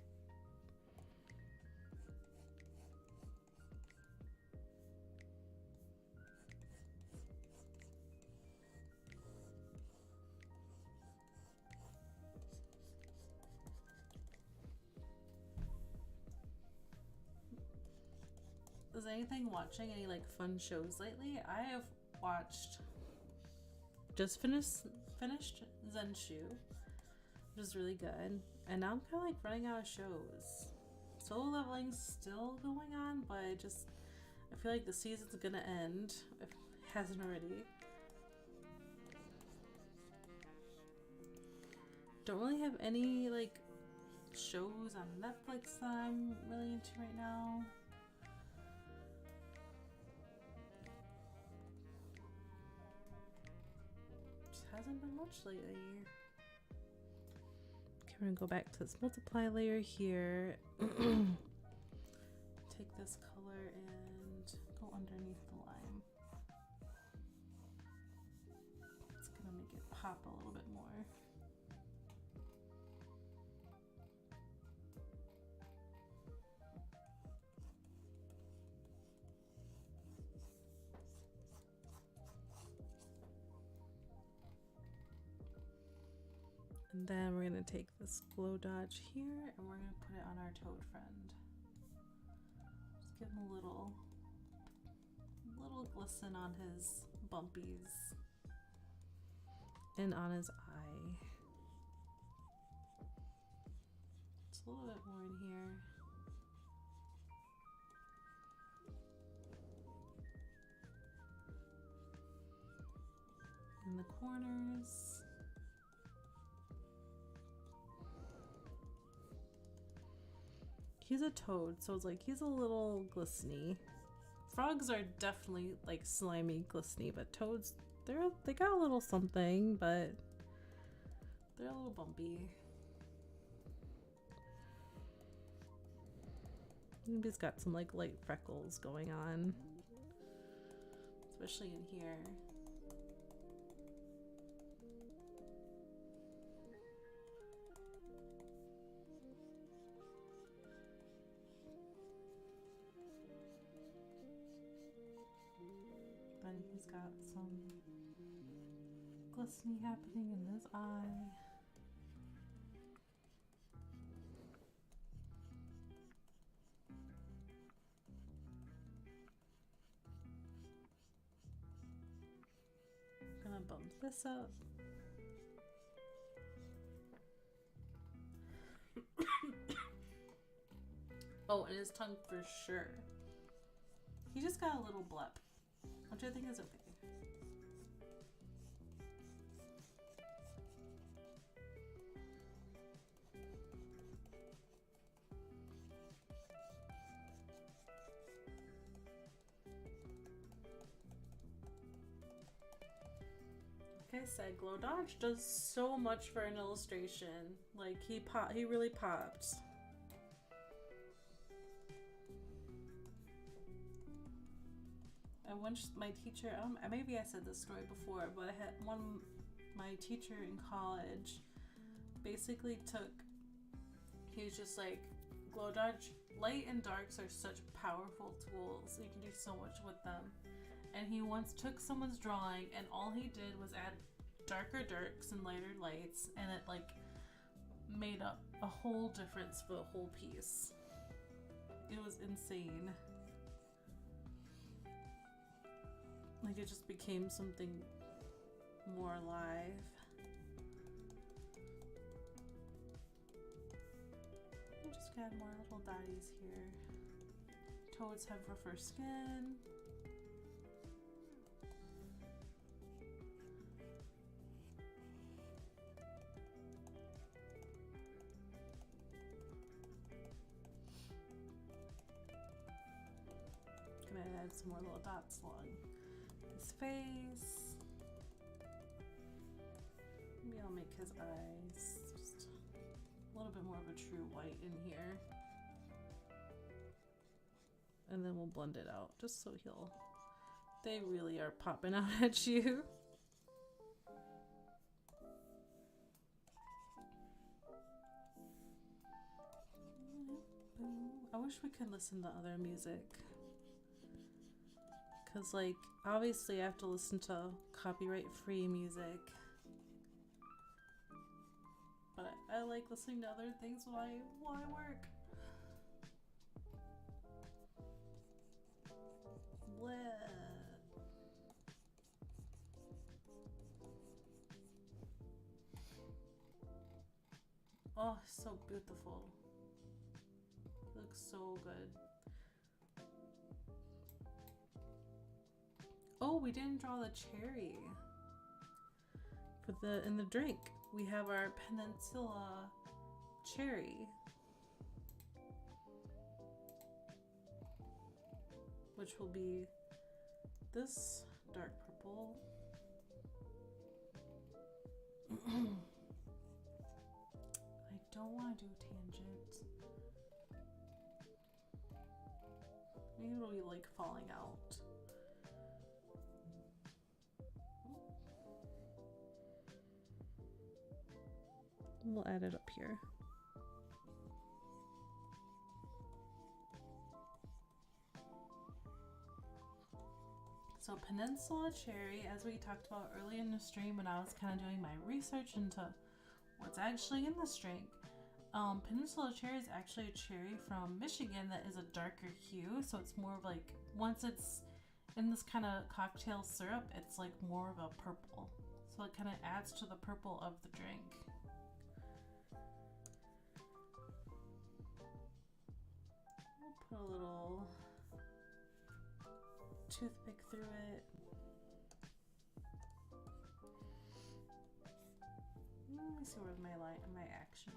B: Is anything watching any like fun shows lately? I have watched, just finished Zenshu, which is really good, and now I'm kind of like running out of shows. Solo Leveling's still going on, but I feel like the season's gonna end if it hasn't already. Don't really have any like shows on Netflix that I'm really into right now. Hasn't been much lately. Okay, we're gonna go back to this multiply layer here. Take this color and go underneath the line. It's gonna make it pop a little bit more. And then we're going to take this glow dodge here and we're going to put it on our toad friend. Just give him a little glisten on his bumpies and on his eye. Just a little bit more in here. In the corners. He's a toad, so it's like he's a little glistening. Frogs are definitely like slimy, glistening, but toads, they got a little something, but they're a little bumpy. Maybe he's got some like light freckles going on, especially in here. He's got some glistening happening in his eye. I'm gonna bump this up. Oh, and his tongue for sure. He just got a little blep, which I think is okay. Like I said, Glow Dodge does so much for an illustration. Like he really popped. I my teacher, maybe I said this story before, but I had my teacher in college basically he was just like, glow dodge, light and darks are such powerful tools. You can do so much with them. And he once took someone's drawing and all he did was add darker darks and lighter lights, and it like made up a whole difference for the whole piece. It was insane. Like, it just became something more alive. We'll just add more little dotties here. Toads have rougher skin. Gonna add some more little dots along his face. Maybe I'll make his eyes just a little bit more of a true white in here. And then we'll blend it out just so they really are popping out at you. I wish we could listen to other music. Because, like, obviously I have to listen to copyright-free music. But I like listening to other things while I work. Bleh. Oh, so beautiful. Looks so good. Oh, we didn't draw the cherry in the drink. We have our Peninsula cherry, which will be this dark purple. I don't want to do tangent. Maybe it'll be like falling out. We'll add it up here. So Peninsula cherry, as we talked about early in the stream when I was kind of doing my research into what's actually in this drink, Peninsula cherry is actually a cherry from Michigan that is a darker hue, so it's more of like, once it's in this kind of cocktail syrup, it's like more of a purple. So it kind of adds to the purple of the drink. Put a little toothpick through it. Let me see where my action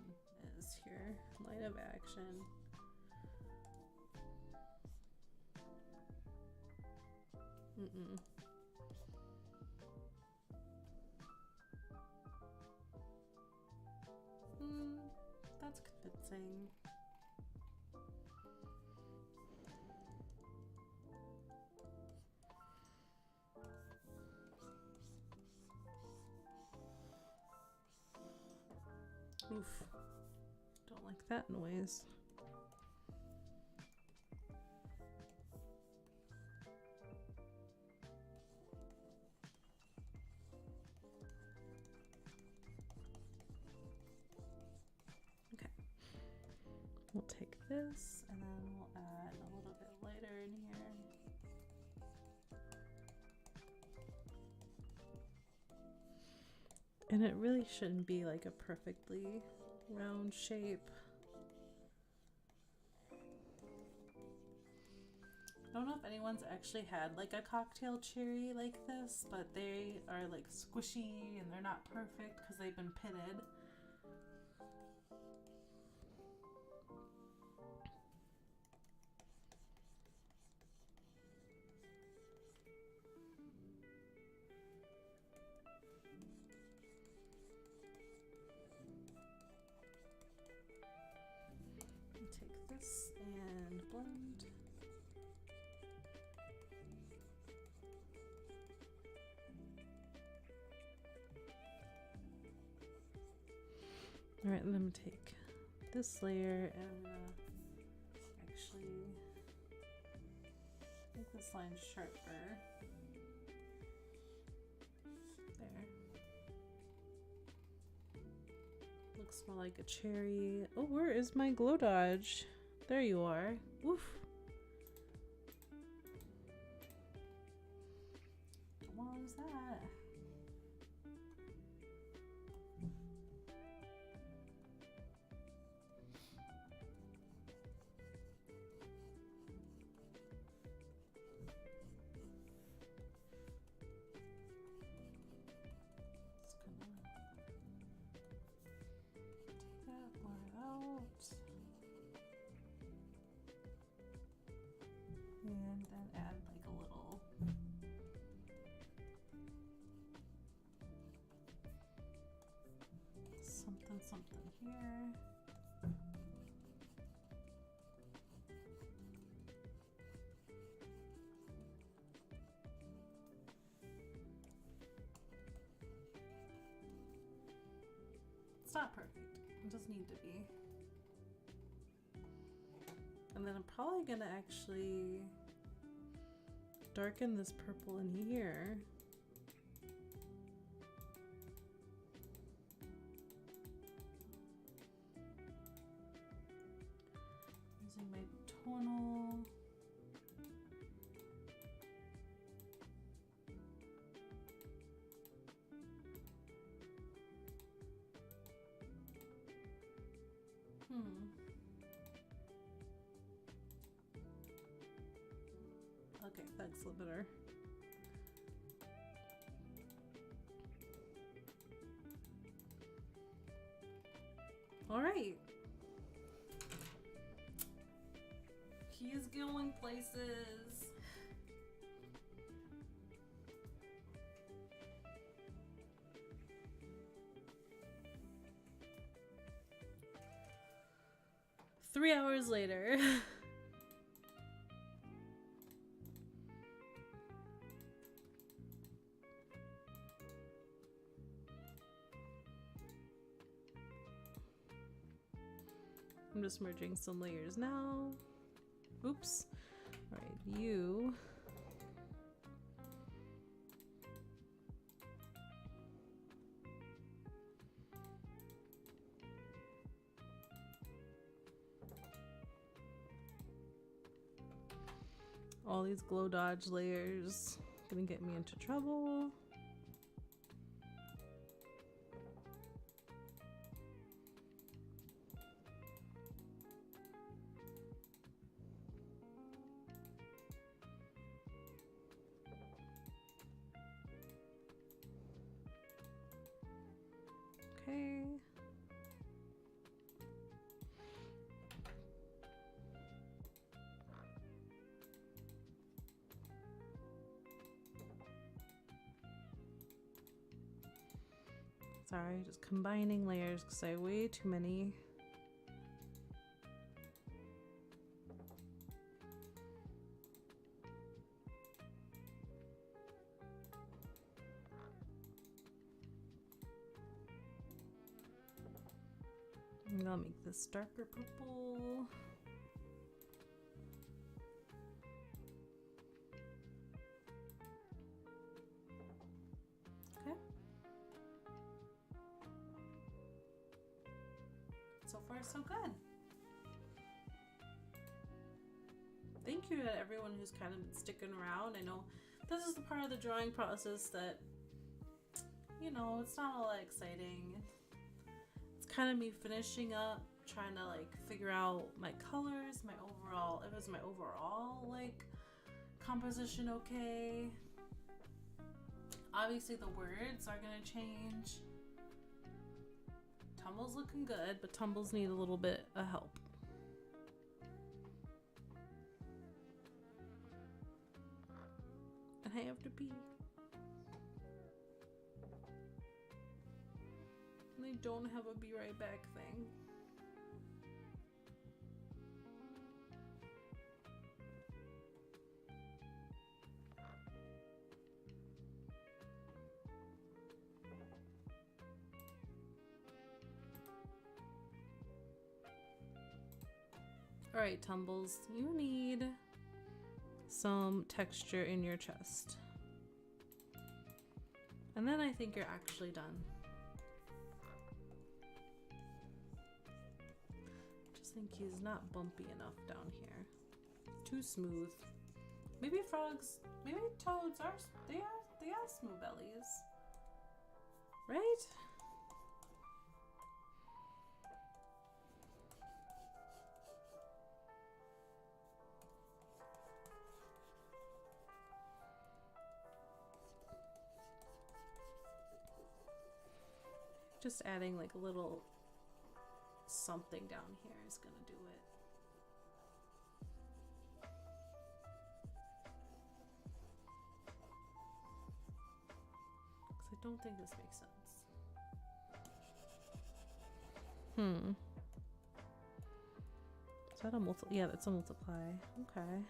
B: is here. Light of action. That's convincing. Oof. Don't like that noise. Okay. We'll take this and then we'll add a little bit lighter in here. And it really shouldn't be like a perfectly round shape. I don't know if anyone's actually had like a cocktail cherry like this, but they are like squishy and they're not perfect because they've been pitted. And blend. Alright, let me take this layer and I'm gonna actually make this line sharper. There. Looks more like a cherry. Oh, where is my glow dodge? There you are. Woof. What was that? And then add like a little something here. It's not perfect. It doesn't need to be. And then I'm probably gonna actually darken this purple in here. Using my tonal. Okay, that's a little better. All right. He's going places. Three hours later. I'm just merging some layers now. Oops. All right, you. All these glow dodge layers gonna get me into trouble. Okay. Sorry, just combining layers because I have way too many. And I'll make this darker purple. Okay. So far, so good. Thank you to everyone who's kind of been sticking around. I know this is the part of the drawing process that, you know, it's not all that exciting. Kind of me finishing up, trying to like figure out my colors, my overall, if it's my overall like composition okay. Obviously the words are gonna change. Tumble's looking good, but tumbles need a little bit of help. And I have to pee. I don't have a be right back thing. Alright, Tumbles, you need some texture in your chest. And then I think you're actually done. Just think he's not bumpy enough down here. Too smooth. Maybe frogs, maybe toads are, they have smooth bellies. Right? Just adding like a little something down here is gonna do it. Because I don't think this makes sense. Is that a multiply? Yeah, that's a multiply. Okay.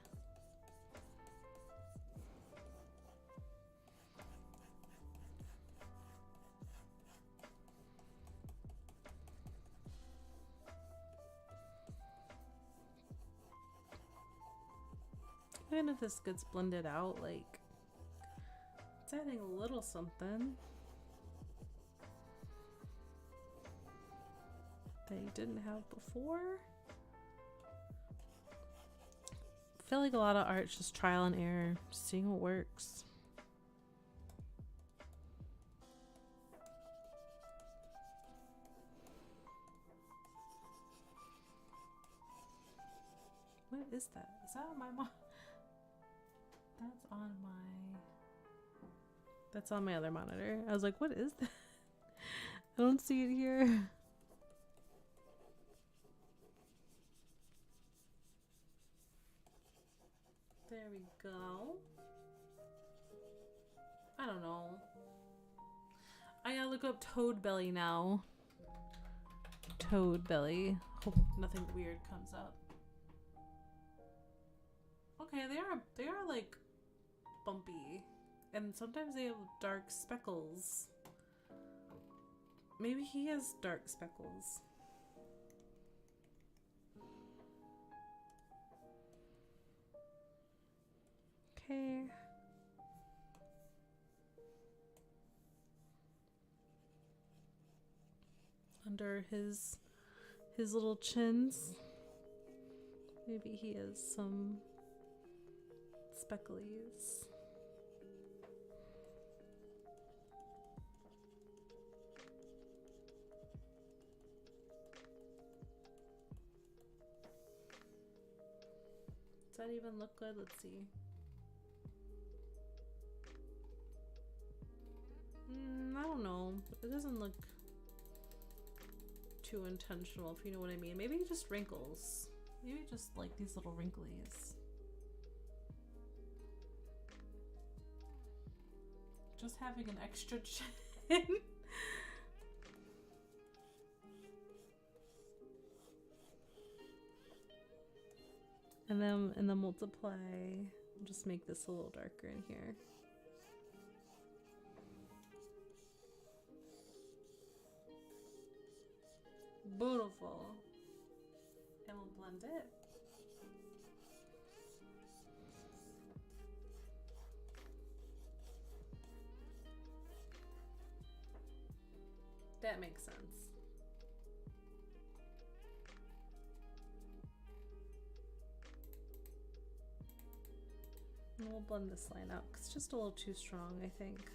B: Even if this gets blended out, like, it's adding a little something that you didn't have before. I feel like a lot of art's just trial and error, seeing what works. What is that? Is that on my mom? That's on my other monitor. I was like, what is that? I don't see it here. There we go. I don't know. I gotta look up toad belly now. Toad belly. Hope nothing weird comes up. Okay, they are like bumpy, and sometimes they have dark speckles. Maybe he has dark speckles. Okay. Under his little chins, maybe he has some specklies. Does that even look good? Let's see. I don't know. It doesn't look too intentional, if you know what I mean. Maybe just wrinkles. Maybe just like these little wrinklies. Just having an extra chin. And then in the multiply, just make this a little darker in here. Beautiful. And we'll blend it. That makes sense. And we'll blend this line out because it's just a little too strong, I think.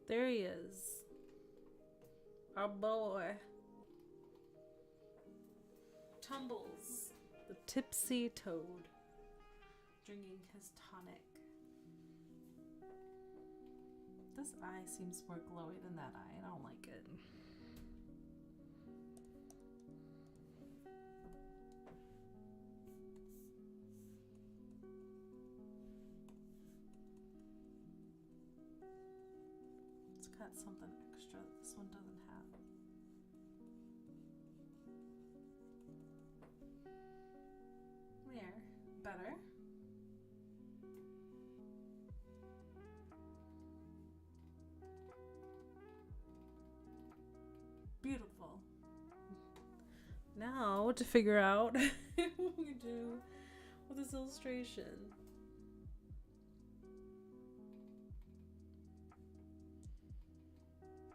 B: There he is. Our boy. Tumbles, the tipsy toad, drinking his tonic. This eye seems more glowy than that eye, and I don't like it. It's got something extra that this one doesn't have. There, better. Now to figure out what we do with this illustration.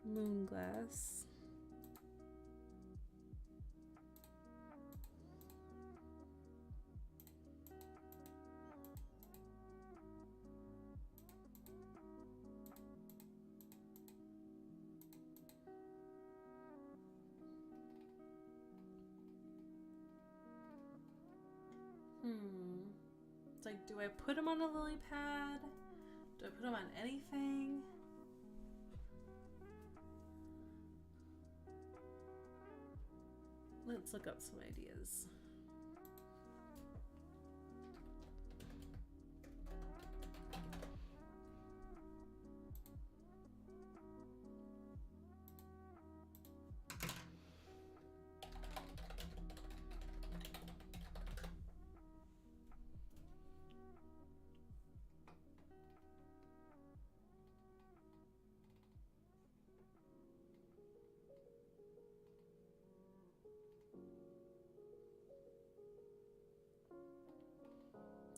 B: Moon glass. It's like, do I put him on a lily pad? Do I put him on anything? Let's look up some ideas.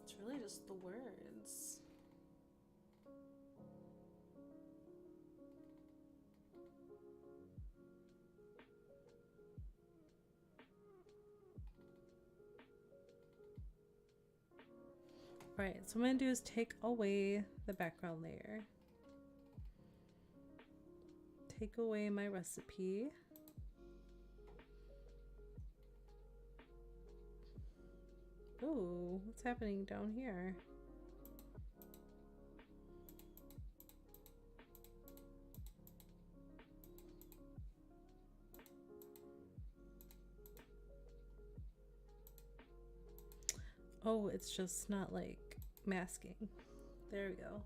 B: It's really just the words. Alright, so what I'm going to do is take away the background layer. Take away my recipe. Oh, what's happening down here? Oh, it's just not like masking. There we go.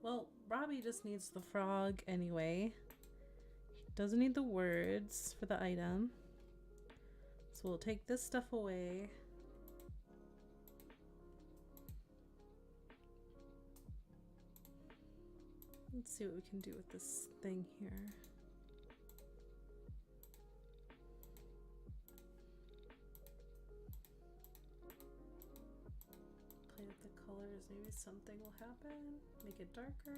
B: Well, Robbie just needs the frog anyway. Doesn't need the words for the item. So we'll take this stuff away. Let's see what we can do with this thing here. Play with the colors, maybe something will happen. Make it darker.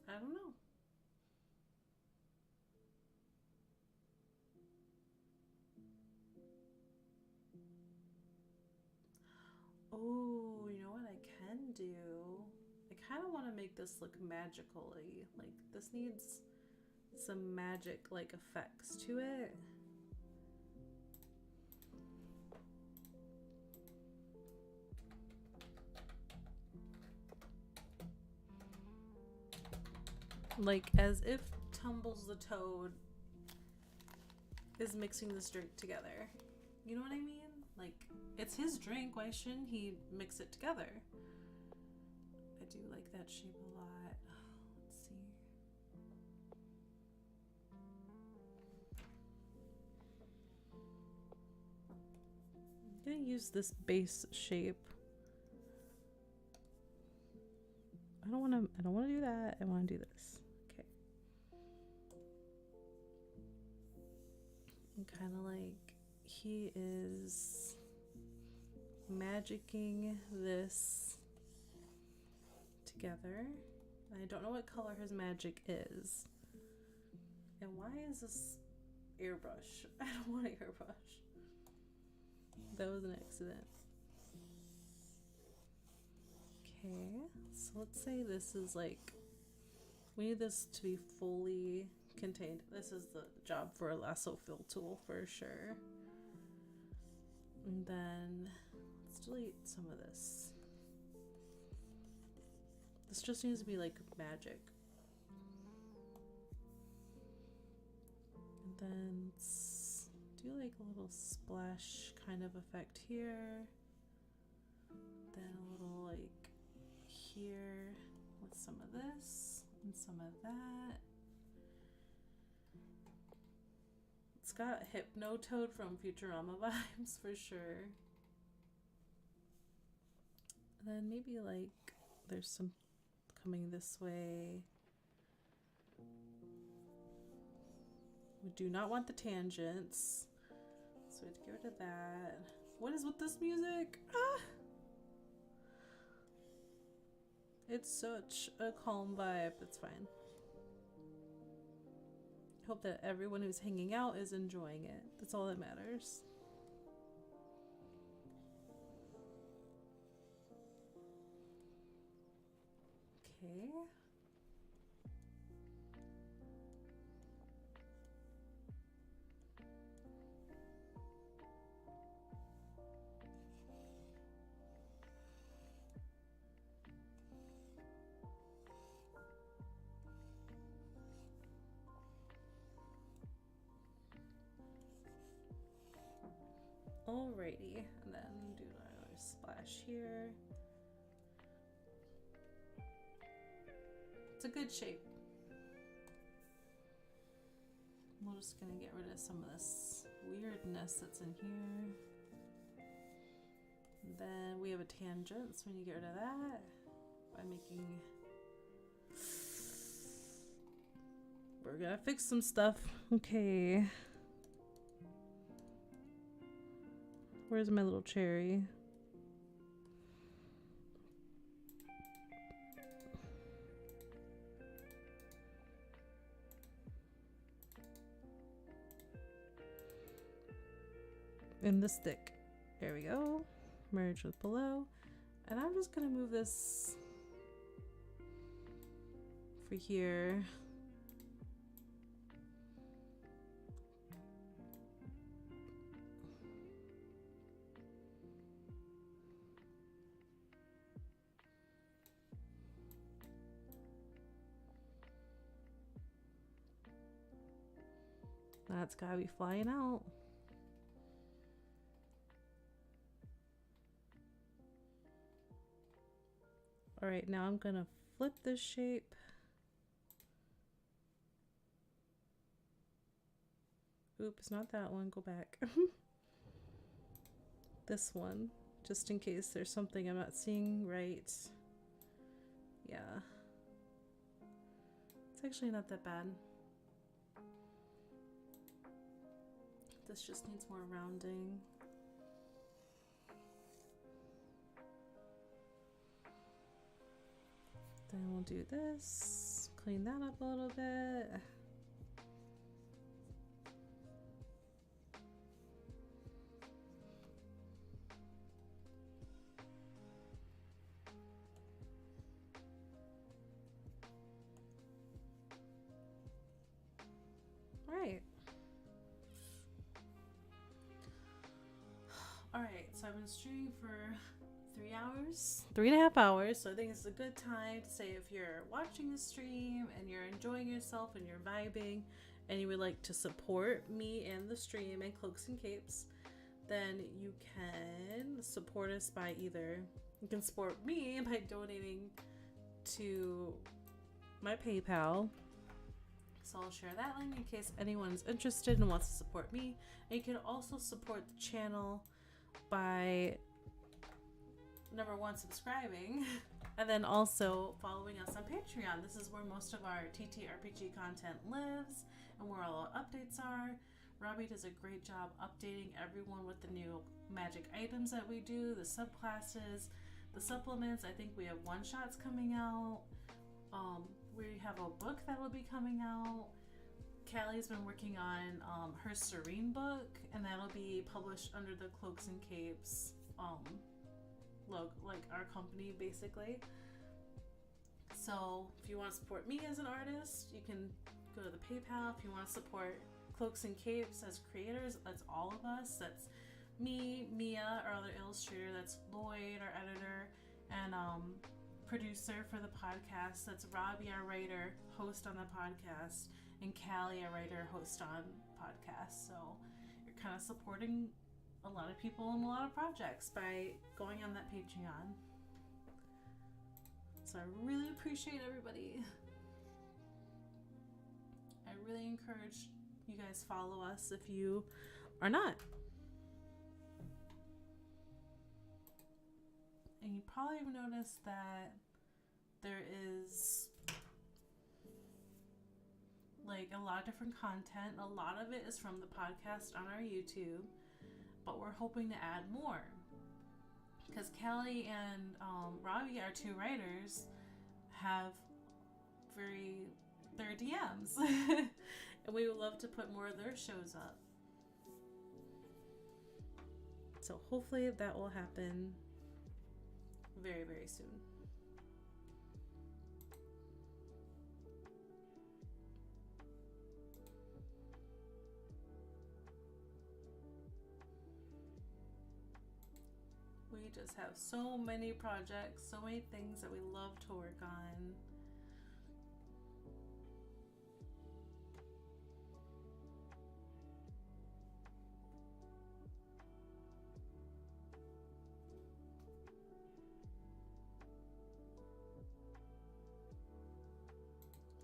B: I don't know. Oh, you know what I can do? I kind of want to make this look magical-y. Like, this needs some magic-like effects to it. Like, as if Tumbles the Toad is mixing this drink together. You know what I mean? Like, it's his drink. Why shouldn't he mix it together? I do like that shape a lot. Let's see. I'm gonna use this base shape. I don't want to do that. I want to do this. Okay. And kind of like he is magicking this together. I don't know what color his magic is. And why is this airbrush? I don't want an airbrush. That was an accident. Okay, so let's say this is like, we need this to be fully contained. This is the job for a lasso fill tool for sure. And then let's delete some of this. This just needs to be like magic. And then let's do like a little splash kind of effect here. Then a little like here with some of this and some of that. It's got Hypnotoad from Futurama vibes for sure. And then maybe like there's some coming this way. We do not want the tangents, so we have to get rid of that. What is with this music? Ah! It's such a calm vibe. It's fine. Hope that everyone who's hanging out is enjoying it. That's all that matters. Okay. Alrighty, and then do another splash here. It's a good shape. We're just gonna get rid of some of this weirdness that's in here. And then we have a tangent, so we need to get rid of that by making... We're gonna fix some stuff. Okay. Where's my little cherry? In the stick. There we go. Merge with below. And I'm just gonna move this for here. That's gotta be flying out. All right, now I'm gonna flip this shape. Oops, not that one, go back. This one, just in case there's something I'm not seeing right. Yeah. It's actually not that bad. This just needs more rounding. Then we'll do this, clean that up a little bit. Alright, so I've been streaming for 3 hours, 3.5 hours, so I think it's a good time to say if you're watching the stream and you're enjoying yourself and you're vibing and you would like to support me and the stream and Cloaks and Capes, then you can support us by either, you can support me by donating to my PayPal. So I'll share that link in case anyone's interested and wants to support me. And you can also support the channel by number one, subscribing, and then also following us on Patreon. This is where most of our TTRPG content lives and where all our updates are. Robbie does a great job updating everyone with the new magic items that we do, the subclasses, the supplements. I think we have one-shots coming out. We have a book that will be coming out. Callie's been working on her Serene book, and that'll be published under the Cloaks and Capes like our company basically. So if you want to support me as an artist, you can go to the PayPal. If you want to support Cloaks and Capes as creators, that's all of us. That's me, Mia, our other illustrator, that's Lloyd, our editor, and producer for the podcast. That's Robbie, our writer, host on the podcast, and Callie, our writer, host on podcast. So you're kind of supporting a lot of people and a lot of projects by going on that Patreon. So I really appreciate everybody. I really encourage you guys follow us if you are not. And you probably have noticed that there is like a lot of different content. A lot of it is from the podcast on our YouTube, but we're hoping to add more. Because Callie and Robbie, our two writers, have their DMs. And we would love to put more of their shows up. So hopefully that will happen very, very soon. We just have so many projects, so many things that we love to work on.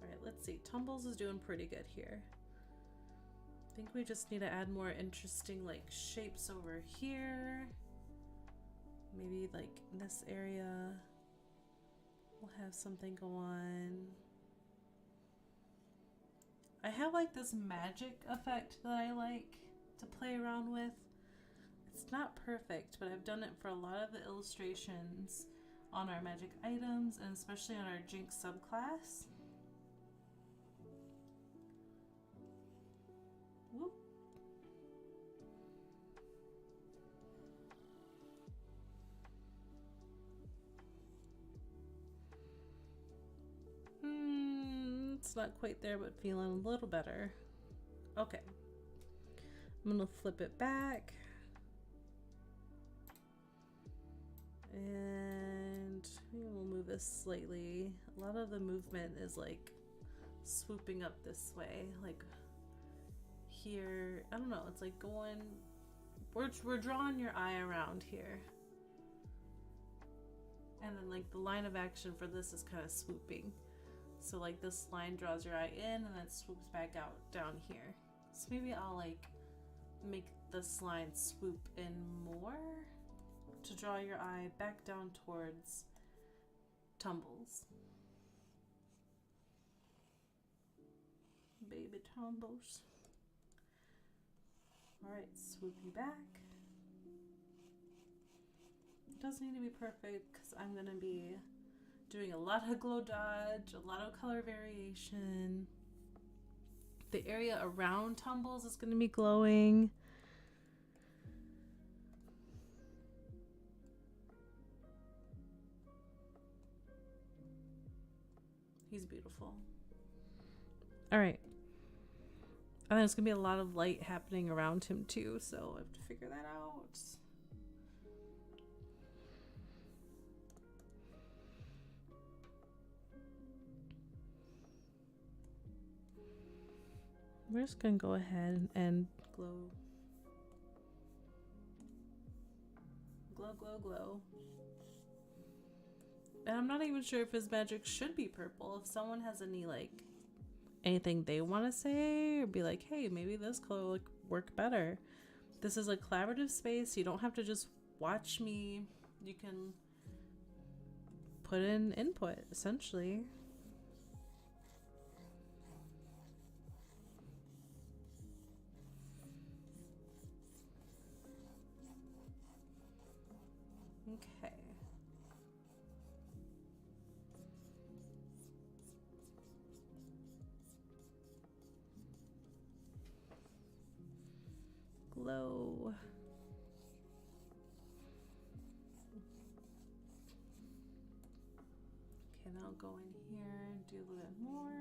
B: Alright, let's see. Tumbles is doing pretty good here. I think we just need to add more interesting like shapes over here. Maybe like in this area we'll have something go on. I have like this magic effect that I like to play around with. It's not perfect, but I've done it for a lot of the illustrations on our magic items and especially on our Jinx subclass. Whoop. It's not quite there, but feeling a little better. Okay. I'm gonna flip it back. And we'll move this slightly. A lot of the movement is like swooping up this way. Like here, I don't know, it's like going, we're drawing your eye around here. And then like the line of action for this is kind of swooping. So like this line draws your eye in and then swoops back out down here. So maybe I'll like make this line swoop in more to draw your eye back down towards Tumbles. Baby Tumbles. Alright, swoop you back. It doesn't need to be perfect because I'm going to be doing a lot of glow dodge, a lot of color variation. The area around Tumbles is going to be glowing. He's beautiful. All right. And there's going to be a lot of light happening around him too, so I have to figure that out. We're just going to go ahead and glow. Glow, glow, glow. And I'm not even sure if his magic should be purple. If someone has any, like, anything they want to say or be like, hey, maybe this color would work better. This is a collaborative space. You don't have to just watch me. You can put in input, essentially. Okay. Glow. Okay, now I'll go in here and do a little bit more.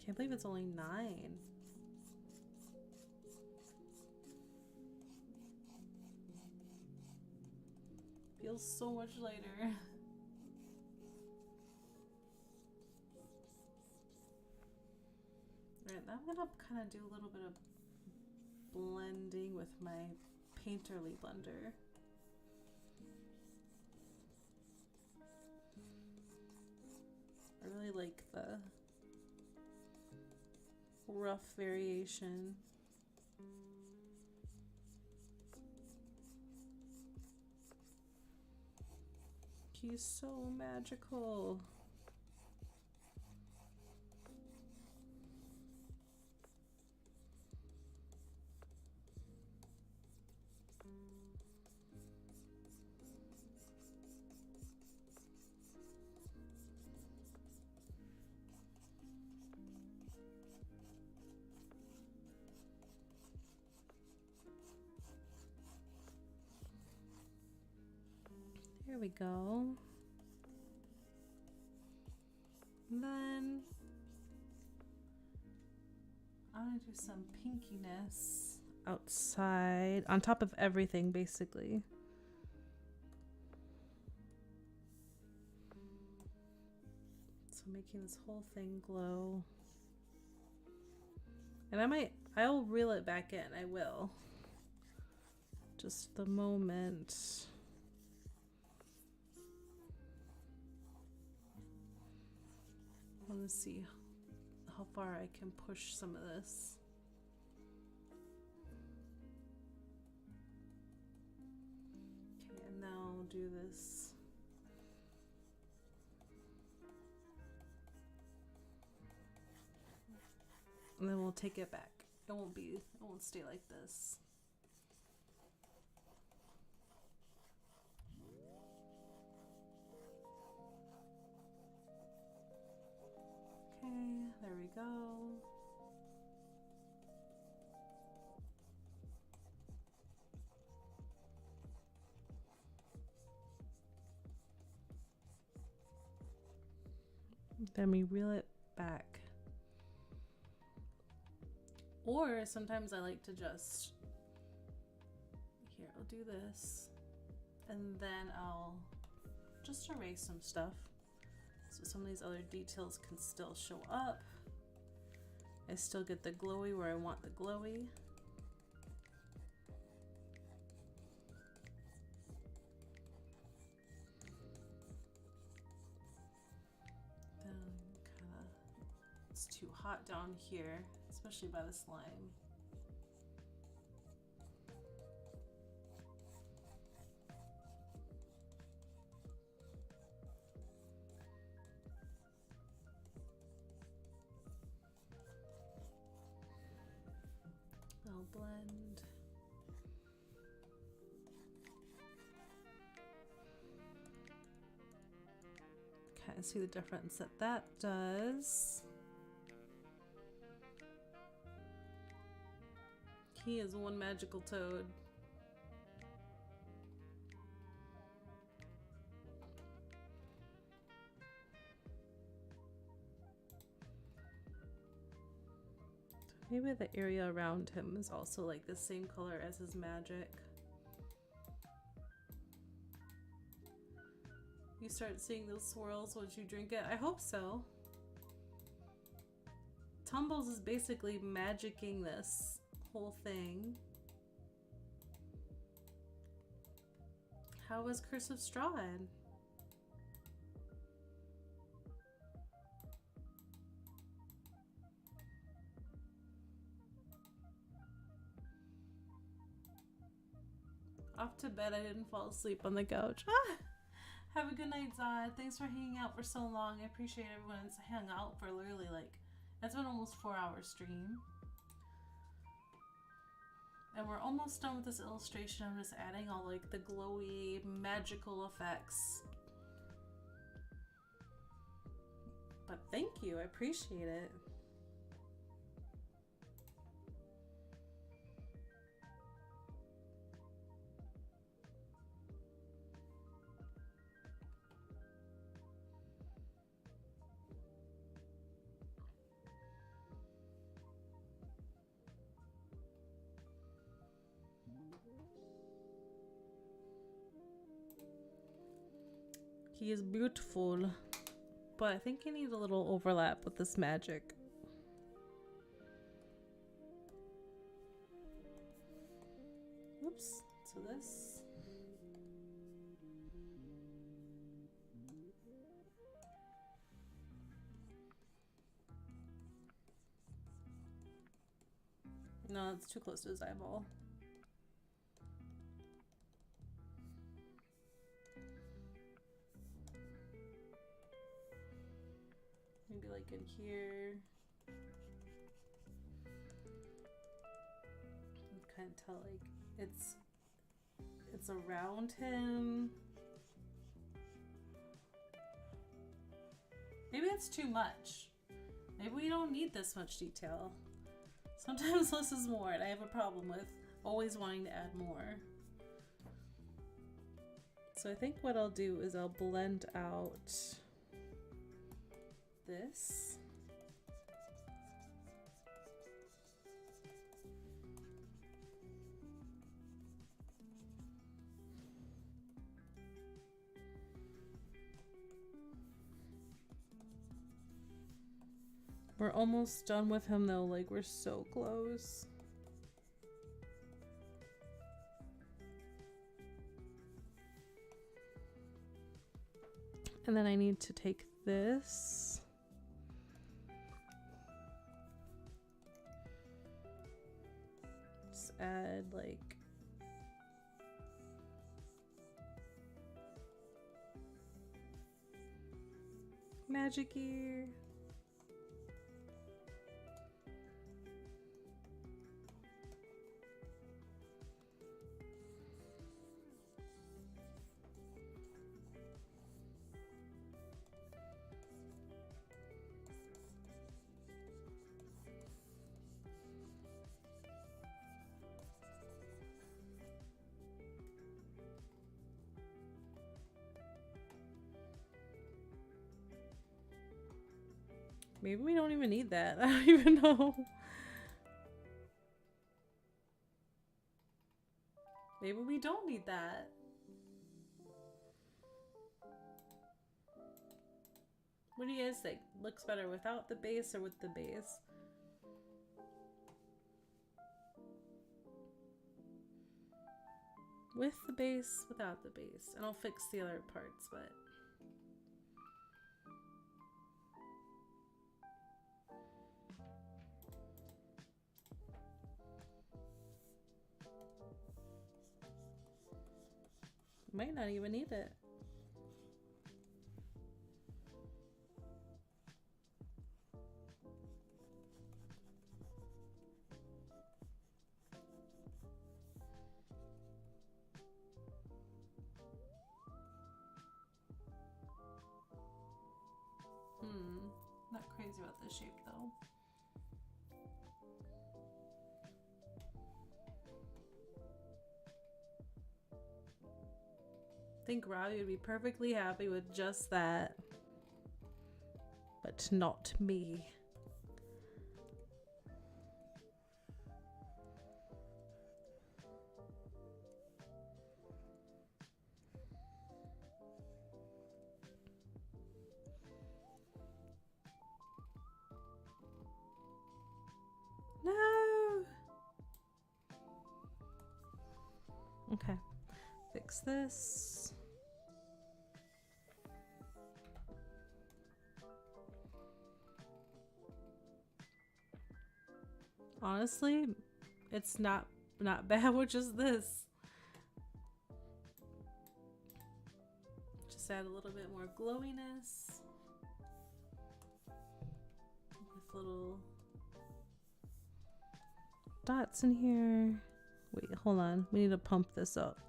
B: Can't believe it's only 9. Feels so much later. Alright, now I'm gonna kind of do a little bit of blending with my painterly blender. I really like the rough variation. He's so magical. Here we go. And then I'm gonna do some pinkiness outside, on top of everything, basically. So making this whole thing glow. And I'll reel it back in, I will. Just the moment. I want to see how far I can push some of this. Okay, and now I'll do this. And then we'll take it back. It won't stay like this. Okay, there we go. Then we reel it back. Or sometimes I like to just, here, I'll do this, and then I'll just erase some stuff. So some of these other details can still show up. I still get the glowy where I want the glowy. Then kinda, it's too hot down here, especially by the slime. I'll blend. Kind of see the difference that does. He is one magical toad. Maybe the area around him is also like the same color as his magic. You start seeing those swirls once you drink it? I hope so. Tumbles is basically magicking this whole thing. How was Curse of Strahd? Off to bed, I didn't fall asleep on the couch. Ah! Have a good night, Zod. Thanks for hanging out for so long. I appreciate everyone's hung out for literally like, that's been almost 4-hour stream. And we're almost done with this illustration. I'm just adding all like the glowy magical effects. But thank you, I appreciate it. He is beautiful. But I think you need a little overlap with this magic. Oops. So this. No, it's too close to his eyeball. Maybe like in here. You can tell like it's around him. Maybe it's too much. Maybe we don't need this much detail. Sometimes less is more, and I have a problem with always wanting to add more. So I think what I'll do is I'll blend out this. We're almost done with him though, like we're so close. And then I need to take this. Just add like magic-y. Maybe we don't even need that. I don't even know. Maybe we don't need that. What do you guys think? Looks better without the base or with the base? With the base, without the base. And I'll fix the other parts, but... might not even need it. Not crazy about this shape though. I think Robbie would be perfectly happy with just that, but not me. No. Okay, fix this. Honestly, it's not bad with just this. Just add a little bit more glowiness with little dots in here. Wait, hold on. We need to pump this up.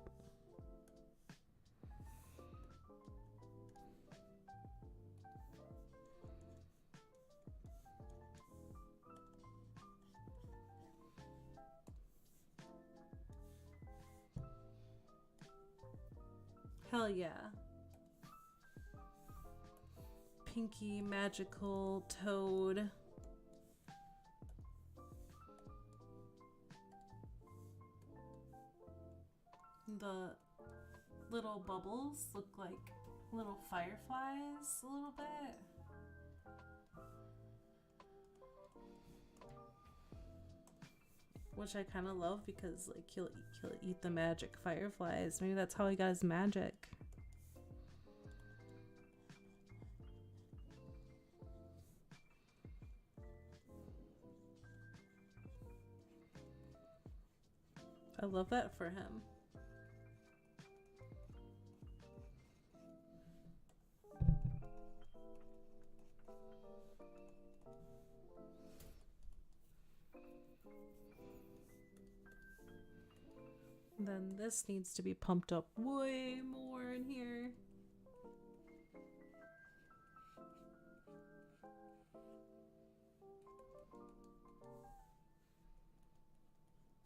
B: Hell yeah. Pinky magical toad. The little bubbles look like little fireflies a little bit. Which I kind of love because like he'll eat the magic fireflies. Maybe that's how he got his magic. I love that for him. Then this needs to be pumped up way more in here.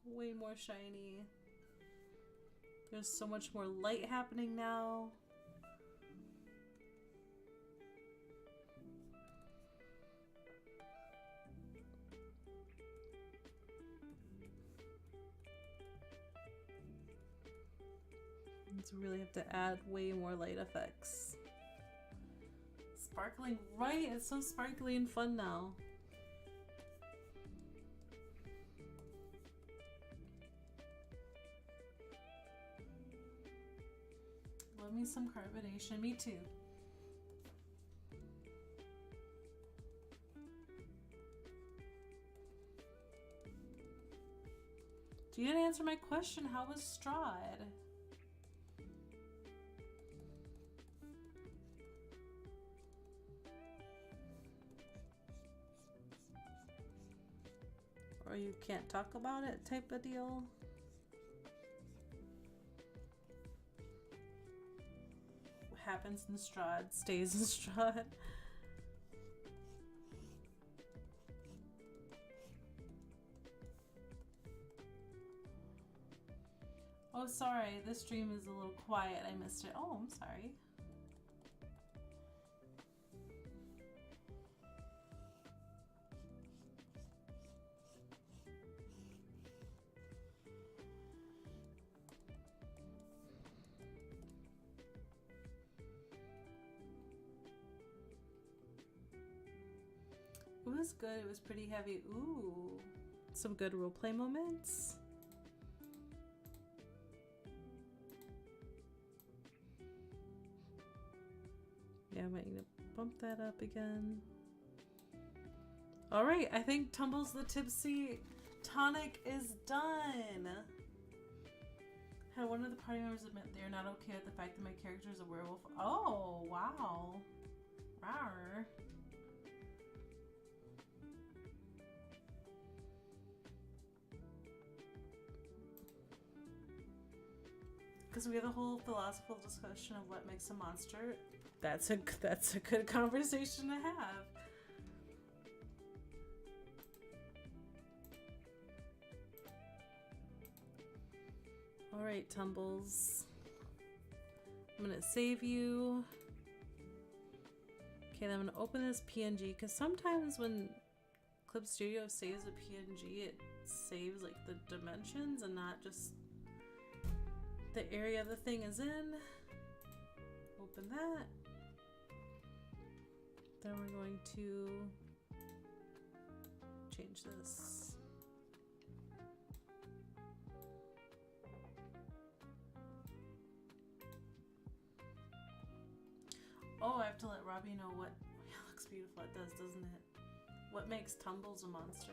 B: Way more shiny. There's so much more light happening now. So really have to add way more light effects. Sparkling, right? It's so sparkly and fun now. Love me some carbonation. Me too. You didn't answer my question. How was Strahd? Or you can't talk about it type of deal? What happens in Strahd stays in Strahd. Oh, sorry, this stream is a little quiet. I missed it. Oh, I'm sorry. It was good. It was pretty heavy. Ooh, some good roleplay moments. Yeah, I might need to bump that up again. All right, I think Tumble's the Tipsy Tonic is done. Had one of the party members admit they're not okay with the fact that my character is a werewolf. Oh, wow. Rawr. Because we have a whole philosophical discussion of what makes a monster. That's a good conversation to have. All right, Tumbles. I'm gonna save you. Okay, then I'm gonna open this PNG because sometimes when Clip Studio saves a PNG, it saves like the dimensions and not just the area the thing is in. Open that. Then we're going to change this. Oh, I have to let Robbie know what. Yeah, it looks beautiful. It does, doesn't it? What makes Tumbles a monster?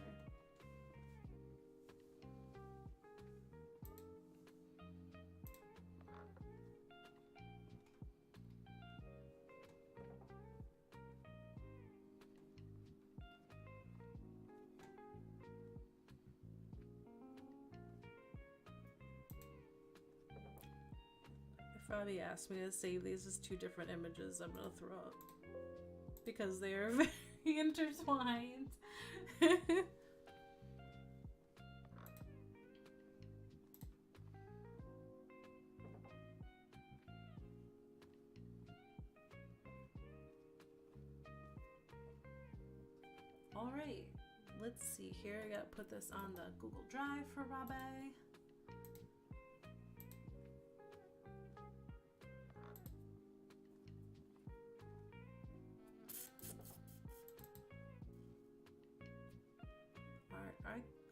B: Robbie asked me to save these as two different images. I'm gonna throw up because they are very intertwined. All right, let's see here. I gotta put this on the Google Drive for Robbie.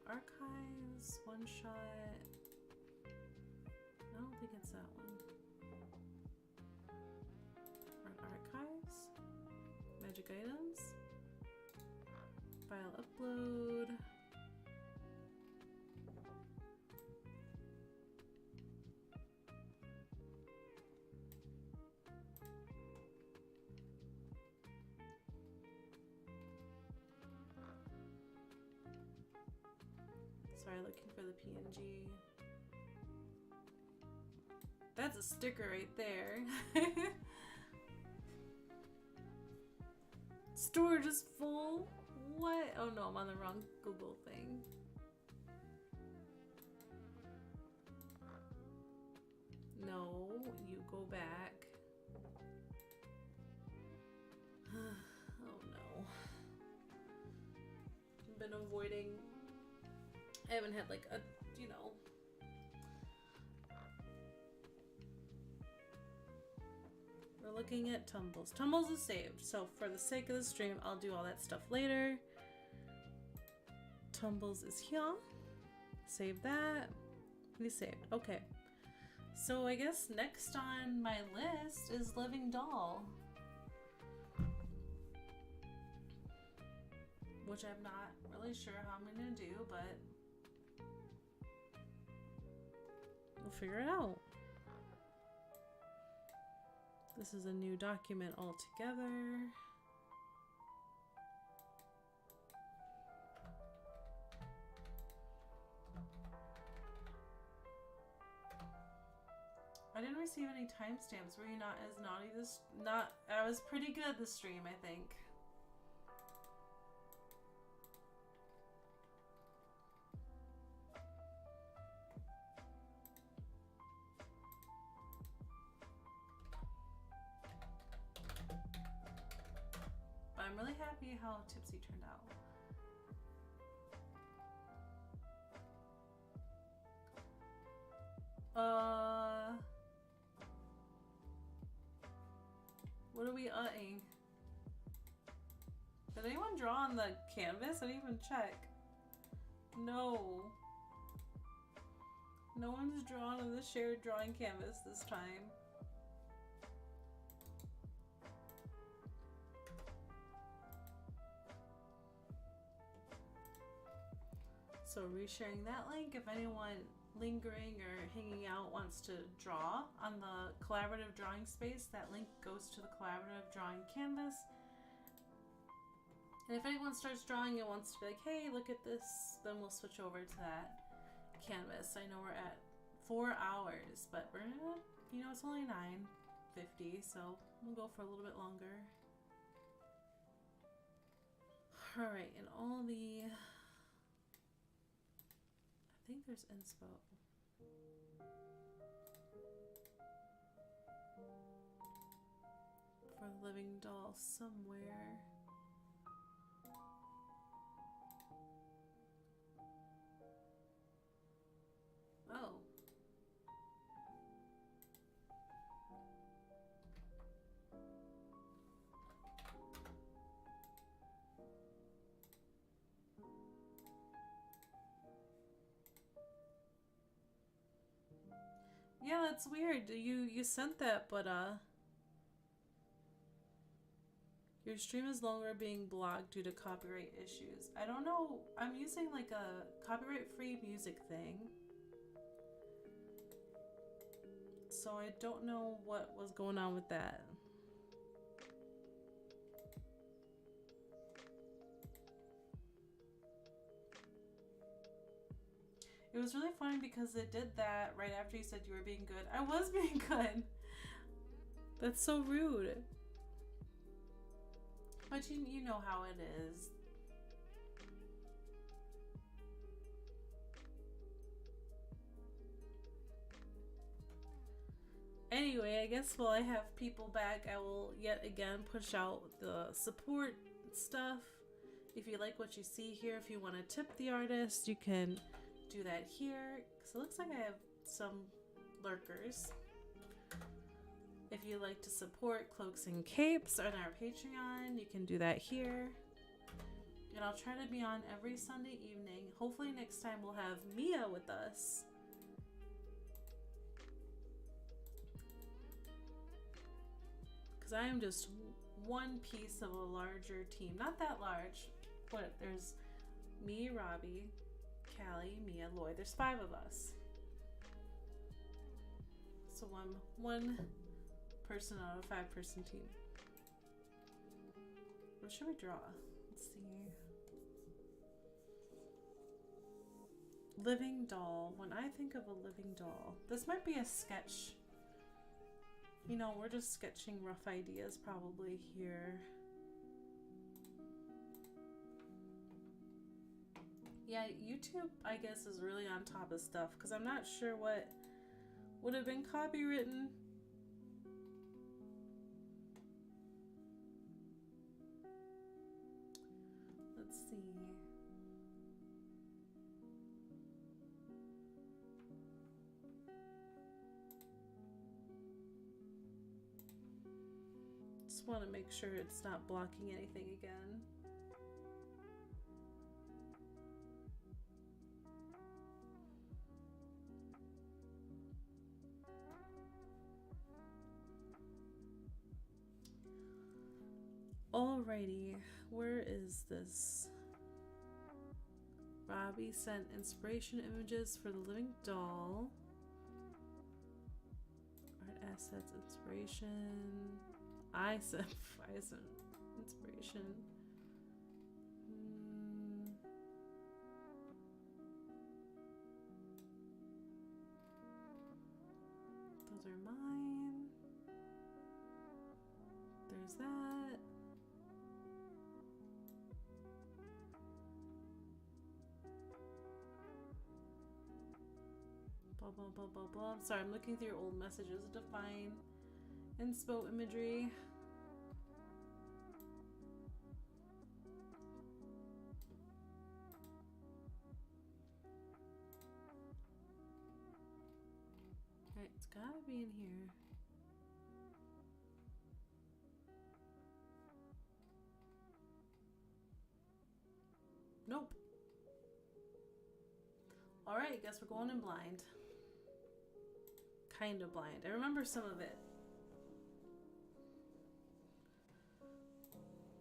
B: Archives, one shot. I don't think it's that one. Archives, magic items, file upload. Sorry, looking for the PNG. That's a sticker right there. Storage is full? What? Oh no, I'm on the wrong Google thing. No, you go back. Oh no. I've been avoiding. I haven't had like a, you know. We're looking at Tumbles. Tumbles is saved, so for the sake of the stream, I'll do all that stuff later. Tumbles is here. Save that. We saved. Okay. So I guess next on my list is Living Doll. Which I'm not really sure how I'm gonna do, but we'll figure it out. This is a new document altogether. I didn't receive any timestamps. Were you not as naughty this? I was pretty good this stream, I think. I'm really happy how Tipsy turned out. What are we uh-ing? Did anyone draw on the canvas? I didn't even check. No. No one's drawn on the shared drawing canvas this time. So resharing that link, if anyone lingering or hanging out wants to draw on the collaborative drawing space, that link goes to the collaborative drawing canvas. And if anyone starts drawing and wants to be like, hey, look at this, then we'll switch over to that canvas. I know we're at 4 hours, but we're gonna, you know, it's only 9:50, so we'll go for a little bit longer. All right, and all the, I think there's inspo. For the Living Doll somewhere. Oh. Yeah, that's weird. You sent that, but your stream is longer being blocked due to copyright issues. I don't know. I'm using like a copyright-free music thing. So I don't know what was going on with that. It was really funny because it did that right after you said you were being good. I was being good. That's so rude. But you know how it is. Anyway, I guess while I have people back, I will yet again push out the support stuff. If you like what you see here, if you want to tip the artist, you can do that here. So it looks like I have some lurkers. If you like to support Cloaks and Capes on our Patreon, you can do that here. And I'll try to be on every Sunday evening. Hopefully next time we'll have Mia with us. Because I am just one piece of a larger team. Not that large. But there's me, Robbie, Callie, Mia, Lloyd. There's 5 of us. So one person on a 5-person team. What should we draw? Let's see. Living doll. When I think of a living doll, this might be a sketch. You know, we're just sketching rough ideas probably here. Yeah, YouTube, I guess, is really on top of stuff because I'm not sure what would have been copywritten. Let's see. Just want to make sure it's not blocking anything again. Alrighty, where is this? Robbie sent inspiration images for the living doll. Art assets, inspiration. I sent inspiration. Those are mine. There's that. Blah, blah, blah, blah, blah. Sorry, I'm looking through old messages to find inspo imagery. Alright, it's gotta be in here. Nope. Alright, guess we're going in blind. Kind of blind. I remember some of it.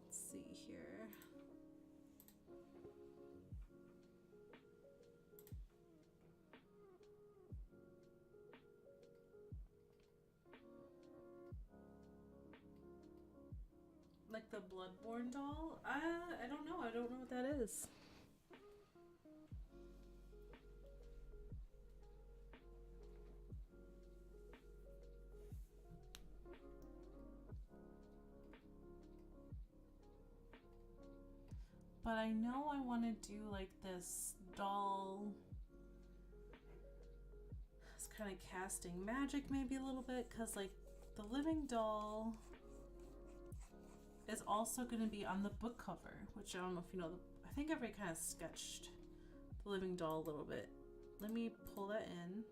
B: Let's see here. Like the Bloodborne doll? I don't know. I don't know what that is. But I know I want to do like this doll. It's kind of casting magic maybe a little bit, because like the living doll is also going to be on the book cover, which I don't know if you know. I think I've already kind of sketched the living doll a little bit. Let me pull that in.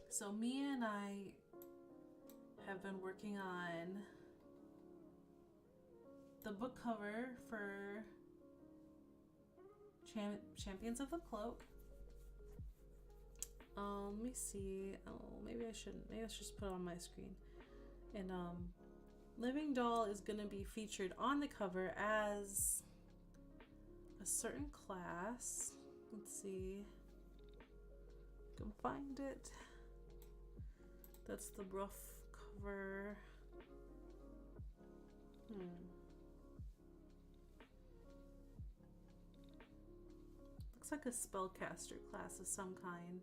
B: So Mia and I have been working on the book cover for Champions of the Cloak. Let me see. Oh, maybe I shouldn't. Maybe I should just put it on my screen. And Living Doll is gonna be featured on the cover as a certain class. Let's see. I can find it. That's the rough cover. Looks like a spellcaster class of some kind.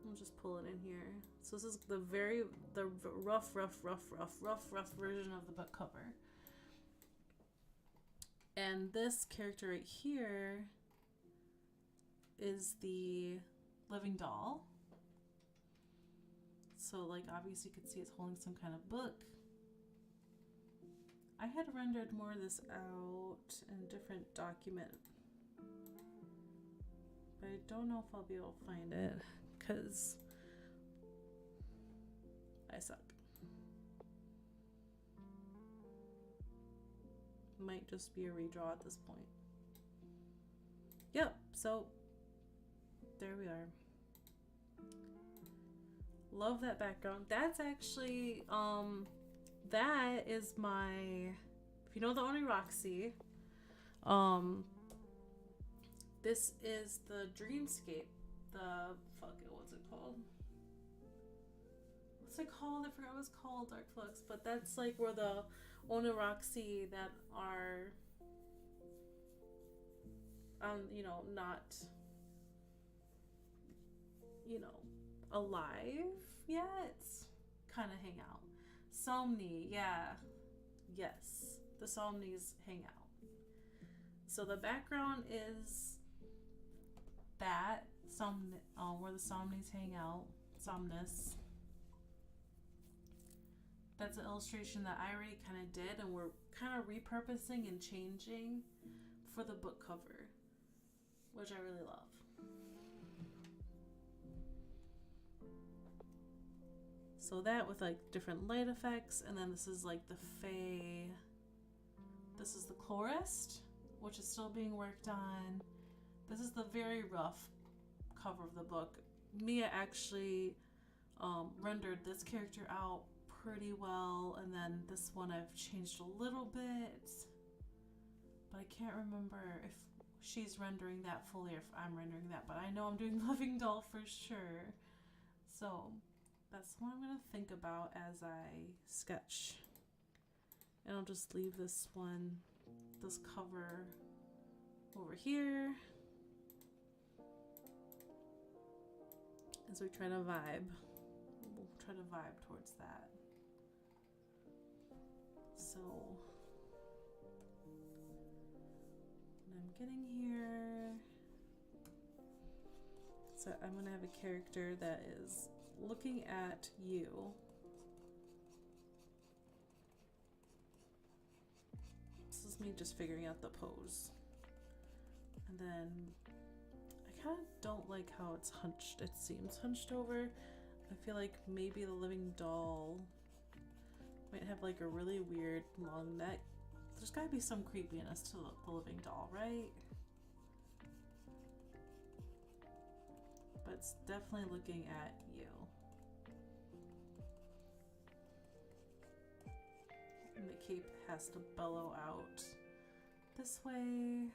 B: I'll just pull it in here. So this is the rough version of the book cover. And this character right here is the living doll. So like obviously you can see it's holding some kind of book. I had rendered more of this out in a different document But I don't know if I'll be able to find it because I suck. Might just be a redraw at this point. Yep, so there we are. Love that background. That's actually, that is my, if you know the Oni Roxy, this is the Dreamscape, what's it called? What's it called? I forgot what it's called, Dark Flux, but that's like where the Oni Roxy that are, you know, not, you know, alive yet, kind of hang out. Somni, yeah, yes, the Somnis hang out. So the background is that where the Somnis hang out, Somnus. That's an illustration that I already kind of did, and we're kind of repurposing and changing for the book cover, which I really love. So that with like different light effects, and then this is like the Fae. This is the Chlorist, which is still being worked on. This is the very rough cover of the book. Mia actually rendered this character out pretty well, and then this one I've changed a little bit, but I can't remember if she's rendering that fully or if I'm rendering that, but I know I'm doing Living Doll for sure. So that's what I'm going to think about as I sketch. And I'll just leave this cover over here as we try to vibe. We'll try to vibe towards that. So when I'm getting here, so I'm going to have a character that is looking at you. This is me just figuring out the pose. And then I kind of don't like how it's hunched. It seems hunched over. I feel like maybe the Living Doll might have like a really weird long neck. There's gotta be some creepiness to the Living Doll, right? But it's definitely looking at you. And the cape has to bellow out this way.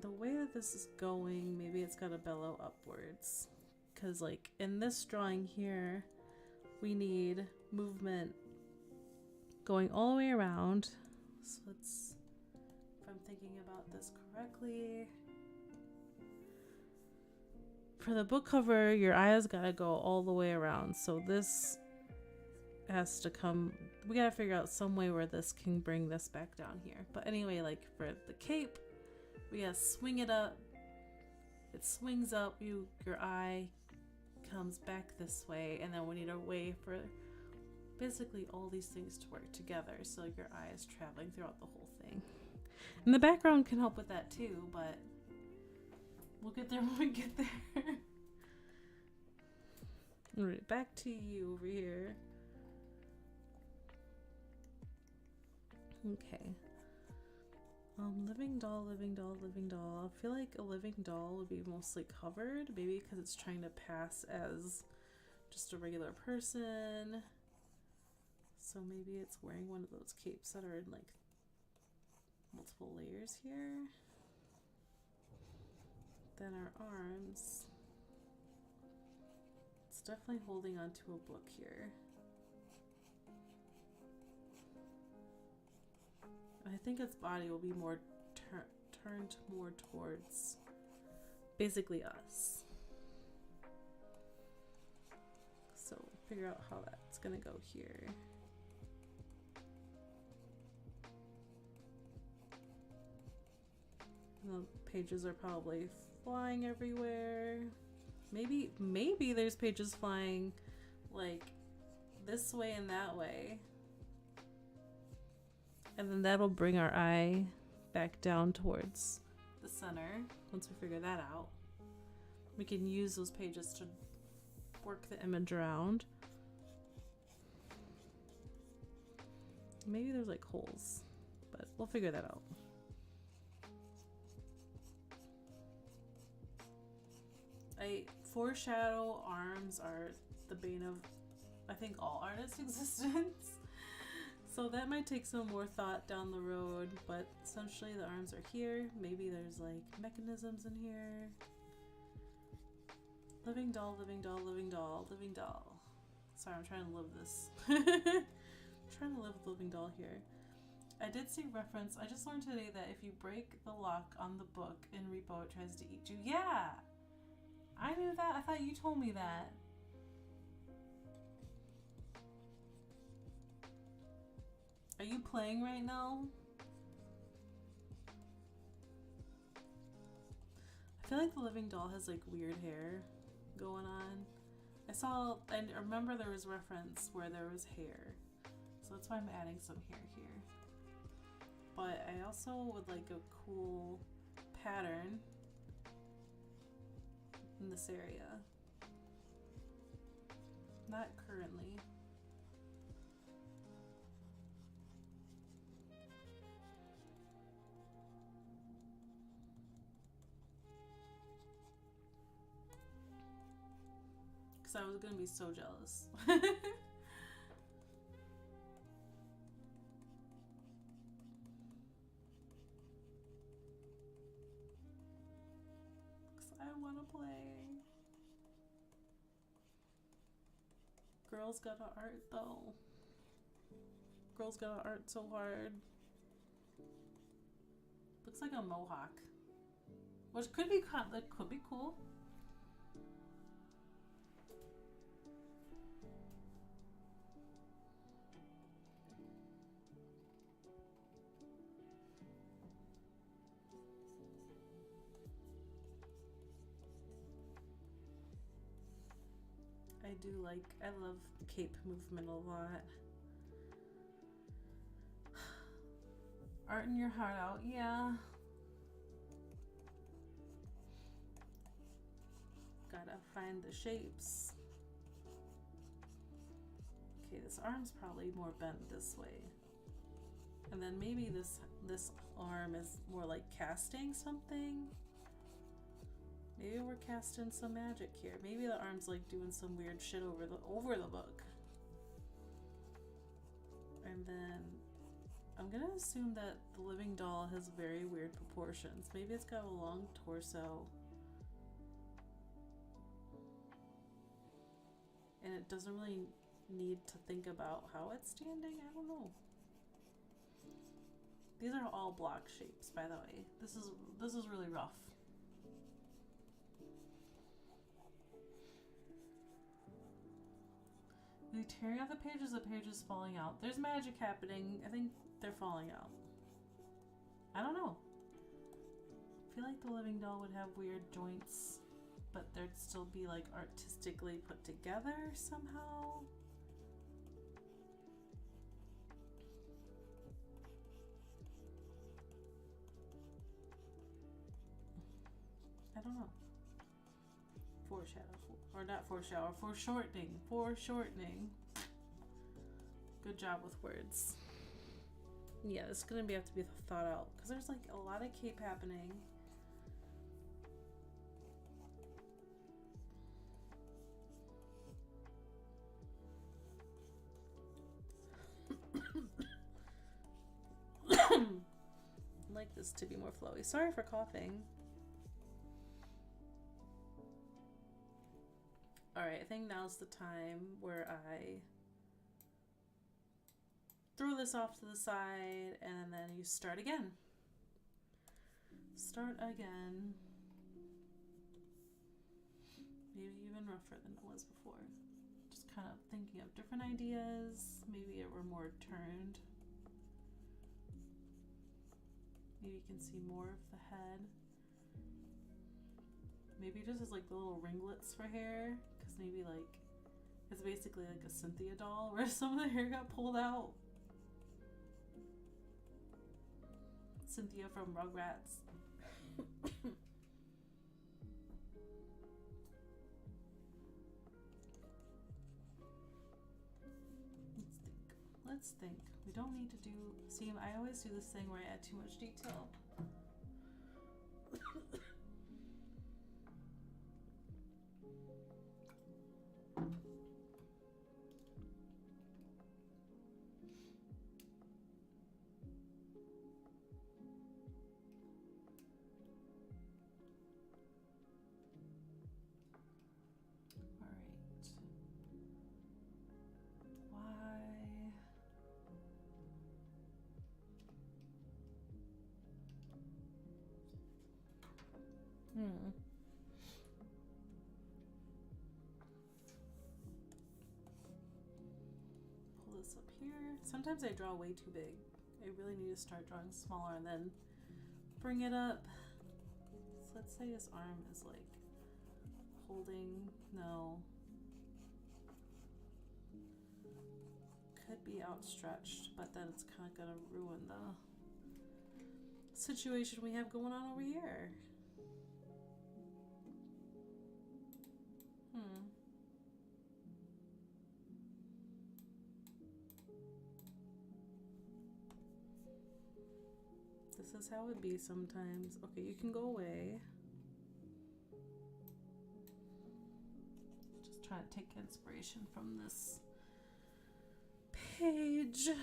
B: The way that this is going, maybe it's got to bellow upwards. Because like in this drawing here, we need movement going all the way around. So let's, if I'm thinking about this correctly, for the book cover, your eye has got to go all the way around. So this has to come, we got to figure out some way where this can bring this back down here. But anyway, like for the cape, we gotta swing it up. It swings up, your eye comes back this way, and then we need a way for basically all these things to work together so your eye is traveling throughout the whole thing. And the background can help with that too, but we'll get there when we get there. Alright, back to you over here. Okay. Living doll, living doll, living doll. I feel like a living doll would be mostly covered, maybe because it's trying to pass as just a regular person. So maybe it's wearing one of those capes that are in like multiple layers here. Then our arms. It's definitely holding onto a book here. I think its body will be more turned more towards basically us. So figure out how that's gonna go here. And the pages are probably flying everywhere. Maybe there's pages flying like this way and that way. And then that'll bring our eye back down towards the center. Once we figure that out, we can use those pages to work the image around. Maybe there's like holes, but we'll figure that out. Foreshadow arms are the bane of, I think, all artists' existence. So that might take some more thought down the road, but essentially the arms are here. Maybe there's like mechanisms in here. Living doll, living doll, living doll, living doll. Sorry, I'm trying to live this. Trying to live with living doll here. I did see reference. I just learned today that if you break the lock on the book in Repo, it tries to eat you. Yeah! I knew that. I thought you told me that. Are you playing right now? I feel like the living doll has like weird hair going on. I remember there was reference where there was hair. So that's why I'm adding some hair here. But I also would like a cool pattern in this area. Not currently. Because I was gonna be so jealous. I want to play. Girls gotta art though. Girls gotta art so hard. Looks like a mohawk, which could be cool. I love cape movement a lot. Arting your heart out, yeah. Gotta find the shapes. Okay, this arm's probably more bent this way. And then maybe this arm is more like casting something. Maybe we're casting some magic here. Maybe the arm's like doing some weird shit over the book. And then I'm gonna assume that the living doll has very weird proportions. Maybe it's got a long torso. And it doesn't really need to think about how it's standing. I don't know. These are all block shapes, by the way. This is really rough. The tearing out the pages falling out. There's magic happening. I think they're falling out. I don't know. I feel like the living doll would have weird joints, but there'd still be like artistically put together somehow. I don't know. Foreshortening. Good job with words. Yeah, this is gonna have to be thought out because there's like a lot of cape happening. I'd like this to be more flowy. Sorry for coughing. Alright, I think now's the time where I throw this off to the side and then you start again. Start again. Maybe even rougher than it was before. Just kind of thinking of different ideas. Maybe it were more turned. Maybe you can see more of the head. Maybe just as like the little ringlets for hair. Because maybe like it's basically like a Cynthia doll where some of the hair got pulled out. Cynthia from Rugrats. Let's think. We don't need to do... See, I always do this thing where I add too much detail. Pull this up here. Sometimes I draw way too big. I really need to start drawing smaller and then bring it up. So let's say his arm is like holding, no. Could be outstretched, but then it's kind of gonna ruin the situation we have going on over here. This is how it be sometimes. Okay, you can go away. Just trying to take inspiration from this page. Okay.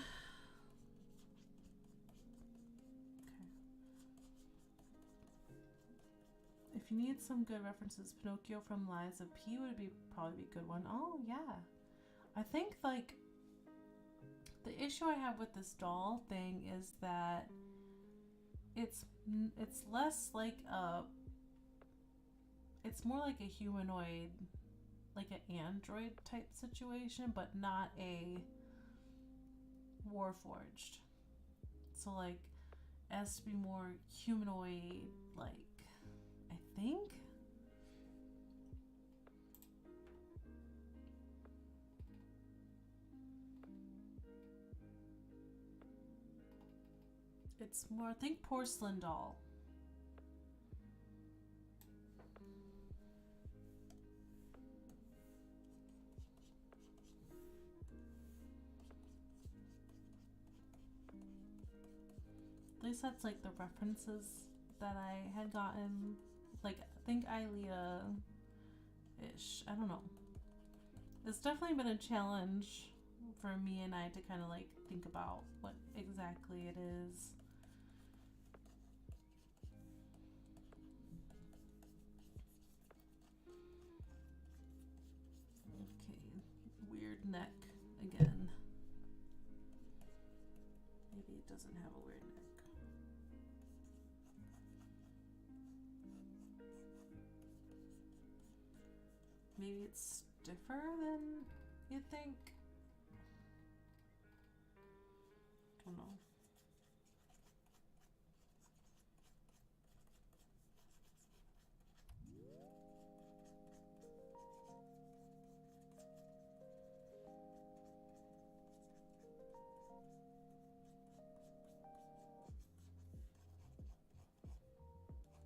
B: If you need some good references, Pinocchio from Lies of P would be probably be a good one. Oh yeah, I think like the issue I have with this doll thing is that it's less like it's more like a humanoid, like an android type situation, but not a warforged. So like it has to be more humanoid, like, I think. It's more, I think, porcelain doll. At least that's like the references that I had gotten. Like, I think Ilea-ish. I don't know. It's definitely been a challenge for me and I to kind of like think about what exactly it is. Okay, weird neck again. Maybe it doesn't have a weird neck. Maybe it's stiffer than you think. Don't know.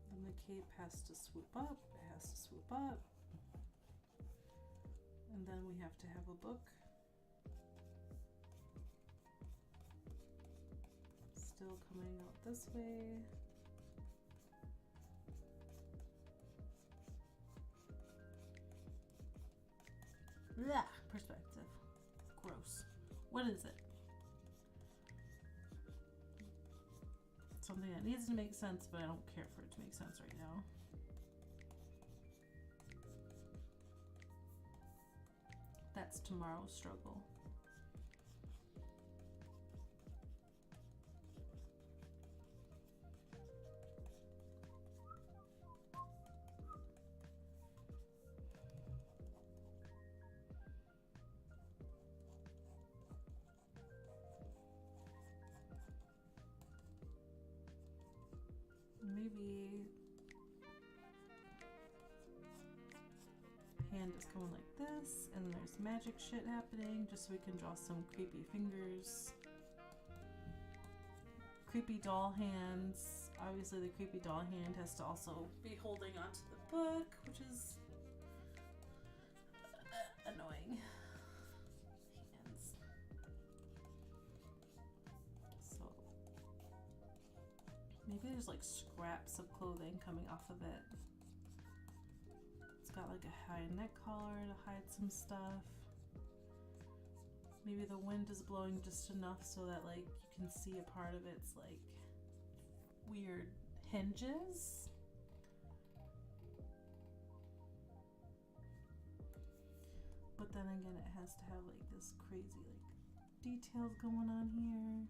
B: Then the cape has to swoop up. It has to swoop up. And then we have to have a book. Still coming out this way. Blah, perspective. Gross. What is it? Something that needs to make sense, but I don't care for it to make sense right now. That's tomorrow's struggle. Maybe hand is going like this, and there's magic shit happening, just so we can draw some creepy fingers, creepy doll hands, obviously the creepy doll hand has to also be holding onto the book, which is annoying. Hands. So maybe there's like scraps of clothing coming off of it. It's got like a high neck collar to hide some stuff. Maybe the wind is blowing just enough so that like you can see a part of its like weird hinges. But then again, it has to have like this crazy like details going on here.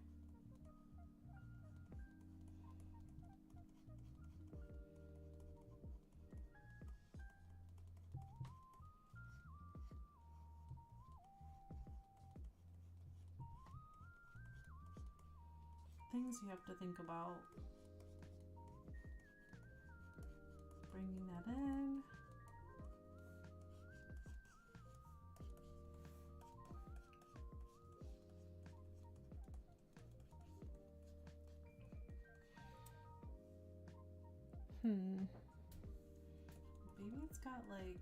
B: Things you have to think about. Bringing that in. Maybe it's got like,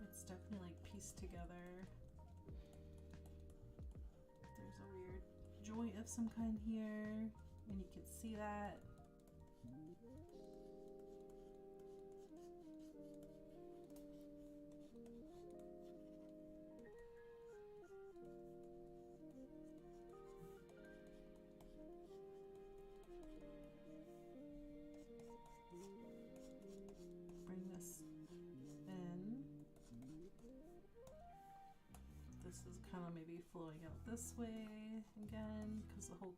B: it's definitely like pieced together. There's a weird joint of some kind here, and you can see that. Bring this in. This is kind of maybe flowing out this way again, because the whole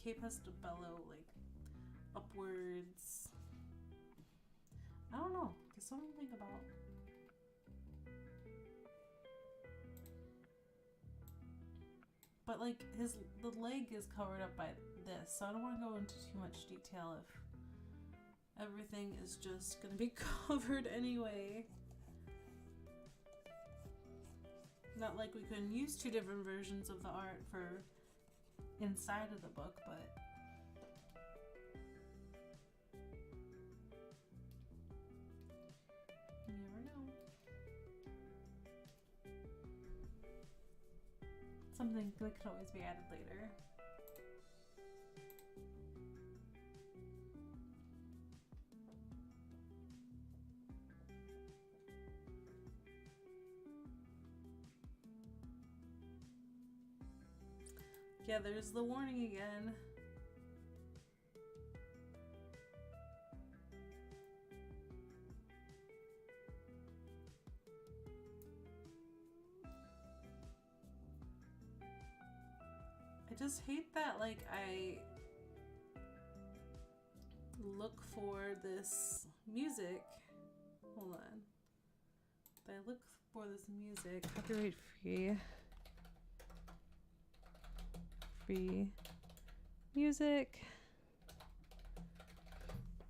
B: cape has to bellow like upwards. I don't know. There's something to think about. But like the leg is covered up by this, so I don't want to go into too much detail if everything is just gonna be covered anyway. Not like we couldn't use two different versions of the art for inside of the book, but you never know. Something that could always be added later. Yeah, there's the warning again. I just hate that, like, I look for this music. Hold on. I look for this music. Copyright free music.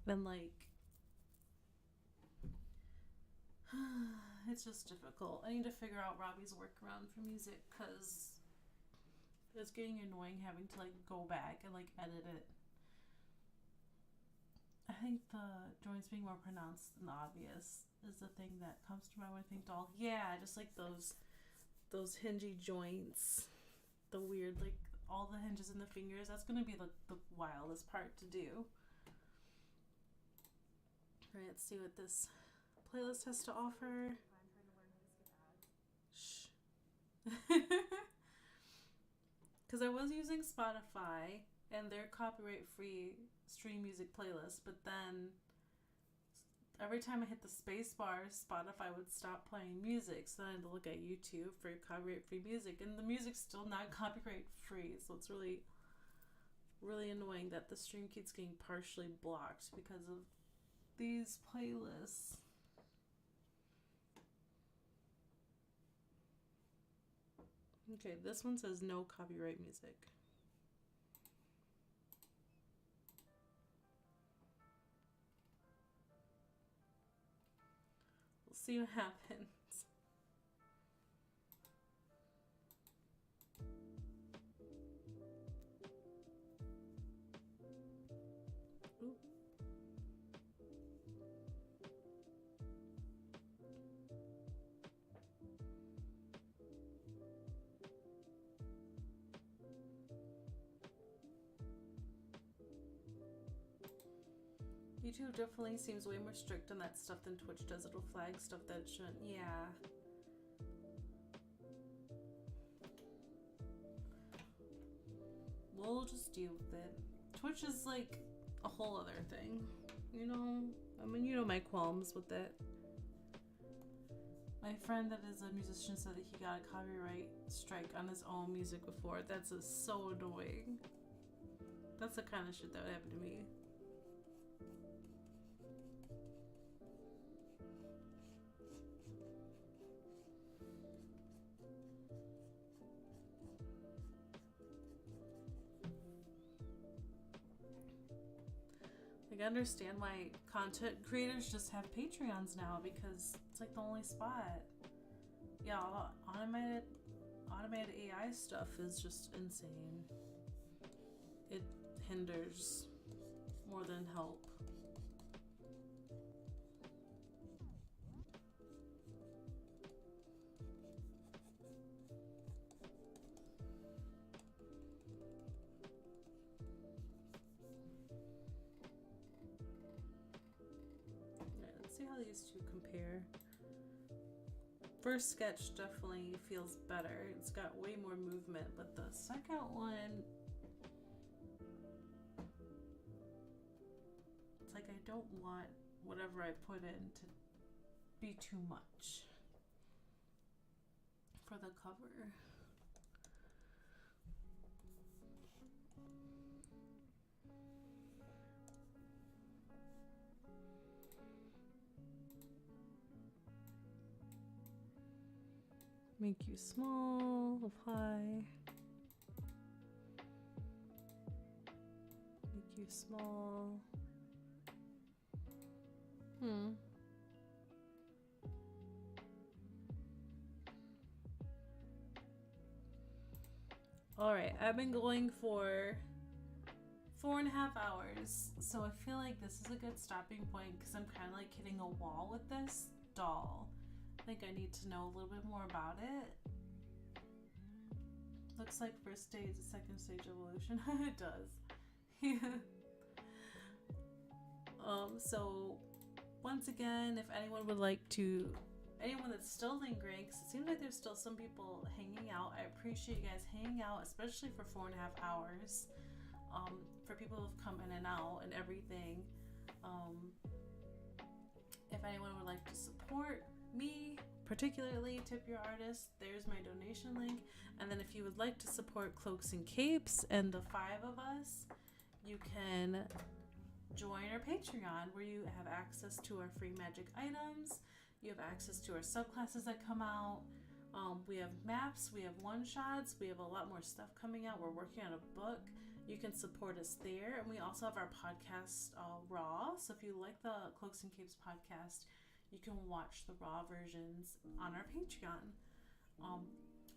B: Then, like, it's just difficult. I need to figure out Robbie's workaround for music, because it's getting annoying having to, like, go back and, like, edit it. I think the joints being more pronounced than obvious is the thing that comes to mind when I think doll. Yeah, just like those hingy joints, the weird, like, all the hinges in the fingers. That's gonna be the wildest part to do. Alright, let's see what this playlist has to offer. Shh. Because I was using Spotify and their copyright-free stream music playlist, but then every time I hit the space bar, Spotify would stop playing music, so then I had to look at YouTube for copyright-free music, and the music's still not copyright-free, so it's really, really annoying that the stream keeps getting partially blocked because of these playlists. Okay, this one says no copyright music. We'll see what happens. Ooh. YouTube definitely seems way more strict on that stuff than Twitch does. It'll flag stuff that it shouldn't. Yeah. We'll just deal with it. Twitch is like a whole other thing, you know? I mean, you know my qualms with it. My friend that is a musician said that he got a copyright strike on his own music before. That's so annoying. That's the kind of shit that would happen to me. Like, I understand why content creators just have Patreons now, because it's like the only spot. Yeah, automated AI stuff is just insane. It hinders more than help. See how these two compare. First sketch definitely feels better. It's got way more movement, but the second one, it's like I don't want whatever I put in to be too much for the cover. Make you small of high. Make you small. Alright, I've been going for 4.5 hours, so I feel like this is a good stopping point because I'm kind of like hitting a wall with this doll. I think I need to know a little bit more about it. Looks like first stage is second stage evolution. It does. Yeah. So once again, if anyone would like to, anyone that's still lingering, because it seems like there's still some people hanging out, I appreciate you guys hanging out, especially for 4.5 hours. For people who've come in and out and everything. If anyone would like to support me, particularly tip your artist, there's my donation link. And then if you would like to support Cloaks and Capes and the 5 of us, you can join our Patreon, where you have access to our free magic items, you have access to our subclasses that come out, we have maps, we have one-shots, we have a lot more stuff coming out, we're working on a book. You can support us there, and we also have our podcast raw, so if you like the Cloaks and Capes podcast, you can watch the raw versions on our Patreon.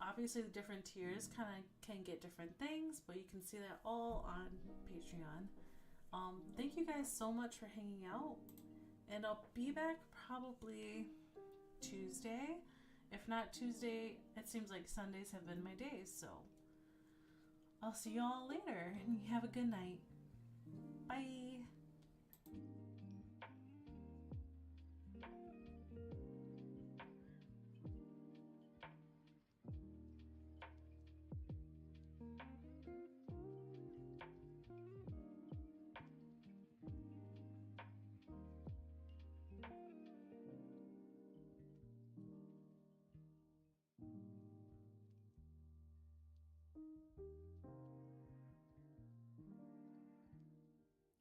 B: Obviously the different tiers kind of can get different things, but you can see that all on Patreon. Thank you guys so much for hanging out, and I'll be back probably Tuesday. If not Tuesday, it seems like Sundays have been my days, so I'll see you all later, and have a good night. Bye.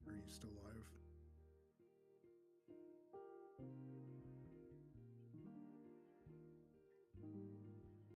C: Are you still